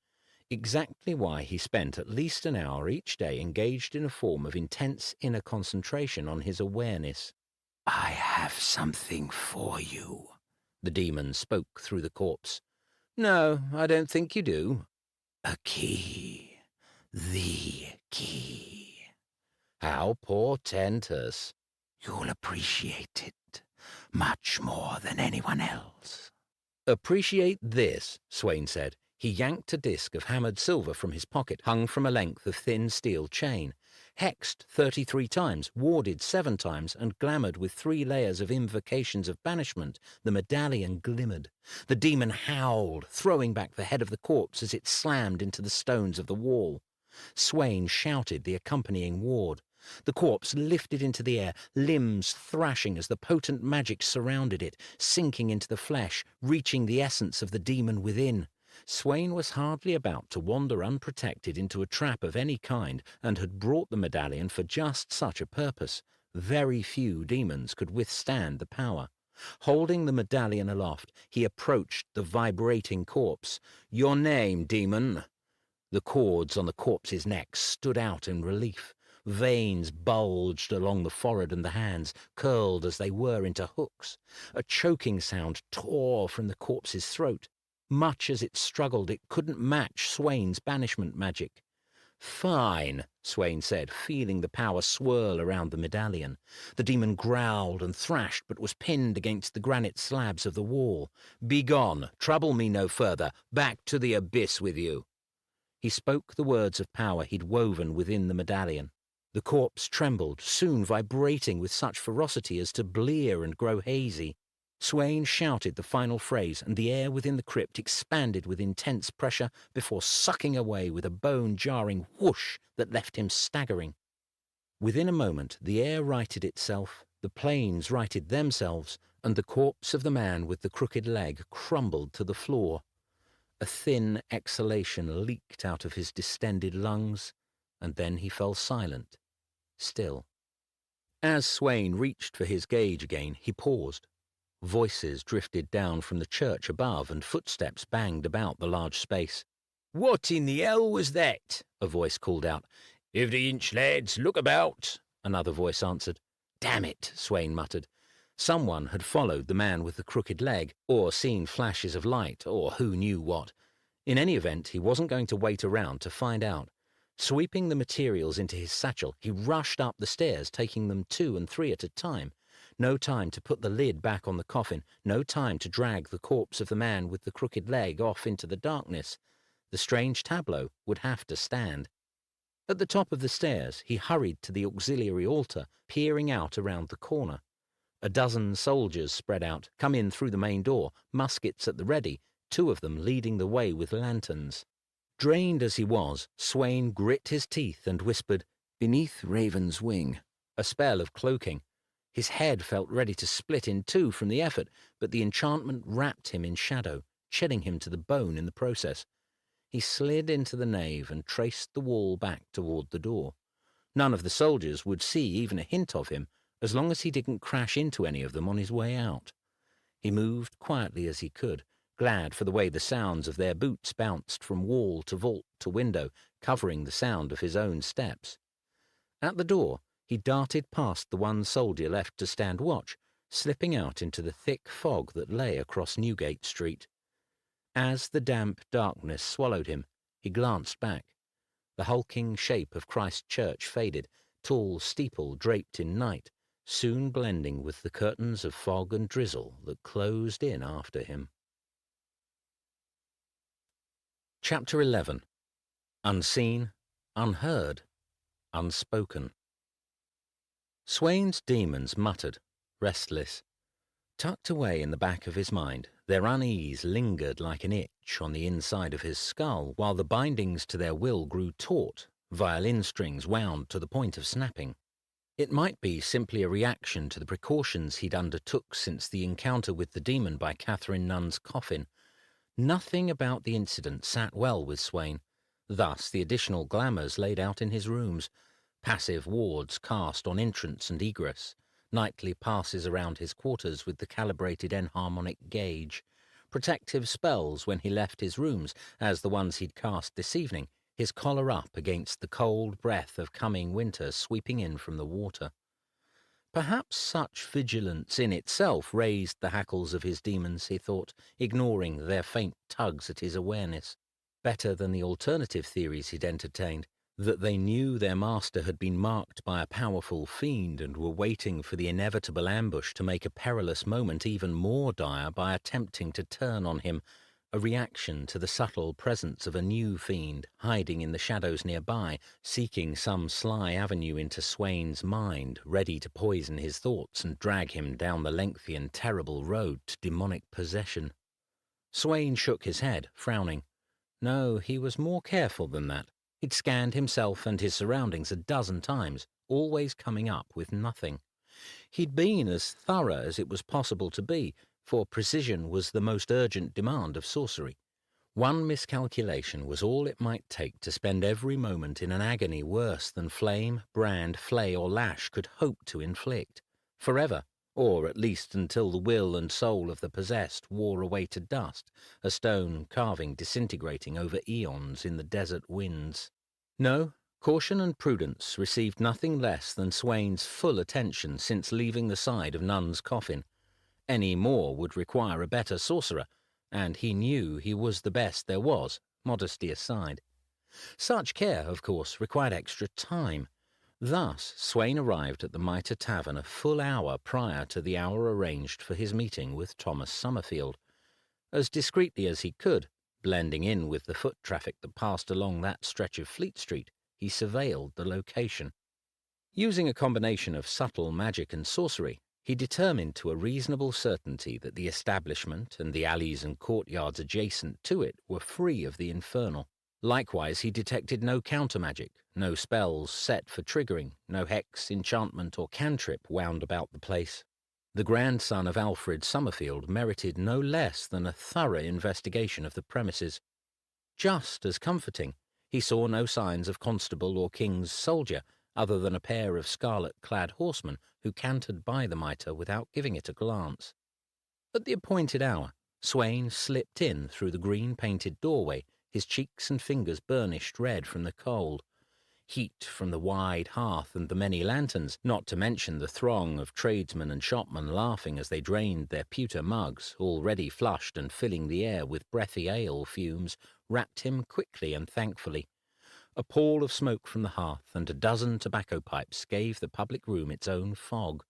Exactly why he spent at least an hour each day engaged in a form of intense inner concentration on his awareness. I have something for you, the demon spoke through the corpse. No, I don't think you do. A key. The key. How portentous. You'll appreciate it much more than anyone else. Appreciate this, Swain said. He yanked a disc of hammered silver from his pocket, hung from a length of thin steel chain. Hexed 33 times, warded 7 times, and glamoured with 3 layers of invocations of banishment, the medallion glimmered. The demon howled, throwing back the head of the corpse as it slammed into the stones of the wall. Swain shouted the accompanying ward. The corpse lifted into the air, limbs thrashing as the potent magic surrounded it, sinking into the flesh, reaching the essence of the demon within. Swain was hardly about to wander unprotected into a trap of any kind, and had brought the medallion for just such a purpose. Very few demons could withstand the power. Holding the medallion aloft, he approached the vibrating corpse. "Your name, demon?" The cords on the corpse's neck stood out in relief. Veins bulged along the forehead and the hands, curled as they were into hooks. A choking sound tore from the corpse's throat. Much as it struggled, it couldn't match Swain's banishment magic. "Fine," Swain said, feeling the power swirl around the medallion. The demon growled and thrashed, but was pinned against the granite slabs of the wall. "Begone, trouble me no further, back to the abyss with you." He spoke the words of power he'd woven within the medallion. The corpse trembled, soon vibrating with such ferocity as to blear and grow hazy. Swain shouted the final phrase, and the air within the crypt expanded with intense pressure before sucking away with a bone-jarring whoosh that left him staggering. Within a moment, the air righted itself, the planes righted themselves, and the corpse of the man with the crooked leg crumbled to the floor. A thin exhalation leaked out of his distended lungs, and then he fell silent, still. As Swain reached for his gauge again, he paused. Voices drifted down from the church above, and footsteps banged about the large space. "What in the hell was that?" a voice called out. "50 inch, lads, look about," another voice answered. "Damn it," Swain muttered. Someone had followed the man with the crooked leg, or seen flashes of light, or who knew what. In any event, he wasn't going to wait around to find out. Sweeping the materials into his satchel, he rushed up the stairs, taking them 2 and 3 at a time. No time to put the lid back on the coffin, no time to drag the corpse of the man with the crooked leg off into the darkness. The strange tableau would have to stand. At the top of the stairs, he hurried to the auxiliary altar, peering out around the corner. A dozen soldiers spread out, come in through the main door, muskets at the ready, 2 of them leading the way with lanterns. Drained as he was, Swain grit his teeth and whispered, "Beneath Raven's wing," a spell of cloaking. His head felt ready to split in 2 from the effort, but the enchantment wrapped him in shadow, chilling him to the bone in the process. He slid into the nave and traced the wall back toward the door. None of the soldiers would see even a hint of him, as long as he didn't crash into any of them on his way out. He moved quietly as he could, glad for the way the sounds of their boots bounced from wall to vault to window, covering the sound of his own steps. At the door, he darted past the one soldier left to stand watch, slipping out into the thick fog that lay across Newgate Street. As the damp darkness swallowed him, he glanced back. The hulking shape of Christ Church faded, tall steeple draped in night, soon blending with the curtains of fog and drizzle that closed in after him. Chapter 11. Unseen, unheard, unspoken. Swain's demons muttered, restless. Tucked away in the back of his mind, their unease lingered like an itch on the inside of his skull, while the bindings to their will grew taut, violin strings wound to the point of snapping. It might be simply a reaction to the precautions he'd undertook since the encounter with the demon by Catherine Nunn's coffin. Nothing about the incident sat well with Swain. Thus the additional glamours laid out in his rooms, passive wards cast on entrance and egress, nightly passes around his quarters with the calibrated enharmonic gauge, protective spells when he left his rooms, as the ones he'd cast this evening, his collar up against the cold breath of coming winter sweeping in from the water. Perhaps such vigilance in itself raised the hackles of his demons, he thought, ignoring their faint tugs at his awareness. Better than the alternative theories he'd entertained, that they knew their master had been marked by a powerful fiend and were waiting for the inevitable ambush to make a perilous moment even more dire by attempting to turn on him, a reaction to the subtle presence of a new fiend hiding in the shadows nearby, seeking some sly avenue into Swain's mind, ready to poison his thoughts and drag him down the lengthy and terrible road to demonic possession. Swain shook his head, frowning. No, he was more careful than that. He'd scanned himself and his surroundings a dozen times, always coming up with nothing. He'd been as thorough as it was possible to be, for precision was the most urgent demand of sorcery. One miscalculation was all it might take to spend every moment in an agony worse than flame, brand, flay, or lash could hope to inflict. Forever, or at least until the will and soul of the possessed wore away to dust, a stone carving disintegrating over eons in the desert winds. No, caution and prudence received nothing less than Swain's full attention since leaving the side of Nunn's coffin. Any more would require a better sorcerer, and he knew he was the best there was, modesty aside. Such care, of course, required extra time. Thus, Swain arrived at the Mitre Tavern a full hour prior to the hour arranged for his meeting with Thomas Summerfield. As discreetly as he could, blending in with the foot traffic that passed along that stretch of Fleet Street, he surveilled the location. Using a combination of subtle magic and sorcery, he determined to a reasonable certainty that the establishment and the alleys and courtyards adjacent to it were free of the infernal. Likewise, he detected no counter-magic, no spells set for triggering, no hex, enchantment, or cantrip wound about the place. The grandson of Alfred Summerfield merited no less than a thorough investigation of the premises. Just as comforting, he saw no signs of constable or king's soldier, other than a pair of scarlet-clad horsemen who cantered by the mitre without giving it a glance. At the appointed hour, Swain slipped in through the green-painted doorway, his cheeks and fingers burnished red from the cold. Heat from the wide hearth and the many lanterns, not to mention the throng of tradesmen and shopmen laughing as they drained their pewter mugs, already flushed and filling the air with breathy ale fumes, wrapped him quickly and thankfully. A pall of smoke from the hearth and a dozen tobacco pipes gave the public room its own fog.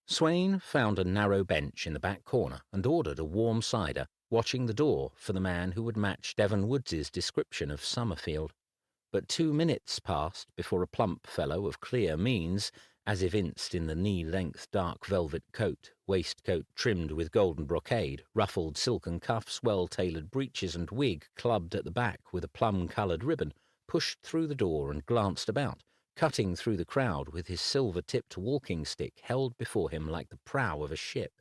Swain found a narrow bench in the back corner and ordered a warm cider, watching the door for the man who would match Devon Woods's description of Summerfield. But 2 minutes passed before a plump fellow of clear means, as evinced in the knee-length dark velvet coat, waistcoat trimmed with golden brocade, ruffled silken cuffs, well-tailored breeches, and wig clubbed at the back with a plum-coloured ribbon, pushed through the door and glanced about, cutting through the crowd with his silver-tipped walking-stick held before him like the prow of a ship.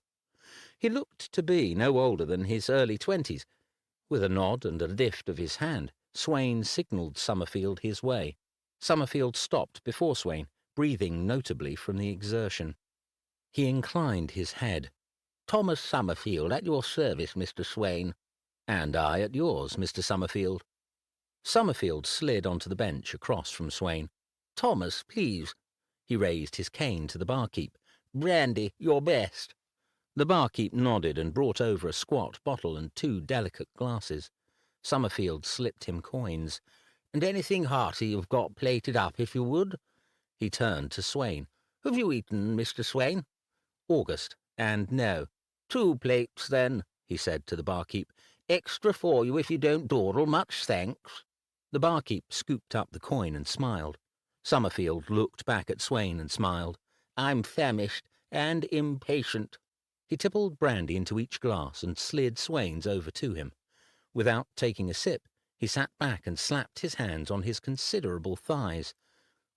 He looked to be no older than his early 20s. With a nod and a lift of his hand, Swain signalled Summerfield his way. Summerfield stopped before Swain, breathing notably from the exertion. He inclined his head. "Thomas Summerfield, at your service, Mr. Swain." "And I at yours, Mr. Summerfield." Summerfield slid onto the bench across from Swain. "Thomas, please." He raised his cane to the barkeep. "Brandy, your best." The barkeep nodded and brought over a squat bottle and 2 delicate glasses. Summerfield slipped him coins. "And anything hearty you've got plated up, if you would." He turned to Swain. "Have you eaten, Mr. Swain?" "August, and no." "2 plates, then," he said to the barkeep. "Extra for you if you don't dawdle, much thanks." The barkeep scooped up the coin and smiled. Summerfield looked back at Swain and smiled. "I'm famished and impatient." He tippled brandy into each glass and slid Swain's over to him. Without taking a sip, he sat back and slapped his hands on his considerable thighs.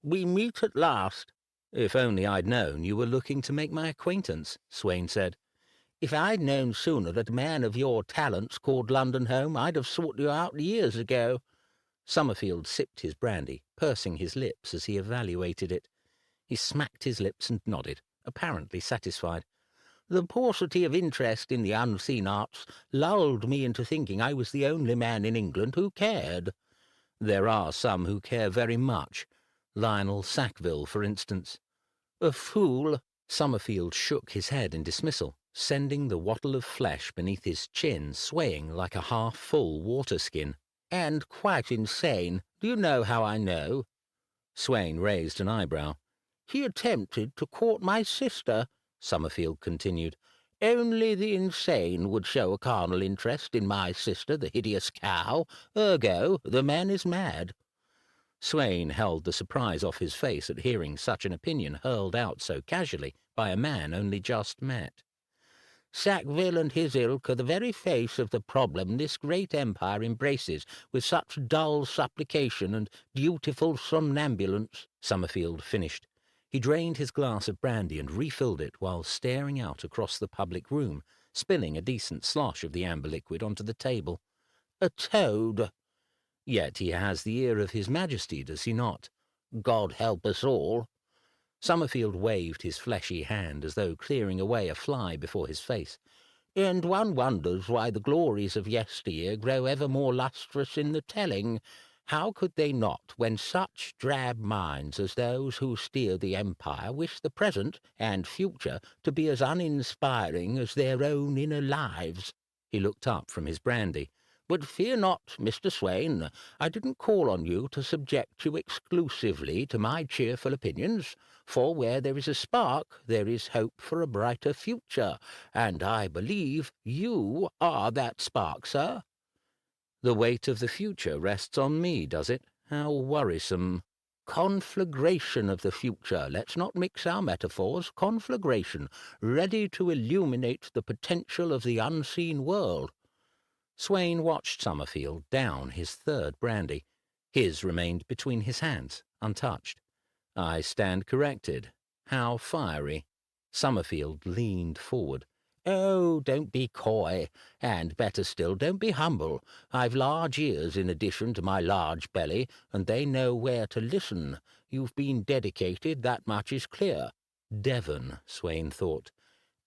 "We meet at last." "If only I'd known you were looking to make my acquaintance," Swain said. "If I'd known sooner that a man of your talents called London home, I'd have sought you out years ago." Summerfield sipped his brandy, pursing his lips as he evaluated it. He smacked his lips and nodded, apparently satisfied. "The paucity of interest in the unseen arts lulled me into thinking I was the only man in England who cared." "There are some who care very much. Lionel Sackville, for instance." "A fool." Summerfield shook his head in dismissal, sending the wattle of flesh beneath his chin swaying like a half-full water-skin. "And quite insane. Do you know how I know?" Swain raised an eyebrow. "He attempted to court my sister," Summerfield continued. "Only the insane would show a carnal interest in my sister, the hideous cow. Ergo, the man is mad." Swain held the surprise off his face at hearing such an opinion hurled out so casually by a man only just met. Sackville and his ilk are the very face of the problem this great empire embraces with such dull supplication and dutiful somnambulance." Summerfield finished. He drained his glass of brandy and refilled it while staring out across the public room, spilling a decent slosh of the amber liquid onto the table. "A toad." "Yet he has the ear of His Majesty, does he not?" "God help us all." Summerfield waved his fleshy hand as though clearing away a fly before his face. "And one wonders why the glories of yesteryear grow ever more lustrous in the telling. How could they not, when such drab minds as those who steer the empire wish the present and future to be as uninspiring as their own inner lives?" He looked up from his brandy. "But fear not, Mr. Swain. I didn't call on you to subject you exclusively to my cheerful opinions, for where there is a spark there is hope for a brighter future, and I believe you are that spark, sir." "The weight of the future rests on me, does it? How worrisome." "Conflagration of the future. Let's not mix our metaphors. Conflagration, ready to illuminate the potential of the unseen world." Swain watched Summerfield down his third brandy. His remained between his hands, untouched. "I stand corrected. How fiery." Summerfield leaned forward. "Oh, don't be coy, and better still, don't be humble. I've large ears in addition to my large belly, and they know where to listen. You've been dedicated, that much is clear." Devon, Swain thought.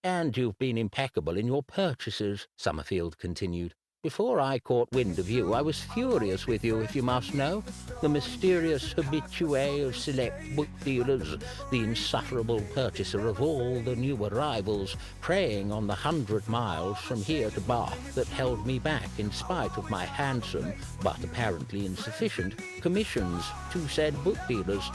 "And you've been impeccable in your purchases," Summerfield continued. "Before I caught wind of you, I was furious with you, if you must know. The mysterious habitué of select book dealers, the insufferable purchaser of all the new arrivals, preying on the 100 miles from here to Bath that held me back in spite of my handsome, but apparently insufficient, commissions to said book dealers."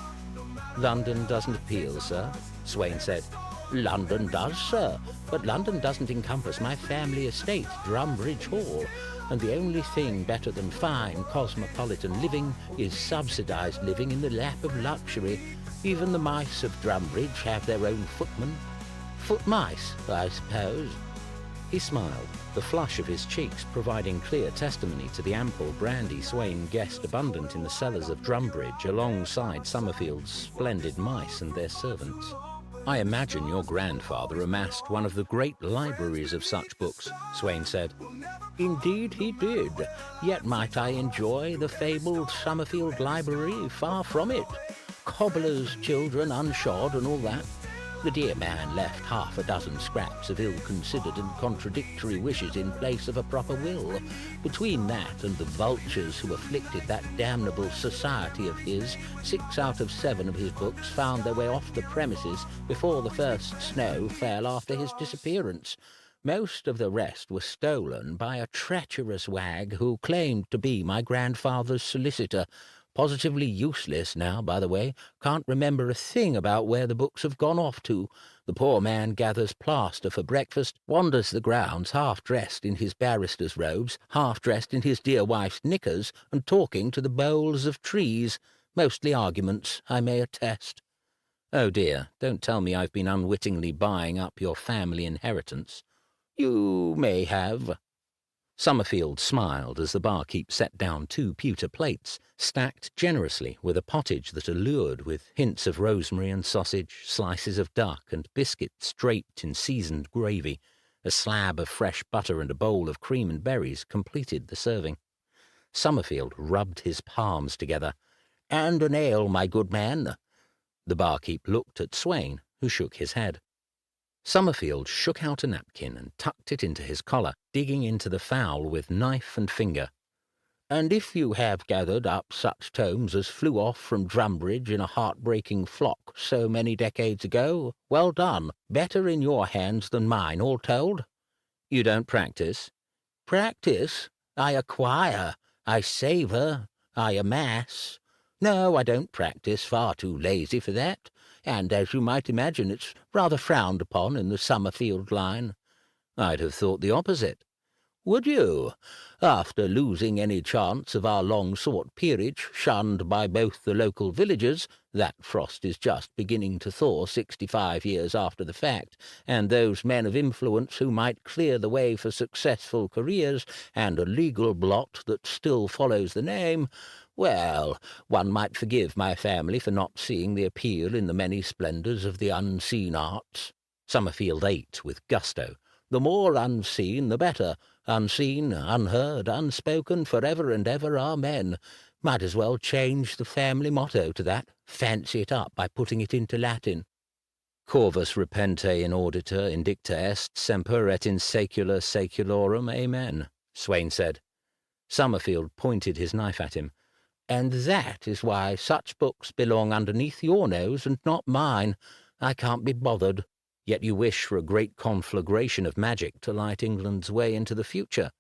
"London doesn't appeal, sir," Swain said. "London does, sir, but London doesn't encompass my family estate, Drumbridge Hall, and the only thing better than fine cosmopolitan living is subsidized living in the lap of luxury. Even the mice of Drumbridge have their own footmen. Foot mice, I suppose." He smiled, the flush of his cheeks providing clear testimony to the ample brandy Swain guessed abundant in the cellars of Drumbridge alongside Summerfield's splendid mice and their servants. "I imagine your grandfather amassed one of the great libraries of such books," Swain said. "Indeed he did. Yet might I enjoy the fabled Summerfield Library? Far from it. Cobblers' children unshod and all that. The dear man left half a dozen scraps of ill-considered and contradictory wishes in place of a proper will. Between that and the vultures who afflicted that damnable society of his, 6 out of 7 of his books found their way off the premises before the first snow fell after his disappearance. Most of the rest were stolen by a treacherous wag who claimed to be my grandfather's solicitor. Positively useless now, by the way. Can't remember a thing about where the books have gone off to. The poor man gathers plaster for breakfast, wanders the grounds half-dressed in his barrister's robes, half-dressed in his dear wife's knickers, and talking to the boles of trees. Mostly arguments, I may attest." "Oh dear, don't tell me I've been unwittingly buying up your family inheritance." "You may have." Summerfield smiled as the barkeep set down 2 pewter plates, stacked generously with a pottage that allured with hints of rosemary and sausage, slices of duck, and biscuits draped in seasoned gravy. A slab of fresh butter and a bowl of cream and berries completed the serving. Summerfield rubbed his palms together. "And an ale, my good man." The barkeep looked at Swain, who shook his head. Summerfield shook out a napkin and tucked it into his collar, digging into the fowl with knife and finger. "And if you have gathered up such tomes as flew off from Drumbridge in a heartbreaking flock so many decades ago, well done. Better in your hands than mine, all told." "You don't practice?" "Practice? I acquire. I savour. I amass. No, I don't practice, far too lazy for that. And as you might imagine, it's rather frowned upon in the Summerfield line." "I'd have thought the opposite." Would you? After losing any chance of our long-sought peerage, shunned by both the local villagers, that frost is just beginning to thaw 65 years after the fact, and those men of influence who might clear the way for successful careers, and a legal blot that still follows the name, well, one might forgive my family for not seeing the appeal in the many splendours of the unseen arts. Summerfield ate with gusto. The more unseen, the better. Unseen, unheard, unspoken, forever and ever, amen. Might as well change the family motto to that. Fancy it up by putting it into Latin. Corvus repente in audita indicta est semper et in saecula saeculorum, amen, Swain said. Summerfield pointed his knife at him. And that is why such books belong underneath your nose and not mine. I can't be bothered. Yet you wish for a great conflagration of magic to light England's way into the future.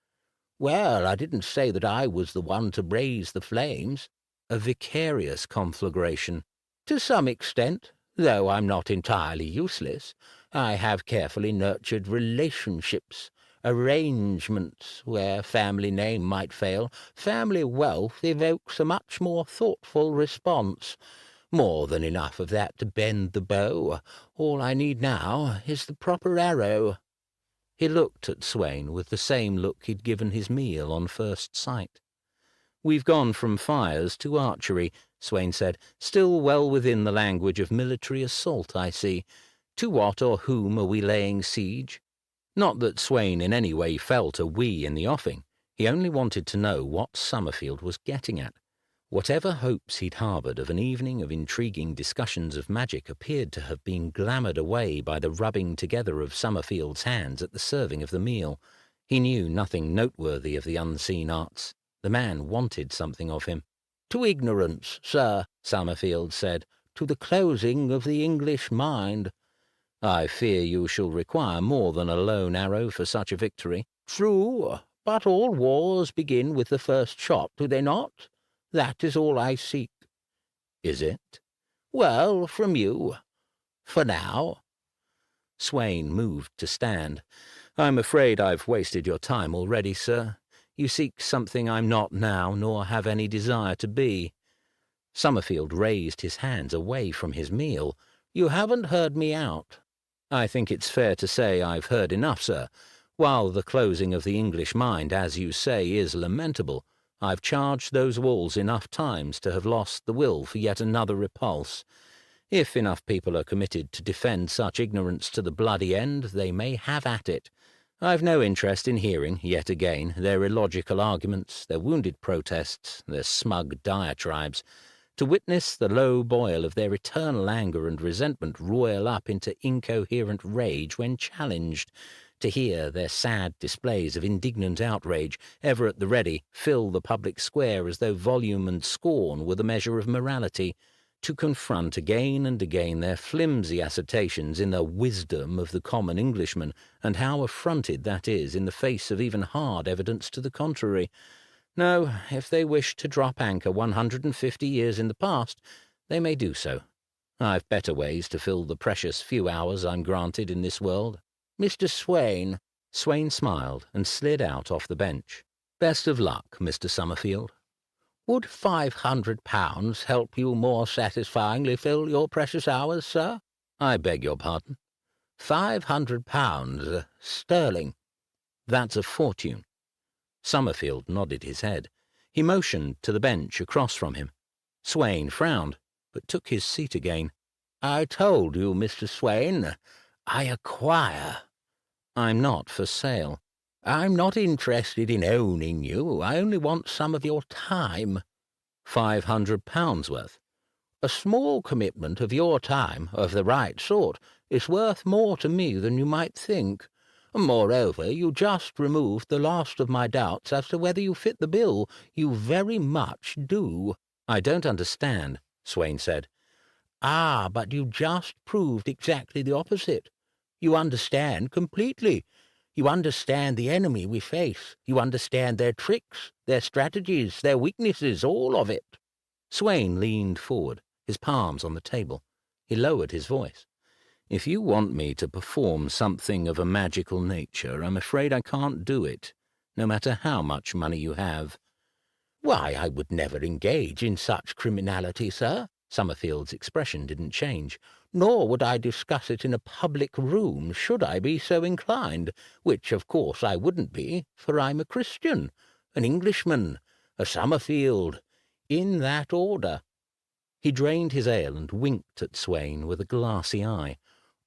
Well, I didn't say that I was the one to raise the flames. A vicarious conflagration. To some extent, though I'm not entirely useless. I have carefully nurtured relationships, arrangements where family name might fail. Family wealth evokes a much more thoughtful response. More than enough of that to bend the bow. All I need now is the proper arrow. He looked at Swain with the same look he'd given his meal on first sight. We've gone from fires to archery, Swain said, still well within the language of military assault, I see. To what or whom are we laying siege? Not that Swain in any way felt a we in the offing. He only wanted to know what Summerfield was getting at. Whatever hopes he'd harboured of an evening of intriguing discussions of magic appeared to have been glamoured away by the rubbing together of Summerfield's hands at the serving of the meal. He knew nothing noteworthy of the unseen arts. The man wanted something of him. To ignorance, sir, Summerfield said, to the closing of the English mind. I fear you shall require more than a lone arrow for such a victory. True, but all wars begin with the first shot, do they not? That is all I seek. Is it? Well, from you. For now. Swain moved to stand. I'm afraid I've wasted your time already, sir. You seek something I'm not now, nor have any desire to be. Summerfield raised his hands away from his meal. You haven't heard me out. I think it's fair to say I've heard enough, sir. While the closing of the English mind, as you say, is lamentable, I've charged those walls enough times to have lost the will for yet another repulse. If enough people are committed to defend such ignorance to the bloody end, they may have at it. I've no interest in hearing, yet again, their illogical arguments, their wounded protests, their smug diatribes. To witness the low boil of their eternal anger and resentment roil up into incoherent rage when challenged, to hear their sad displays of indignant outrage, ever at the ready, fill the public square as though volume and scorn were the measure of morality, to confront again and again their flimsy assertions in the wisdom of the common Englishman, and how affronted that is in the face of even hard evidence to the contrary. No, if they wish to drop anchor 150 years in the past, they may do so. I've better ways to fill the precious few hours I'm granted in this world. Mr. Swain. Swain smiled and slid out off the bench. Best of luck, Mr. Summerfield. Would £500 help you more satisfyingly fill your precious hours, sir? I beg your pardon. £500 sterling. That's a fortune. Summerfield nodded his head. He motioned to the bench across from him. Swain frowned, but took his seat again. I told you, Mr. Swain, I acquire. I'm not for sale. I'm not interested in owning you. I only want some of your time. £500 worth. A small commitment of your time, of the right sort, is worth more to me than you might think. Moreover, you just removed the last of my doubts as to whether you fit the bill. You very much do. I don't understand, Swain said. Ah, but you just proved exactly the opposite. You understand completely. You understand the enemy we face. You understand their tricks, their strategies, their weaknesses, all of it. Swain leaned forward, his palms on the table. He lowered his voice. If you want me to perform something of a magical nature, I'm afraid I can't do it. no matter how much money you have. Why, I would never engage in such criminality, sir. Summerfield's expression didn't change. Nor would I discuss it in a public room, should I be so inclined, which of course I wouldn't be, for I'm a Christian, an Englishman, a Summerfield, in that order. He drained his ale and winked at Swain with a glassy eye.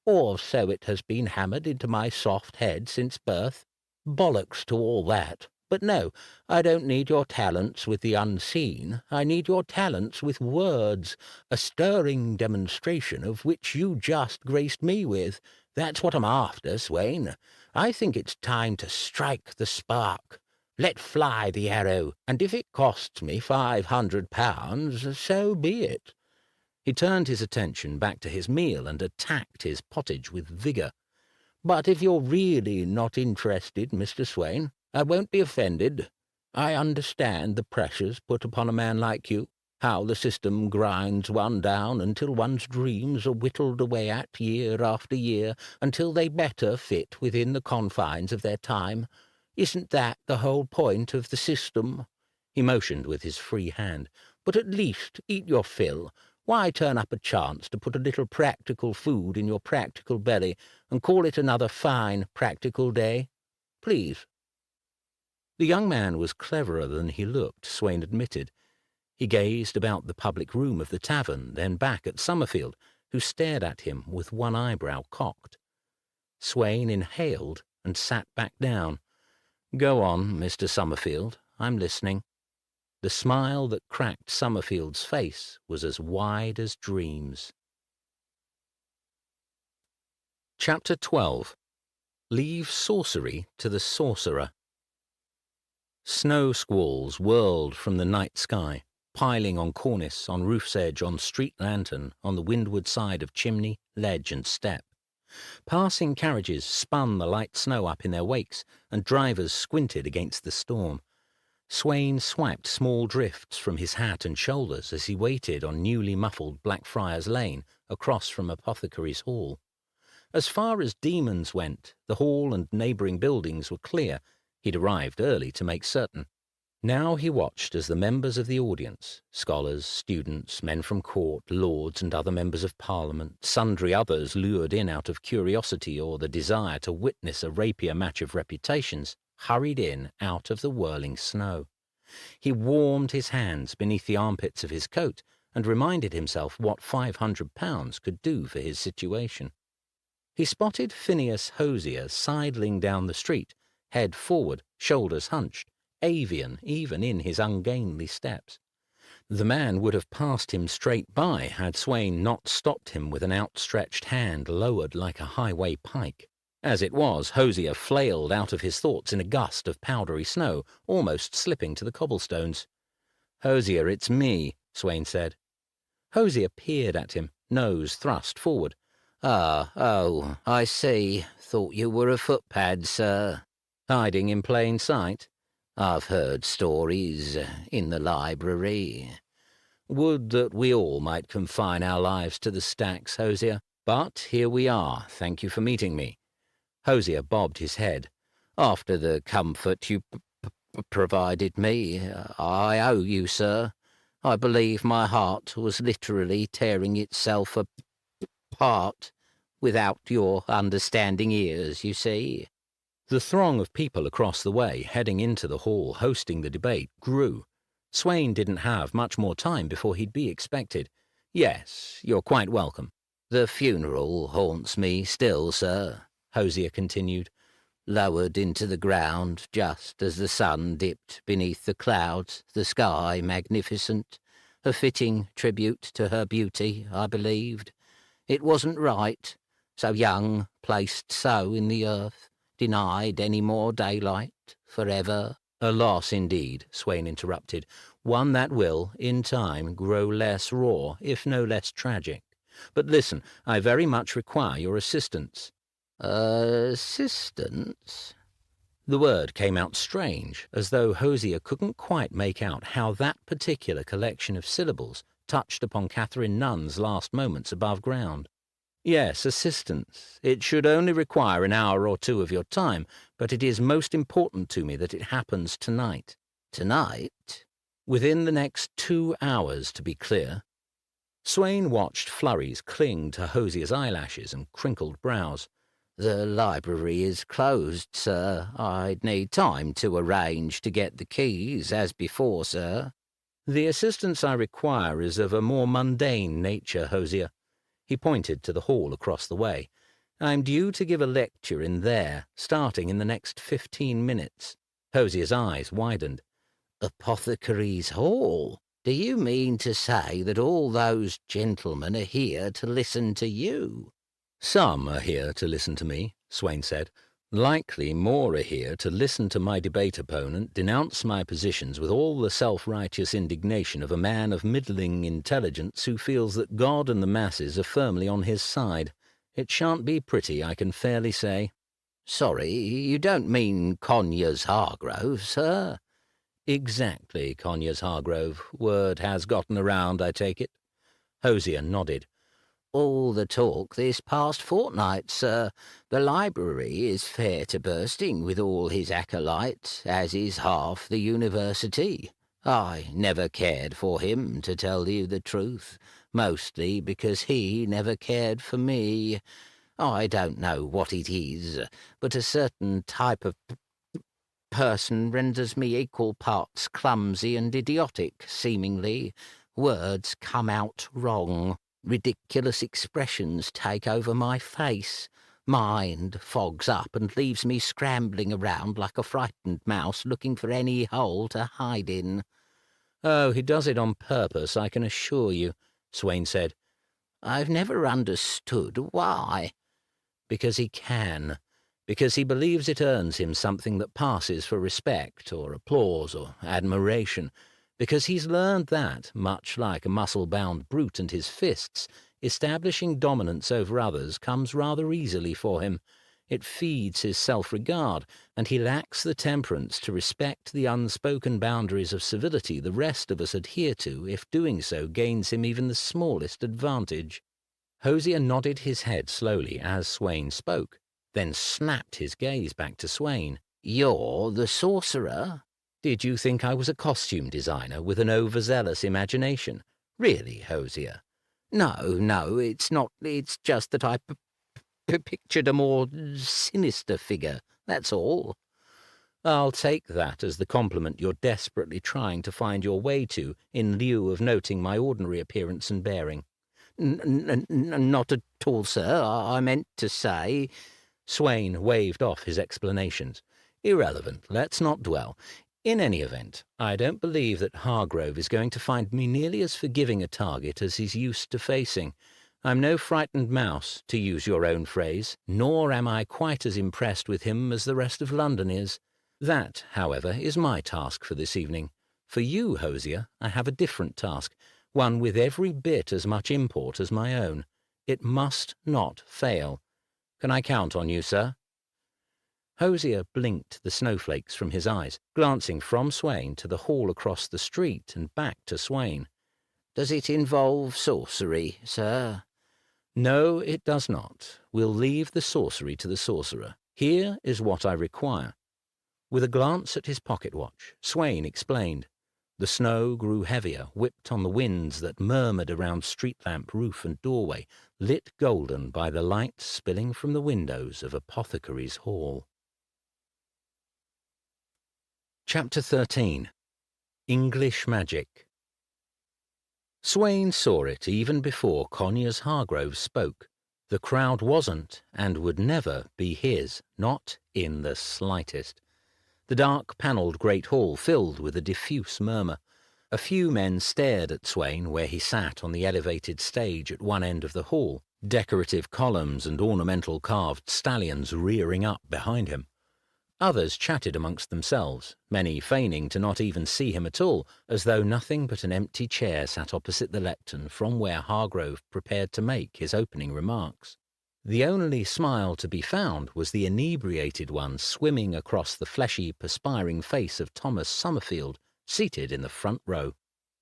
Or so it has been hammered into my soft head since birth. Bollocks to all that. But no, I don't need your talents with the unseen. I need your talents with words, a stirring demonstration of which you just graced me with. That's what I'm after, Swain. I think it's time to strike the spark. Let fly the arrow, and if it costs me £500, so be it. He turned his attention back to his meal and attacked his pottage with vigour. But if you're really not interested, Mr. Swain, I won't be offended. I understand the pressures put upon a man like you, how the system grinds one down until one's dreams are whittled away at year after year, until they better fit within the confines of their time. Isn't that the whole point of the system? He motioned with his free hand. But at least eat your fill. Why turn up a chance to put a little practical food in your practical belly and call it another fine practical day? Please. The young man was cleverer than he looked, Swain admitted. He gazed about the public room of the tavern, then back at Summerfield, who stared at him with one eyebrow cocked. Swain inhaled and sat back down. "Go on, Mr. Summerfield. I'm listening." The smile that cracked Summerfield's face was as wide as dreams. Chapter 12. Leave Sorcery to the Sorcerer. Snow squalls whirled from the night sky, piling on cornice, on roof's edge, on street lantern, on the windward side of chimney, ledge and step. Passing carriages spun the light snow up in their wakes, and drivers squinted against the storm. Swain swiped small drifts from his hat and shoulders as he waited on newly muffled Blackfriars Lane across from Apothecary's Hall. As far as Demons went, the hall and neighbouring buildings were clear. He'd arrived early to make certain. Now he watched as the members of the audience, scholars, students, men from court, lords and other members of Parliament, sundry others lured in out of curiosity or the desire to witness a rapier match of reputations, hurried in out of the whirling snow. He warmed his hands beneath the armpits of his coat and reminded himself what £500 could do for his situation. He spotted Phineas Hosier sidling down the street, head forward, shoulders hunched, avian even in his ungainly steps. The man would have passed him straight by had Swain not stopped him with an outstretched hand lowered like a highway pike. As it was, Hosier flailed out of his thoughts in a gust of powdery snow, almost slipping to the cobblestones. "Hosier, it's me," Swain said. Hosier peered at him, nose thrust forward. Oh, I see. Thought you were a footpad, sir." "Hiding in plain sight?" "I've heard stories in the library." "Would that we all might confine our lives to the stacks, Hosier. But here we are. Thank you for meeting me." Hosier bobbed his head. "After the comfort you provided me, I owe you, sir. I believe my heart was literally tearing itself apart without your understanding ears, you see." The throng of people across the way, heading into the hall, hosting the debate, grew. Swain didn't have much more time before he'd be expected. "Yes, you're quite welcome." "The funeral haunts me still, sir," Hosier continued. "Lowered into the ground just as the sun dipped beneath the clouds, the sky magnificent, a fitting tribute to her beauty, I believed. It wasn't right, so young, placed so in the earth, denied any more daylight, forever." "A loss indeed," Swain interrupted, "one that will, in time, grow less raw, if no less tragic. But listen, I very much require your assistance." "Assistance?" The word came out strange, as though Hosier couldn't quite make out how that particular collection of syllables touched upon Catherine Nunn's last moments above ground. Yes, assistance. It should only require an hour or two of your time, but it is most important to me that it happens tonight. Tonight? Within the next 2 hours, to be clear. Swain watched flurries cling to Hosier's eyelashes and crinkled brows. The library is closed, sir. I'd need time to arrange to get the keys, as before, sir. The assistance I require is of a more mundane nature, Hosier. He pointed to the hall across the way. I'm due to give a lecture in there, starting in the next 15 minutes. Hosier's eyes widened. Apothecary's Hall? Do you mean to say that all those gentlemen are here to listen to you? Some are here to listen to me, Swain said. Likely more are here to listen to my debate opponent denounce my positions with all the self-righteous indignation of a man of middling intelligence who feels that God and the masses are firmly on his side. It shan't be pretty, I can fairly say. Sorry, you don't mean Conyers Hargrove, sir? Exactly, Conyers Hargrove. Word has gotten around, I take it. Hosier nodded. All the talk this past fortnight, sir. The library is fair to bursting with all his acolytes, as is half the university. I never cared for him, to tell you the truth, mostly because he never cared for me. I don't know what it is, but a certain type of person renders me equal parts clumsy and idiotic, seemingly. Words come out wrong. Ridiculous expressions take over my face. Mind fogs up and leaves me scrambling around like a frightened mouse looking for any hole to hide in. Oh, he does it on purpose, I can assure you, Swain said. I've never understood why. Because he can. Because he believes it earns him something that passes for respect or applause or admiration. Because he's learned that, much like a muscle-bound brute and his fists, establishing dominance over others comes rather easily for him. It feeds his self-regard, and he lacks the temperance to respect the unspoken boundaries of civility the rest of us adhere to if doing so gains him even the smallest advantage. Hosier nodded his head slowly as Swain spoke, then snapped his gaze back to Swain. You're the sorcerer? Did you think I was a costume designer with an overzealous imagination? Really, Hosier? No, it's not. It's just that I pictured a more sinister figure, that's all. I'll take that as the compliment you're desperately trying to find your way to in lieu of noting my ordinary appearance and bearing. Not at all, sir. I meant to say... Swain waved off his explanations. Irrelevant. Let's not dwell. In any event, I don't believe that Hargrove is going to find me nearly as forgiving a target as he's used to facing. I'm no frightened mouse, to use your own phrase, nor am I quite as impressed with him as the rest of London is. That, however, is my task for this evening. For you, Hosier, I have a different task, one with every bit as much import as my own. It must not fail. Can I count on you, sir? Hosier blinked the snowflakes from his eyes, glancing from Swain to the hall across the street and back to Swain. Does it involve sorcery, sir? No, it does not. We'll leave the sorcery to the sorcerer. Here is what I require. With a glance at his pocket watch, Swain explained. The snow grew heavier, whipped on the winds that murmured around street lamp roof and doorway, lit golden by the light spilling from the windows of Apothecary's Hall. Chapter 13. English Magic. Swain saw it even before Conyers Hargrove spoke. The crowd wasn't, and would never be his, not in the slightest. The dark panelled great hall filled with a diffuse murmur. A few men stared at Swain where he sat on the elevated stage at one end of the hall, decorative columns and ornamental carved stallions rearing up behind him. Others chatted amongst themselves, many feigning to not even see him at all, as though nothing but an empty chair sat opposite the lectern from where Hargrove prepared to make his opening remarks. The only smile to be found was the inebriated one swimming across the fleshy, perspiring face of Thomas Summerfield, seated in the front row.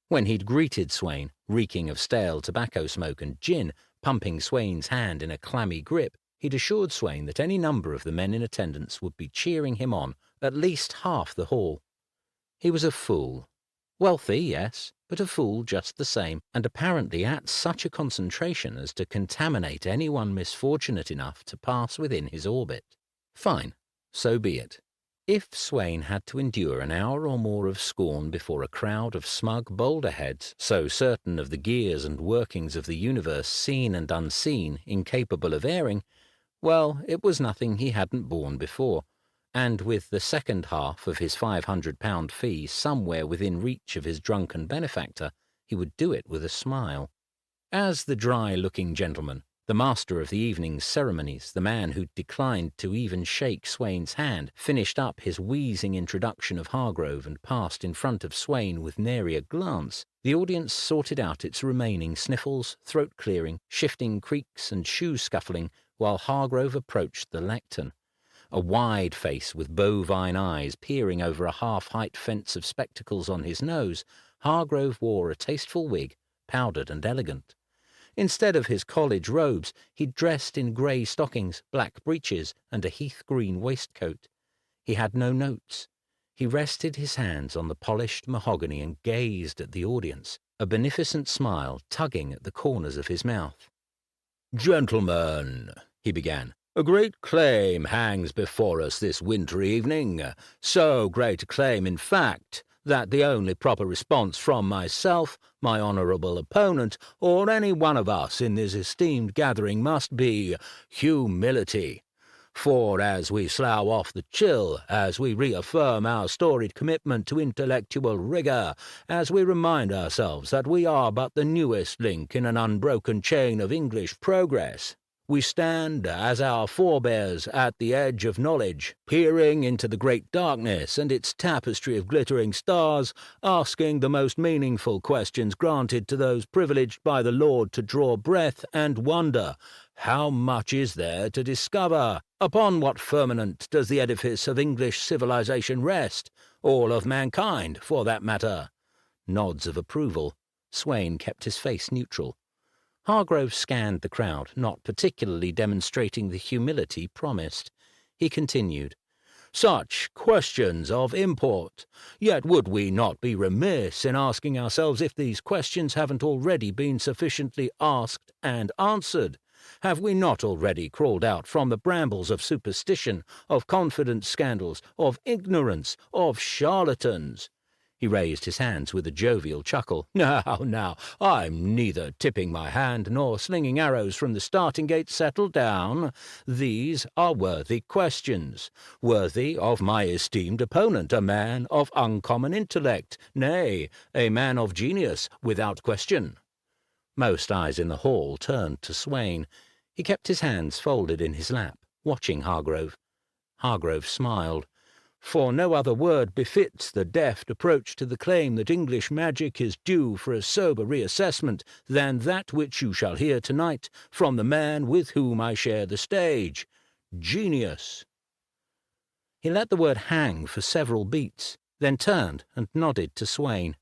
When he'd greeted Swain, reeking of stale tobacco smoke and gin, Pumping Swain's hand in a clammy grip, he'd assured Swain that any number of the men in attendance would be cheering him on at least half the hall. He was a fool. Wealthy, yes, but a fool just the same, and apparently at such a concentration as to contaminate anyone misfortunate enough to pass within his orbit. Fine, so be it. If Swain had to endure an hour or more of scorn before a crowd of smug boulderheads, so certain of the gears and workings of the universe seen and unseen, incapable of erring, well, it was nothing he hadn't borne before, and with the second half of his £500 fee somewhere within reach of his drunken benefactor, he would do it with a smile. As the dry-looking gentleman, the master of the evening's ceremonies, the man who declined to even shake Swain's hand, finished up his wheezing introduction of Hargrove and passed in front of Swain with nary a glance, the audience sorted out its remaining sniffles, throat-clearing, shifting creaks and shoe-scuffling while Hargrove approached the lectern. A wide face with bovine eyes peering over a half-height fence of spectacles on his nose, Hargrove wore a tasteful wig, powdered and elegant. Instead of his college robes, he dressed in grey stockings, black breeches, and a heath-green waistcoat. He had no notes. He rested his hands on the polished mahogany and gazed at the audience, a beneficent smile tugging at the corners of his mouth. "Gentlemen," he began, "a great claim hangs before us this wintry evening. So great a claim, in fact, that the only proper response from myself, my honourable opponent, or any one of us in this esteemed gathering must be humility. For as we slough off the chill, as we reaffirm our storied commitment to intellectual rigour, as we remind ourselves that we are but the newest link in an unbroken chain of English progress, we stand, as our forebears, at the edge of knowledge, peering into the great darkness and its tapestry of glittering stars, asking the most meaningful questions granted to those privileged by the Lord to draw breath and wonder. How much is there to discover? Upon what firmament does the edifice of English civilization rest? All of mankind, for that matter." Nods of approval. Swain kept his face neutral. Hargrove scanned the crowd, not particularly demonstrating the humility promised. He continued, "Such questions of import. Yet would we not be remiss in asking ourselves if these questions haven't already been sufficiently asked and answered? Have we not already crawled out from the brambles of superstition, of confidence scandals, of ignorance, of charlatans?" He raised his hands with a jovial chuckle. Now, I'm neither tipping my hand nor slinging arrows from the starting gate. Settle down. These are worthy questions, worthy of my esteemed opponent, a man of uncommon intellect, nay, a man of genius, without question." Most eyes in the hall turned to Swain. He kept his hands folded in his lap, watching Hargrove. Hargrove smiled. "For no other word befits the deft approach to the claim that English magic is due for a sober reassessment than that which you shall hear tonight from the man with whom I share the stage. Genius." He let the word hang for several beats, then turned and nodded to Swain.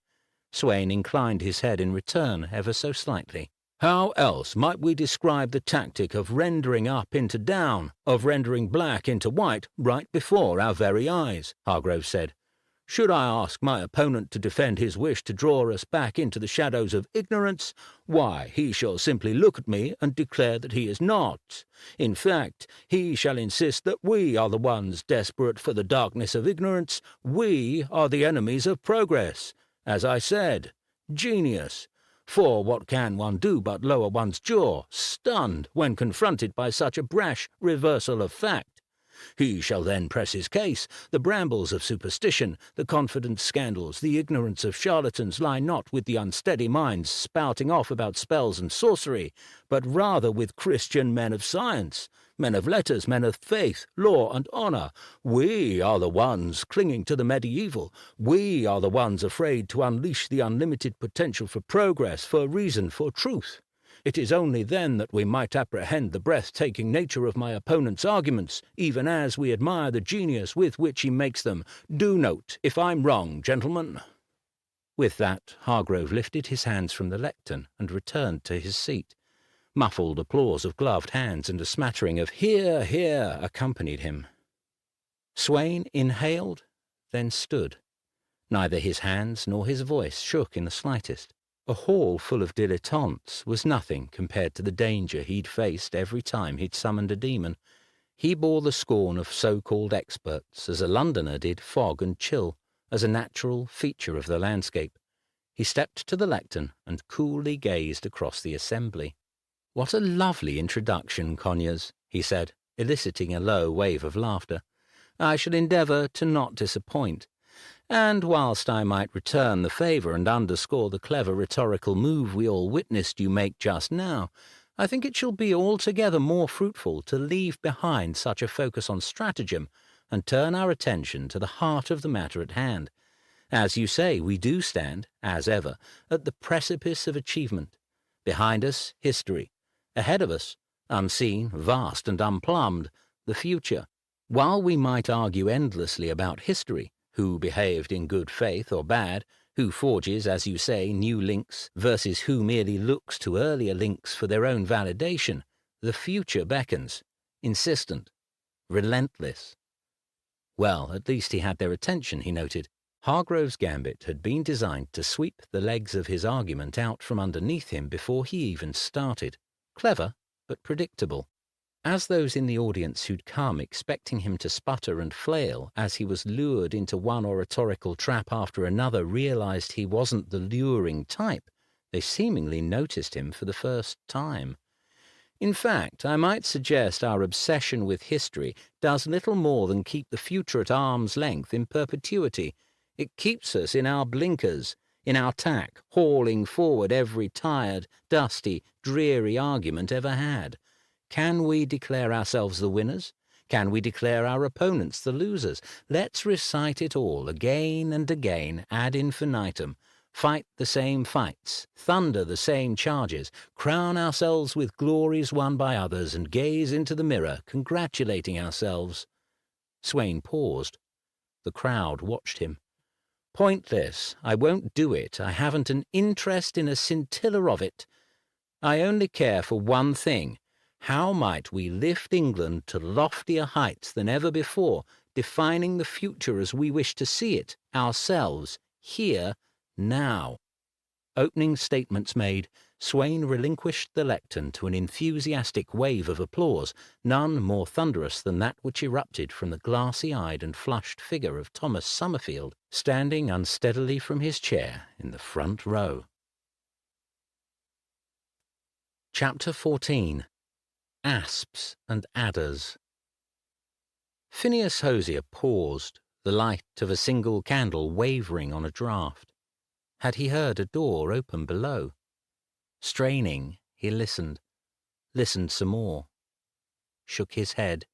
Swain inclined his head in return ever so slightly. "How else might we describe the tactic of rendering up into down, of rendering black into white, right before our very eyes?" Hargrove said. "Should I ask my opponent to defend his wish to draw us back into the shadows of ignorance, why, he shall simply look at me and declare that he is not. In fact, he shall insist that we are the ones desperate for the darkness of ignorance, we are the enemies of progress. As I said, genius. For what can one do but lower one's jaw, stunned, when confronted by such a brash reversal of fact? He shall then press his case. The brambles of superstition, the confidence scandals, the ignorance of charlatans lie not with the unsteady minds spouting off about spells and sorcery, but rather with Christian men of science, men of letters, men of faith, law, and honour. We are the ones clinging to the medieval. We are the ones afraid to unleash the unlimited potential for progress, for reason, for truth. It is only then that we might apprehend the breathtaking nature of my opponent's arguments, even as we admire the genius with which he makes them. Do note if I'm wrong, gentlemen." With that, Hargrove lifted his hands from the lectern and returned to his seat. Muffled applause of gloved hands and a smattering of "Hear, hear" accompanied him. Swain inhaled, then stood. Neither his hands nor his voice shook in the slightest. A hall full of dilettantes was nothing compared to the danger he'd faced every time he'd summoned a demon. He bore the scorn of so-called experts as a Londoner did fog and chill, as a natural feature of the landscape. He stepped to the lectern and coolly gazed across the assembly. "What a lovely introduction, Conyers," he said, eliciting a low wave of laughter. "I shall endeavour to not disappoint. And whilst I might return the favour and underscore the clever rhetorical move we all witnessed you make just now, I think it shall be altogether more fruitful to leave behind such a focus on stratagem and turn our attention to the heart of the matter at hand. As you say, we do stand, as ever, at the precipice of achievement. Behind us, history. Ahead of us, unseen, vast and unplumbed, the future. While we might argue endlessly about history, who behaved in good faith or bad, who forges, as you say, new links versus who merely looks to earlier links for their own validation, the future beckons, insistent, relentless. Well, at least he had their attention, he noted. Hargrove's gambit had been designed to sweep the legs of his argument out from underneath him before he even started. Clever, but predictable. As those in the audience who'd come expecting him to sputter and flail as he was lured into one oratorical trap after another realized he wasn't the luring type, they seemingly noticed him for the first time. In fact, I might suggest our obsession with history does little more than keep the future at arm's length in perpetuity. It keeps us in our blinkers, in our tack, hauling forward every tired, dusty, dreary argument ever had. Can we declare ourselves the winners? Can we declare our opponents the losers? Let's recite it all again and again ad infinitum. Fight the same fights, thunder the same charges, crown ourselves with glories won by others, and gaze into the mirror, congratulating ourselves. Swain paused. The crowd watched him. "Pointless. I won't do it. I haven't an interest in a scintilla of it. I only care for one thing. How might we lift England to loftier heights than ever before, defining the future as we wish to see it, ourselves, here, now?" Opening statements made, Swain relinquished the lectern to an enthusiastic wave of applause, none more thunderous than that which erupted from the glassy-eyed and flushed figure of Thomas Summerfield, standing unsteadily from his chair in the front row. Chapter 14. Asps and Adders. Phineas Hosier paused, the light of a single candle wavering on a draught. Had he heard a door open below? Straining, he listened some more. Shook his head.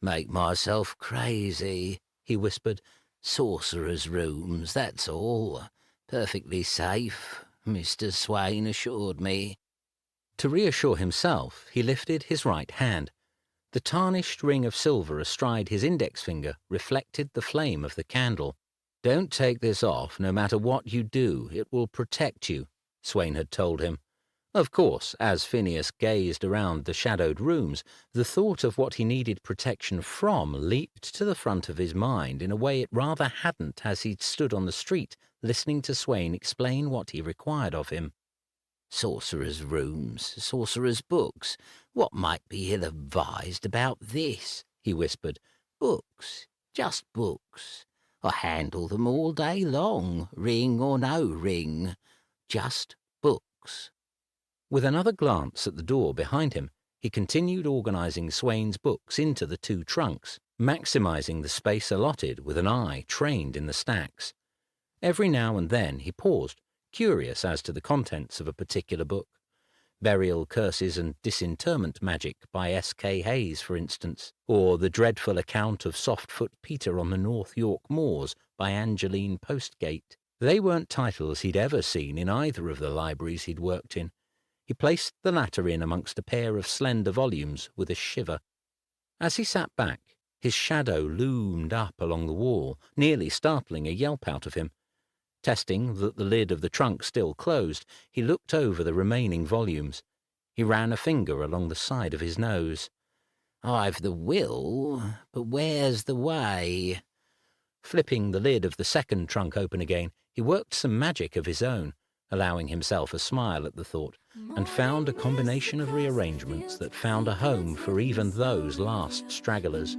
"Make myself crazy," he whispered. "Sorcerer's rooms, that's all. Perfectly safe, Mr. Swain assured me." To reassure himself, he lifted his right hand. The tarnished ring of silver astride his index finger reflected the flame of the candle. "Don't take this off, no matter what you do. It will protect you," Swain had told him. Of course, as Phineas gazed around the shadowed rooms, the thought of what he needed protection from leaped to the front of his mind in a way it rather hadn't as he'd stood on the street, listening to Swain explain what he required of him. Sorcerer's rooms, sorcerer's books. What might be ill-advised about this? He whispered. Books, just books. I handle them all day long, ring or no ring. Just books. With another glance at the door behind him, he continued organizing Swain's books into the two trunks, maximizing the space allotted with an eye trained in the stacks. Every now and then he paused, curious as to the contents of a particular book. Burial Curses and Disinterment Magic by S.K. Hayes, for instance, or The Dreadful Account of Softfoot Peter on the North York Moors by Angeline Postgate. They weren't titles he'd ever seen in either of the libraries he'd worked in. He placed the latter in amongst a pair of slender volumes with a shiver. As he sat back, his shadow loomed up along the wall, nearly startling a yelp out of him. Testing that the lid of the trunk still closed, he looked over the remaining volumes. He ran a finger along the side of his nose. "I've the will, but where's the way?" Flipping the lid of the second trunk open again, he worked some magic of his own, allowing himself a smile at the thought, and found a combination of rearrangements that found a home for even those last stragglers.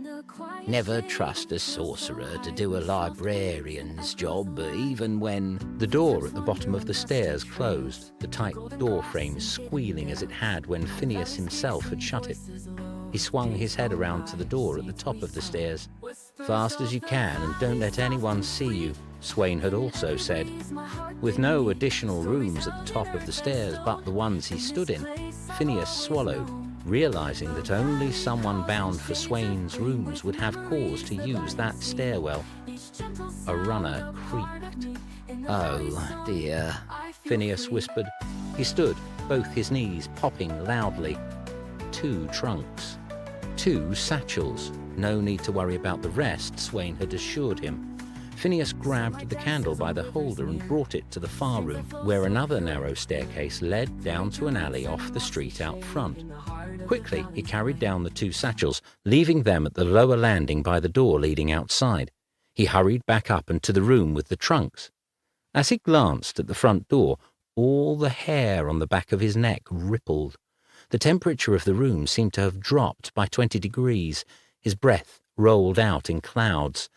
Never trust a sorcerer to do a librarian's job, even when... The door at the bottom of the stairs closed, the tight door frame squealing as it had when Phineas himself had shut it. He swung his head around to the door at the top of the stairs. "Fast as you can and don't let anyone see you," Swain had also said. With no additional rooms at the top of the stairs but the ones he stood in, Phineas swallowed, realizing that only someone bound for Swain's rooms would have cause to use that stairwell. A runner creaked. "Oh, dear," Phineas whispered. He stood, both his knees popping loudly. 2 trunks. 2 satchels. No need to worry about the rest, Swain had assured him. Phineas grabbed the candle by the holder and brought it to the far room, where another narrow staircase led down to an alley off the street out front. Quickly, he carried down the 2 satchels, leaving them at the lower landing by the door leading outside. He hurried back up and to the room with the trunks. As he glanced at the front door, all the hair on the back of his neck rippled. The temperature of the room seemed to have dropped by 20 degrees. His breath rolled out in clouds.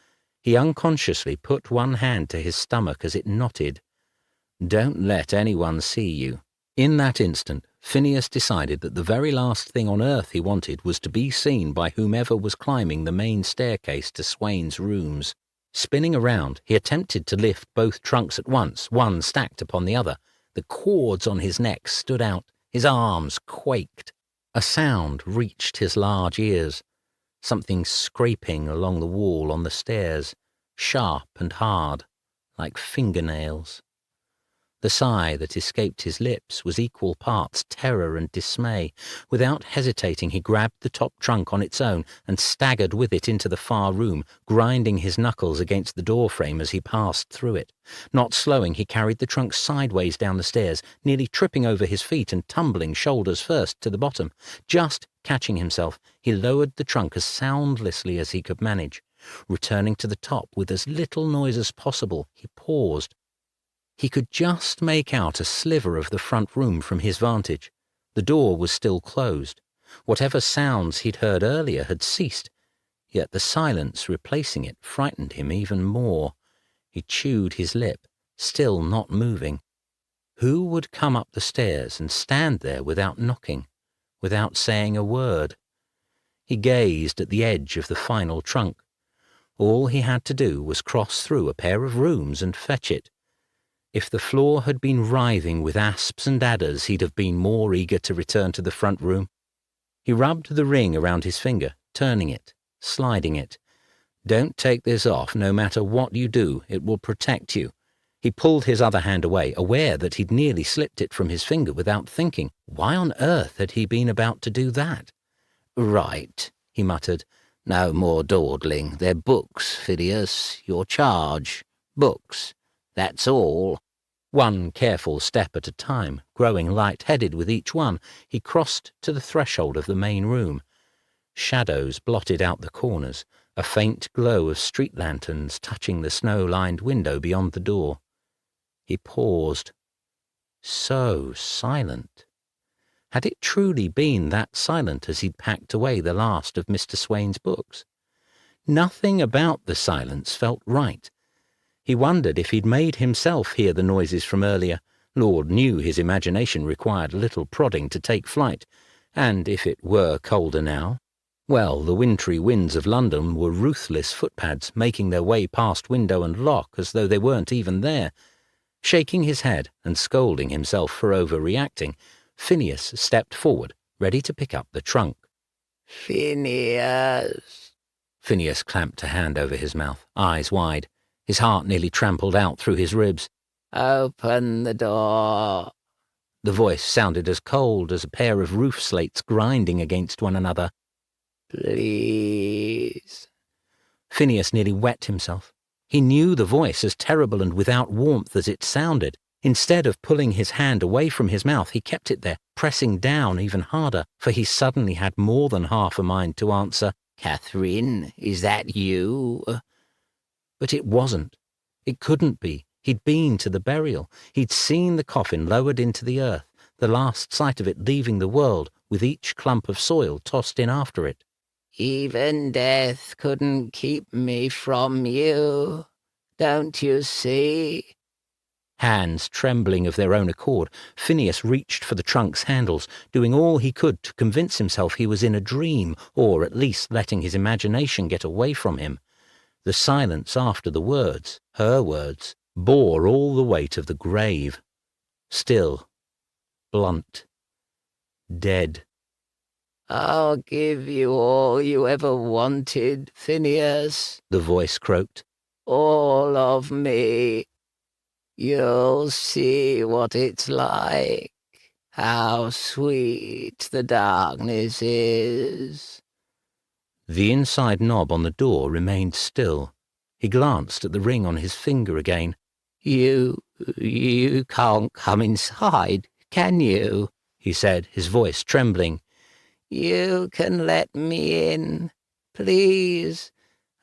He unconsciously put one hand to his stomach as it knotted. "Don't let anyone see you." In that instant, Phineas decided that the very last thing on earth he wanted was to be seen by whomever was climbing the main staircase to Swain's rooms. Spinning around, he attempted to lift both trunks at once, one stacked upon the other. The cords on his neck stood out. His arms quaked. A sound reached his large ears. Something scraping along the wall on the stairs, sharp and hard, like fingernails. The sigh that escaped his lips was equal parts terror and dismay. Without hesitating, he grabbed the top trunk on its own and staggered with it into the far room, grinding his knuckles against the door frame as he passed through it. Not slowing, he carried the trunk sideways down the stairs, nearly tripping over his feet and tumbling shoulders first to the bottom. Just catching himself, he lowered the trunk as soundlessly as he could manage. Returning to the top with as little noise as possible, he paused. He could just make out a sliver of the front room from his vantage. The door was still closed. Whatever sounds he'd heard earlier had ceased, yet the silence replacing it frightened him even more. He chewed his lip, still not moving. Who would come up the stairs and stand there without knocking, without saying a word? He gazed at the edge of the final trunk. All he had to do was cross through a pair of rooms and fetch it. If the floor had been writhing with asps and adders, he'd have been more eager to return to the front room. He rubbed the ring around his finger, turning it, sliding it. "Don't take this off, no matter what you do. It will protect you." He pulled his other hand away, aware that he'd nearly slipped it from his finger without thinking. Why on earth had he been about to do that? "Right," he muttered. "No more dawdling. They're books, Phineas. Your charge. Books. That's all." One careful step at a time, growing light-headed with each one, he crossed to the threshold of the main room. Shadows blotted out the corners, a faint glow of street lanterns touching the snow-lined window beyond the door. He paused. So silent. Had it truly been that silent as he'd packed away the last of Mr. Swain's books? Nothing about the silence felt right. He wondered if he'd made himself hear the noises from earlier. Lord knew his imagination required little prodding to take flight, and if it were colder now, well, the wintry winds of London were ruthless footpads, making their way past window and lock as though they weren't even there. Shaking his head and scolding himself for overreacting, Phineas stepped forward, ready to pick up the trunk. "Phineas." Phineas clamped a hand over his mouth, eyes wide. His heart nearly trampled out through his ribs. "Open the door." The voice sounded as cold as a pair of roof slates grinding against one another. "Please." Phineas nearly wet himself. He knew the voice, as terrible and without warmth as it sounded. Instead of pulling his hand away from his mouth, he kept it there, pressing down even harder, for he suddenly had more than half a mind to answer, "Catherine, is that you?" But it wasn't. It couldn't be. He'd been to the burial. He'd seen the coffin lowered into the earth, the last sight of it leaving the world, with each clump of soil tossed in after it. "Even death couldn't keep me from you. Don't you see?" Hands trembling of their own accord, Phineas reached for the trunk's handles, doing all he could to convince himself he was in a dream, or at least letting his imagination get away from him. The silence after the words, her words, bore all the weight of the grave. Still, blunt, dead. "I'll give you all you ever wanted, Phineas," the voice croaked. "all of me. You'll see what it's like, how sweet the darkness is." The inside knob on the door remained still. He glanced at the ring on his finger again. You can't come inside, can you?" he said, his voice trembling. "You can let me in, please.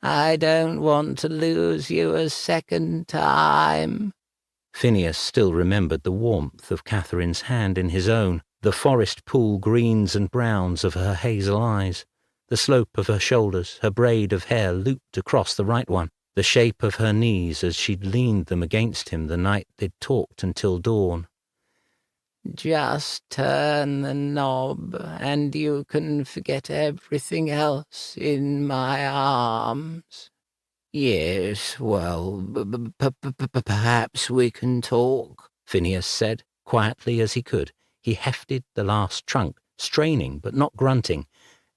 I don't want to lose you a second time." Phineas still remembered the warmth of Catherine's hand in his own, the forest pool greens and browns of her hazel eyes, the slope of her shoulders, her braid of hair looped across the right one, the shape of her knees as she'd leaned them against him the night they'd talked until dawn. "Just turn the knob, and you can forget everything else in my arms." "Yes, well, perhaps we can talk," Phineas said, quietly as he could. He hefted the last trunk, straining but not grunting.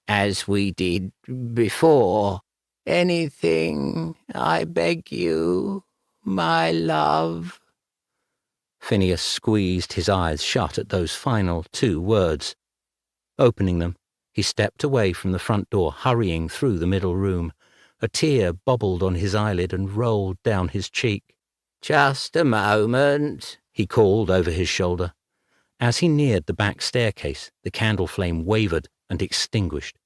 "As we did before. Anything, I beg you, my love." Phineas squeezed his eyes shut at those final 2 words. Opening them, he stepped away from the front door, hurrying through the middle room. A tear bobbled on his eyelid and rolled down his cheek. "Just a moment," he called over his shoulder. As he neared the back staircase, the candle flame wavered and extinguished.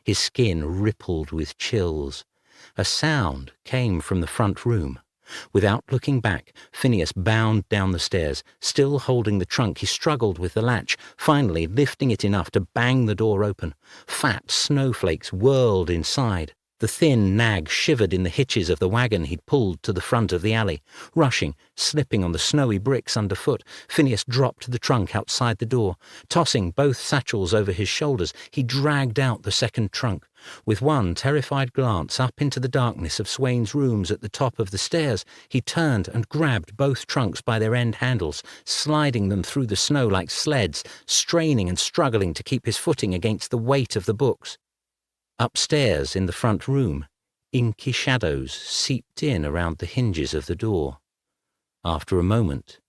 His skin rippled with chills. A sound came from the front room. Without looking back, Phineas bounded down the stairs. Still holding the trunk, he struggled with the latch, finally lifting it enough to bang the door open. Fat snowflakes whirled inside. The thin nag shivered in the hitches of the wagon he'd pulled to the front of the alley. Rushing, slipping on the snowy bricks underfoot, Phineas dropped the trunk outside the door. Tossing both satchels over his shoulders, he dragged out the second trunk. With one terrified glance up into the darkness of Swain's rooms at the top of the stairs, he turned and grabbed both trunks by their end handles, sliding them through the snow like sleds, straining and struggling to keep his footing against the weight of the books. Upstairs in the front room, inky shadows seeped in around the hinges of the door. After a moment,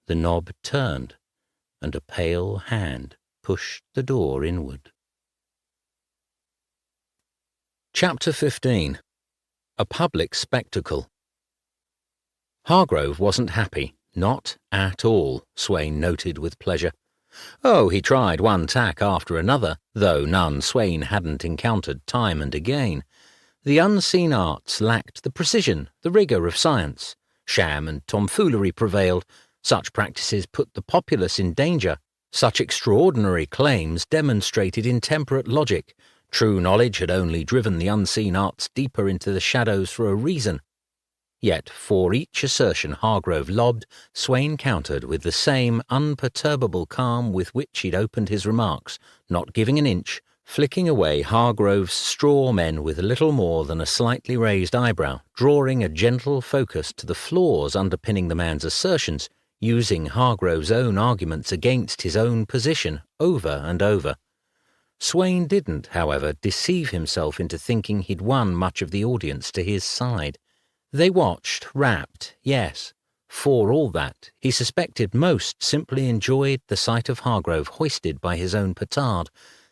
the knob turned, and a pale hand pushed the door inward. Chapter 15. A Public Spectacle. Hargrove wasn't happy, not at all, Swain noted with pleasure. Oh, he tried one tack after another, though none Swain hadn't encountered time and again. The unseen arts lacked the precision, the rigour of science. Sham and tomfoolery prevailed. Such practices put the populace in danger. Such extraordinary claims demonstrated intemperate logic. True knowledge had only driven the unseen arts deeper into the shadows for a reason. Yet for each assertion Hargrove lobbed, Swain countered with the same unperturbable calm with which he'd opened his remarks, not giving an inch, flicking away Hargrove's straw men with little more than a slightly raised eyebrow, drawing a gentle focus to the flaws underpinning the man's assertions, using Hargrove's own arguments against his own position over and over. Swain didn't, however, deceive himself into thinking he'd won much of the audience to his side. They watched, rapt, yes. For all that, he suspected most simply enjoyed the sight of Hargrove hoisted by his own petard,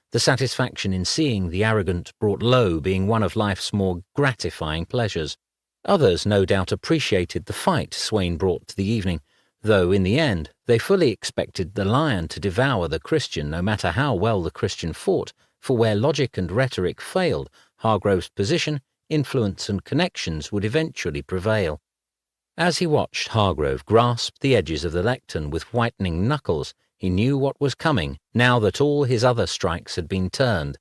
the satisfaction in seeing the arrogant brought low being one of life's more gratifying pleasures. Others no doubt appreciated the fight Swain brought to the evening, though in the end they fully expected the lion to devour the Christian no matter how well the Christian fought, for where logic and rhetoric failed, Hargrove's position, influence and connections would eventually prevail. As he watched Hargrove grasp the edges of the lectern with whitening knuckles, he knew what was coming now that all his other strikes had been turned.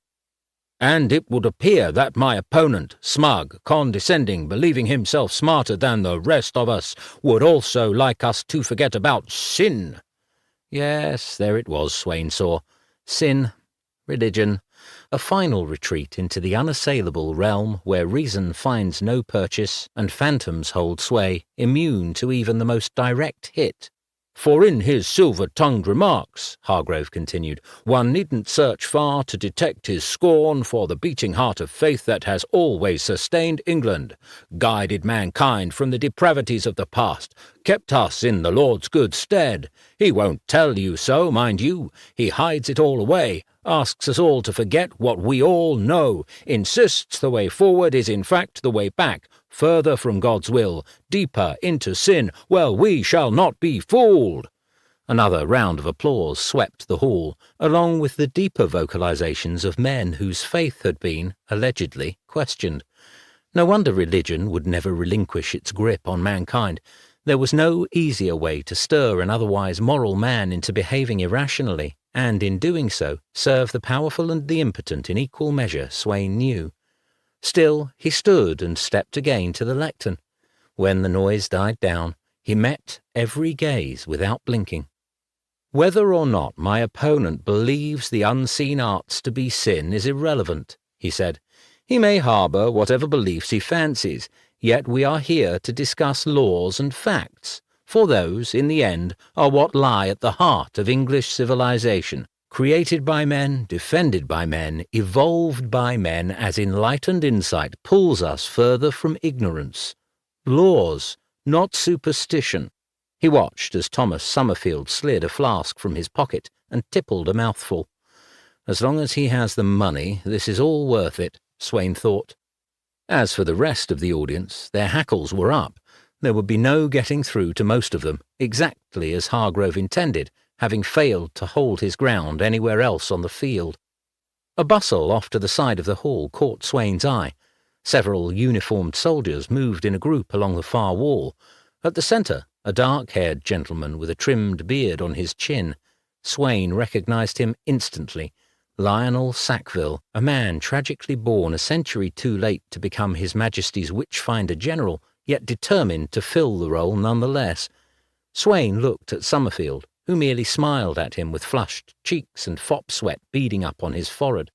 "And it would appear that my opponent, smug, condescending, believing himself smarter than the rest of us, would also like us to forget about sin." Yes, there it was, Swain saw. Sin, religion, a final retreat into the unassailable realm where reason finds no purchase and phantoms hold sway, immune to even the most direct hit. "For in his silver-tongued remarks," Hargrove continued, "one needn't search far to detect his scorn for the beating heart of faith that has always sustained England, guided mankind from the depravities of the past, kept us in the Lord's good stead. He won't tell you so, mind you. He hides it all away, asks us all to forget what we all know, insists the way forward is in fact the way back, further from God's will, deeper into sin. Well, we shall not be fooled." Another round of applause swept the hall, along with the deeper vocalizations of men whose faith had been, allegedly, questioned. No wonder religion would never relinquish its grip on mankind. There was no easier way to stir an otherwise moral man into behaving irrationally, and in doing so, serve the powerful and the impotent in equal measure, Swain knew. Still, he stood and stepped again to the lectern. When the noise died down, he met every gaze without blinking. "Whether or not my opponent believes the unseen arts to be sin is irrelevant," he said. "He may harbour whatever beliefs he fancies, yet we are here to discuss laws and facts, for those, in the end, are what lie at the heart of English civilization. Created by men, defended by men, evolved by men as enlightened insight pulls us further from ignorance. Laws, not superstition." He watched as Thomas Summerfield slid a flask from his pocket and tippled a mouthful. As long as he has the money, this is all worth it, Swain thought. As for the rest of the audience, their hackles were up. There would be no getting through to most of them, exactly as Hargrove intended, having failed to hold his ground anywhere else on the field. A bustle off to the side of the hall caught Swain's eye. Several uniformed soldiers moved in a group along the far wall. At the centre, a dark-haired gentleman with a trimmed beard on his chin. Swain recognised him instantly. Lionel Sackville, a man tragically born a century too late to become His Majesty's Witchfinder General, yet determined to fill the role nonetheless. Swain looked at Summerfield, who merely smiled at him with flushed cheeks and fop sweat beading up on his forehead.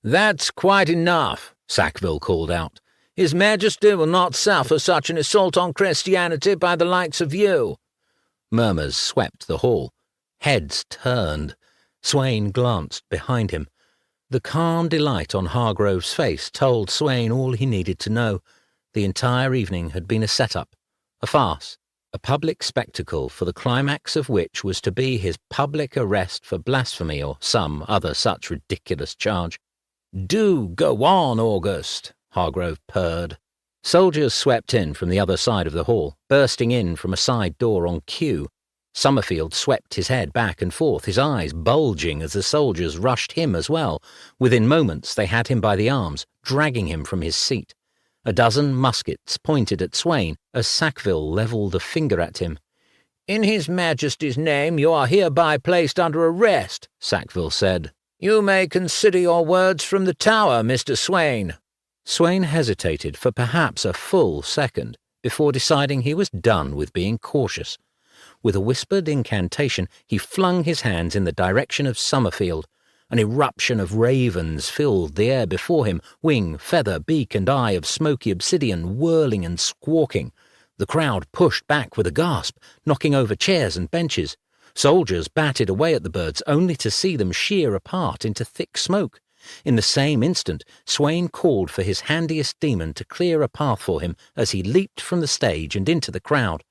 "That's quite enough," Sackville called out. "His Majesty will not suffer such an assault on Christianity by the likes of you." Murmurs swept the hall. Heads turned. Swain glanced behind him. The calm delight on Hargrove's face told Swain all he needed to know. The entire evening had been a set-up, a farce, a public spectacle for the climax of which was to be his public arrest for blasphemy or some other such ridiculous charge. "Do go on, August," Hargrove purred. Soldiers swept in from the other side of the hall, bursting in from a side door on cue. Summerfield swept his head back and forth, his eyes bulging as the soldiers rushed him as well. Within moments they had him by the arms, dragging him from his seat. A dozen muskets pointed at Swain as Sackville levelled a finger at him. "In His Majesty's name you are hereby placed under arrest," Sackville said. "You may consider your words from the tower, Mr. Swain." Swain hesitated for perhaps a full second before deciding he was done with being cautious. With a whispered incantation, he flung his hands in the direction of Summerfield. An eruption of ravens filled the air before him, wing, feather, beak, and eye of smoky obsidian whirling and squawking. The crowd pushed back with a gasp, knocking over chairs and benches. Soldiers batted away at the birds, only to see them shear apart into thick smoke. In the same instant, Swain called for his handiest demon to clear a path for him as he leaped from the stage and into the crowd.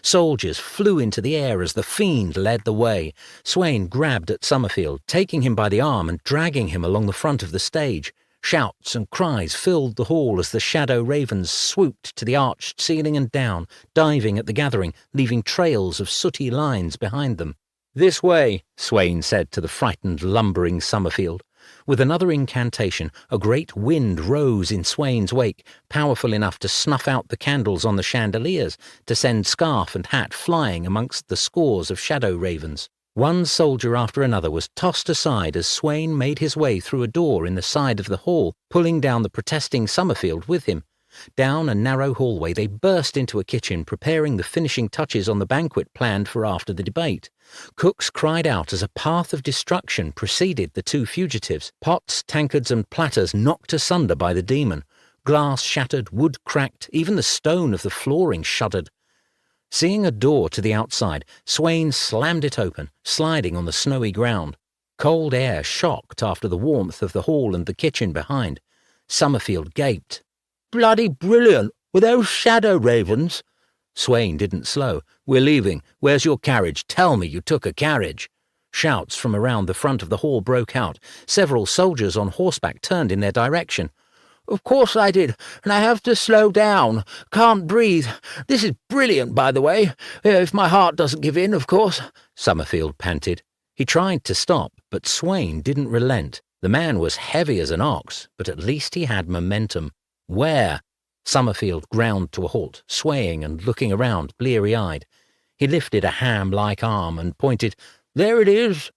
Soldiers flew into the air as the fiend led the way. Swain grabbed at Summerfield, taking him by the arm and dragging him along the front of the stage. Shouts and cries filled the hall as the shadow ravens swooped to the arched ceiling and down, diving at the gathering, leaving trails of sooty lines behind them. "This way," Swain said to the frightened, lumbering Summerfield. With another incantation, a great wind rose in Swain's wake, powerful enough to snuff out the candles on the chandeliers, to send scarf and hat flying amongst the scores of shadow ravens. One soldier after another was tossed aside as Swain made his way through a door in the side of the hall, pulling down the protesting Summerfield with him. Down a narrow hallway they burst into a kitchen, preparing the finishing touches on the banquet planned for after the debate. Cooks cried out as a path of destruction preceded the two fugitives. Pots, tankards and platters knocked asunder by the demon. Glass shattered, wood cracked, even the stone of the flooring shuddered. Seeing a door to the outside, Swain slammed it open, sliding on the snowy ground. Cold air shocked after the warmth of the hall and the kitchen behind. Summerfield gaped. "Bloody brilliant! Were those shadow ravens?" Swain didn't slow. "We're leaving. Where's your carriage? Tell me you took a carriage." Shouts from around the front of the hall broke out. Several soldiers on horseback turned in their direction. "Of course I did, and I have to slow down. Can't breathe. This is brilliant, by the way. If my heart doesn't give in, of course," Summerfield panted. He tried to stop, but Swain didn't relent. The man was heavy as an ox, but at least he had momentum. "Where?" Summerfield ground to a halt, swaying and looking around, bleary-eyed. He lifted a ham-like arm and pointed. "There it is."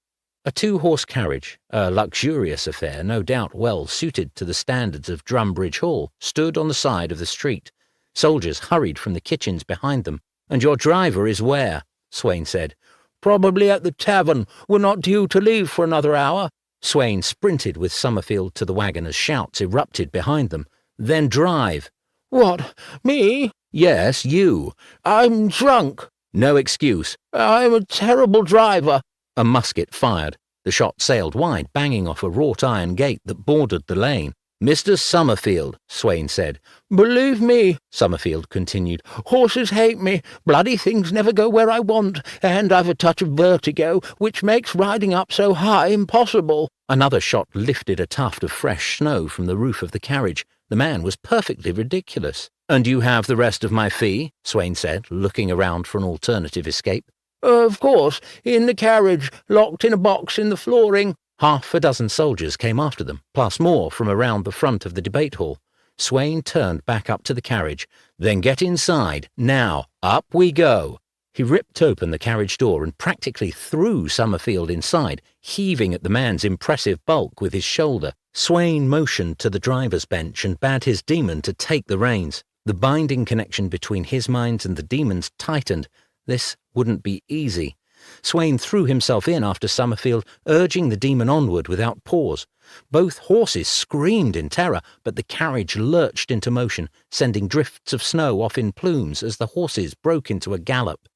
A two-horse carriage, a luxurious affair, no doubt well suited to the standards of Drumbridge Hall, stood on the side of the street. Soldiers hurried from the kitchens behind them. "And your driver is where?" Swain said. "Probably at the tavern. We're not due to leave for another hour." Swain sprinted with Summerfield to the wagon as shouts erupted behind them. "Then drive." "What, me?" "Yes, you." "I'm drunk." "No excuse." "I'm a terrible driver." A musket fired. The shot sailed wide, banging off a wrought-iron gate that bordered the lane. "Mr. Summerfield," Swain said. "Believe me," Summerfield continued, "horses hate me. Bloody things never go where I want, and I've a touch of vertigo, which makes riding up so high impossible." Another shot lifted a tuft of fresh snow from the roof of the carriage. The man was perfectly ridiculous. "And you have the rest of my fee?" Swain said, looking around for an alternative escape. "Of course, in the carriage, locked in a box in the flooring." Half a dozen soldiers came after them, plus more from around the front of the debate hall. Swain turned back up to the carriage. "Then get inside. Now, up we go." He ripped open the carriage door and practically threw Summerfield inside, heaving at the man's impressive bulk with his shoulder. Swain motioned to the driver's bench and bade his demon to take the reins. The binding connection between his mind and the demon's tightened. This wouldn't be easy. Swain threw himself in after Summerfield, urging the demon onward without pause. Both horses screamed in terror, but the carriage lurched into motion, sending drifts of snow off in plumes as the horses broke into a gallop.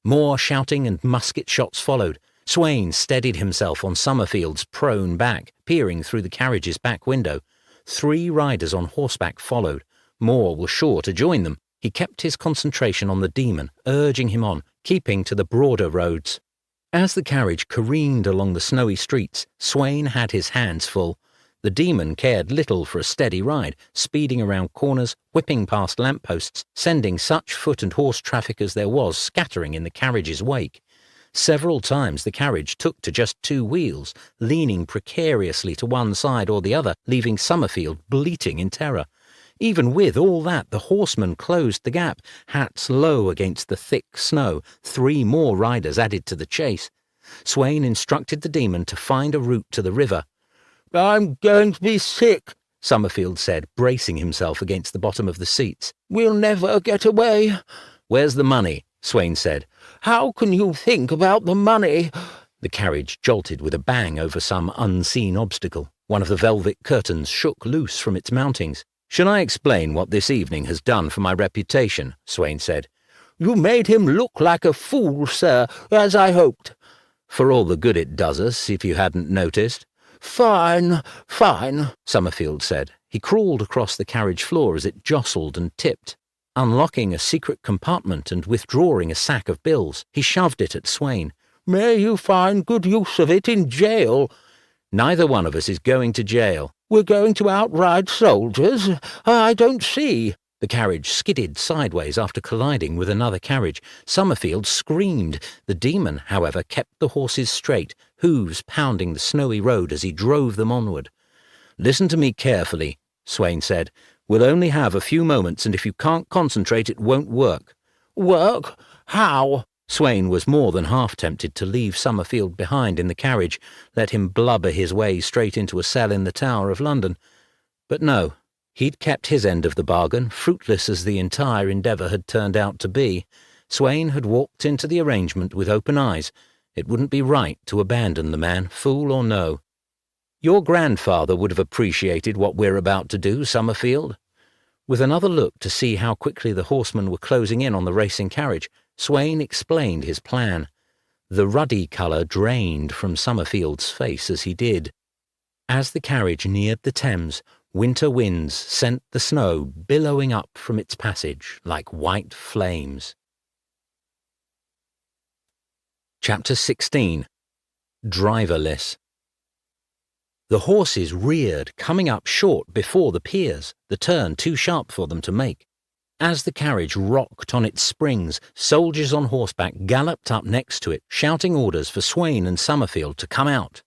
More shouting and musket shots followed. Swain steadied himself on Summerfield's prone back, peering through the carriage's back window. 3 riders on horseback followed. More were sure to join them. He kept his concentration on the demon, urging him on, keeping to the broader roads. As the carriage careened along the snowy streets, Swain had his hands full. The demon cared little for a steady ride, speeding around corners, whipping past lampposts, sending such foot and horse traffic as there was scattering in the carriage's wake. Several times the carriage took to just 2 wheels, leaning precariously to one side or the other, leaving Summerfield bleating in terror. Even with all that, the horsemen closed the gap, hats low against the thick snow. 3 more riders added to the chase. Swain instructed the demon to find a route to the river. "I'm going to be sick," Summerfield said, bracing himself against the bottom of the seats. "We'll never get away." "Where's the money?" Swain said. "How can you think about the money?" The carriage jolted with a bang over some unseen obstacle. One of the velvet curtains shook loose from its mountings. "Shall I explain what this evening has done for my reputation?" Swain said. "You made him look like a fool, sir, as I hoped." "For all the good it does us, if you hadn't noticed." "Fine, fine," Summerfield said. He crawled across the carriage floor as it jostled and tipped. Unlocking a secret compartment and withdrawing a sack of bills, he shoved it at Swain. "May you find good use of it in jail." "Neither one of us is going to jail." We're going to outride soldiers? I don't see. The carriage skidded sideways after colliding with another carriage. Summerfield screamed. The demon, however, kept the horses straight, hooves pounding the snowy road as he drove them onward. "Listen to me carefully," Swain said. "We'll only have a few moments, and if you can't concentrate, it won't work." "Work? How?" Swain was more than half tempted to leave Summerfield behind in the carriage, let him blubber his way straight into a cell in the Tower of London. But no, he'd kept his end of the bargain, fruitless as the entire endeavour had turned out to be. Swain had walked into the arrangement with open eyes. It wouldn't be right to abandon the man, fool or no. "Your grandfather would have appreciated what we're about to do, Summerfield." With another look to see how quickly the horsemen were closing in on the racing carriage, Swain explained his plan. The ruddy colour drained from Summerfield's face as he did. As the carriage neared the Thames, winter winds sent the snow billowing up from its passage like white flames. Chapter 16. Driverless. The horses reared, coming up short before the piers, the turn too sharp for them to make. As the carriage rocked on its springs, soldiers on horseback galloped up next to it, shouting orders for Swain and Summerfield to come out.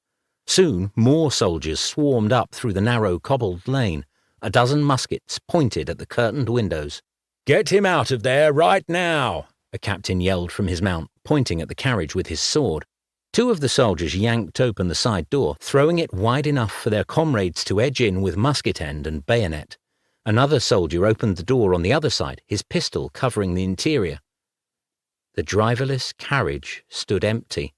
Soon more soldiers swarmed up through the narrow cobbled lane. A dozen muskets pointed at the curtained windows. "Get him out of there right now!" a captain yelled from his mount, pointing at the carriage with his sword. Two of the soldiers yanked open the side door, throwing it wide enough for their comrades to edge in with musket end and bayonet. Another soldier opened the door on the other side, his pistol covering the interior. The driverless carriage stood empty.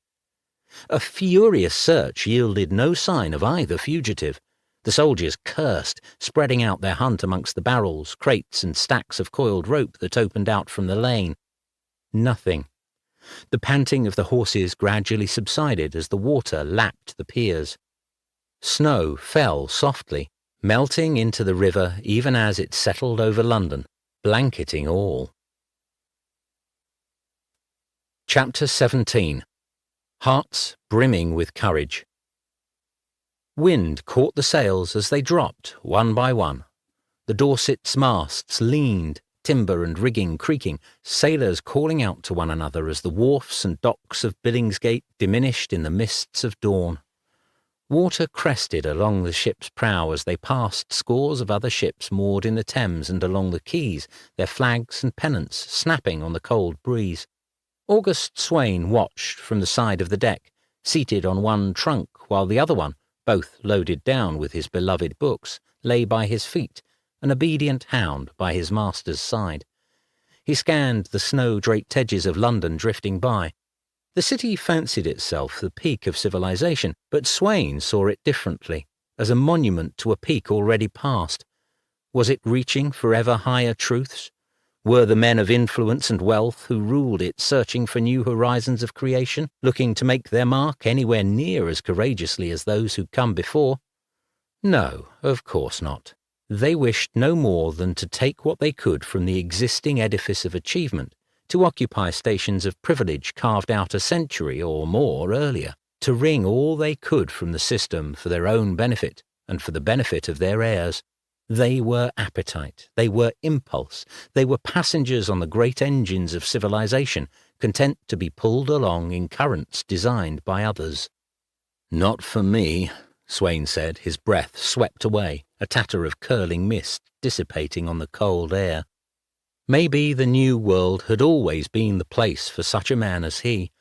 A furious search yielded no sign of either fugitive. The soldiers cursed, spreading out their hunt amongst the barrels, crates, and stacks of coiled rope that opened out from the lane. Nothing. The panting of the horses gradually subsided as the water lapped the piers. Snow fell softly, melting into the river even as it settled over London, blanketing all. Chapter 17. Hearts brimming with courage. Wind caught the sails as they dropped, one by one. The Dorset's masts leaned, timber and rigging creaking, sailors calling out to one another as the wharfs and docks of Billingsgate diminished in the mists of dawn. Water crested along the ship's prow as they passed scores of other ships moored in the Thames and along the quays, their flags and pennants snapping on the cold breeze. August Swain watched from the side of the deck, seated on one trunk while the other one, both loaded down with his beloved books, lay by his feet, an obedient hound by his master's side. He scanned the snow-draped edges of London drifting by. The city fancied itself the peak of civilization, but Swain saw it differently, as a monument to a peak already passed. Was it reaching for ever higher truths? Were the men of influence and wealth who ruled it searching for new horizons of creation, looking to make their mark anywhere near as courageously as those who'd come before? No, of course not. They wished no more than to take what they could from the existing edifice of achievement, to occupy stations of privilege carved out a century or more earlier, to wring all they could from the system for their own benefit and for the benefit of their heirs. They were appetite, they were impulse, they were passengers on the great engines of civilization, content to be pulled along in currents designed by others. "Not for me," Swain said, his breath swept away, a tatter of curling mist dissipating on the cold air. Maybe the New World had always been the place for such a man as he.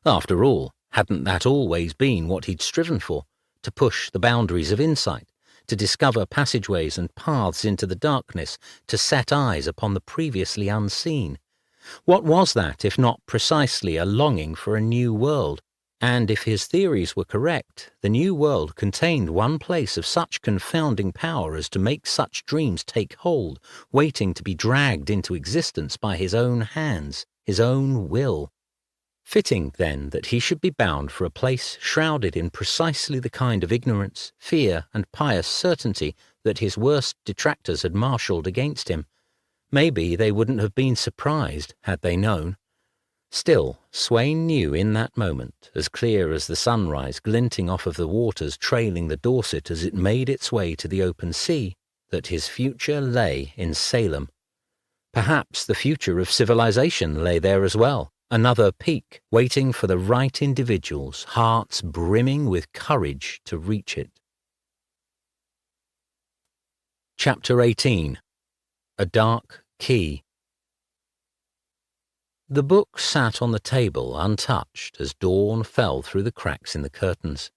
After all, hadn't that always been what he'd striven for, to push the boundaries of insight, to discover passageways and paths into the darkness, to set eyes upon the previously unseen? What was that if not precisely a longing for a new world? And if his theories were correct, the new world contained one place of such confounding power as to make such dreams take hold, waiting to be dragged into existence by his own hands, his own will. Fitting, then, that he should be bound for a place shrouded in precisely the kind of ignorance, fear, and pious certainty that his worst detractors had marshalled against him. Maybe they wouldn't have been surprised had they known. Still, Swain knew in that moment, as clear as the sunrise glinting off of the waters trailing the Dorset as it made its way to the open sea, that his future lay in Salem. Perhaps the future of civilization lay there as well, another peak waiting for the right individuals, hearts brimming with courage to reach it. Chapter 18. A Dark Key. The book sat on the table untouched as dawn fell through the cracks in the curtains.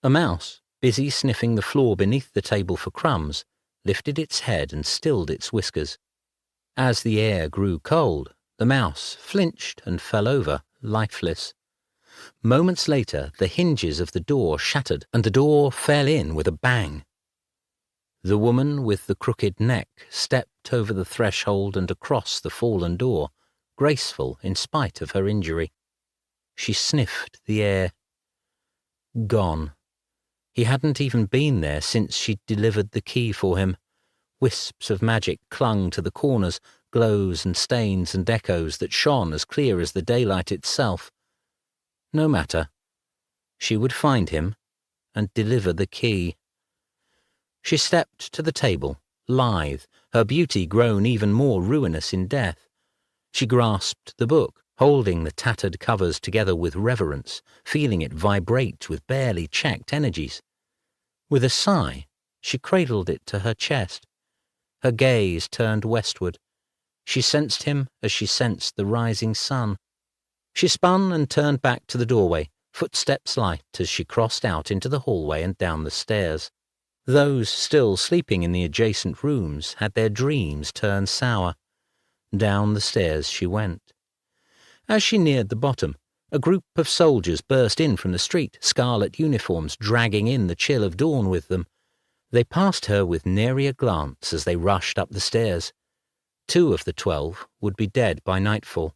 A mouse, busy sniffing the floor beneath the table for crumbs, lifted its head and stilled its whiskers. As the air grew cold, the mouse flinched and fell over, lifeless. Moments later, the hinges of the door shattered and the door fell in with a bang. The woman with the crooked neck stepped over the threshold and across the fallen door, graceful in spite of her injury. She sniffed the air. Gone. He hadn't even been there since she'd delivered the key for him. Wisps of magic clung to the corners, glows and stains and echoes that shone as clear as the daylight itself. No matter. She would find him and deliver the key. She stepped to the table, lithe, her beauty grown even more ruinous in death. She grasped the book, holding the tattered covers together with reverence, feeling it vibrate with barely checked energies. With a sigh, she cradled it to her chest. Her gaze turned westward. She sensed him as she sensed the rising sun. She spun and turned back to the doorway, footsteps light as she crossed out into the hallway and down the stairs. Those still sleeping in the adjacent rooms had their dreams turned sour. Down the stairs she went. As she neared the bottom, a group of soldiers burst in from the street, scarlet uniforms dragging in the chill of dawn with them. They passed her with nary a glance as they rushed up the stairs. 2 of the 12 would be dead by nightfall.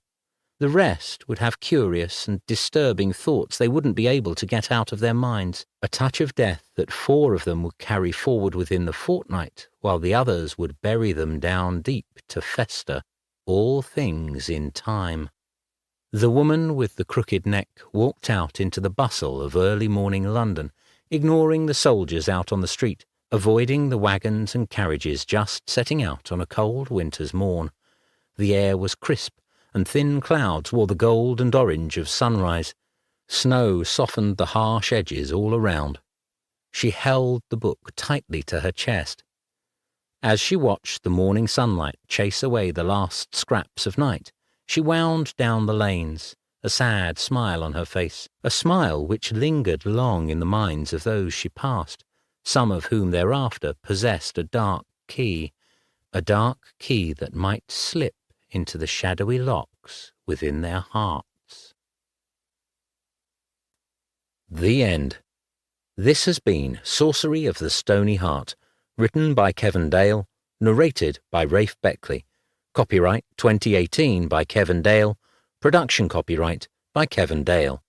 The rest would have curious and disturbing thoughts they wouldn't be able to get out of their minds, a touch of death that 4 of them would carry forward within the fortnight, while the others would bury them down deep to fester. All things in time. The woman with the crooked neck walked out into the bustle of early morning London, ignoring the soldiers out on the street, avoiding the wagons and carriages just setting out on a cold winter's morn. The air was crisp, and thin clouds wore the gold and orange of sunrise. Snow softened the harsh edges all around. She held the book tightly to her chest. As she watched the morning sunlight chase away the last scraps of night, she wound down the lanes, a sad smile on her face, a smile which lingered long in the minds of those she passed, some of whom thereafter possessed a dark key that might slip into the shadowy locks within their hearts. The end. This has been Sorcery of the Stony Heart, written by Kevan Dale, narrated by Rafe Beckley. Copyright 2018 by Kevan Dale. Production copyright by Kevan Dale.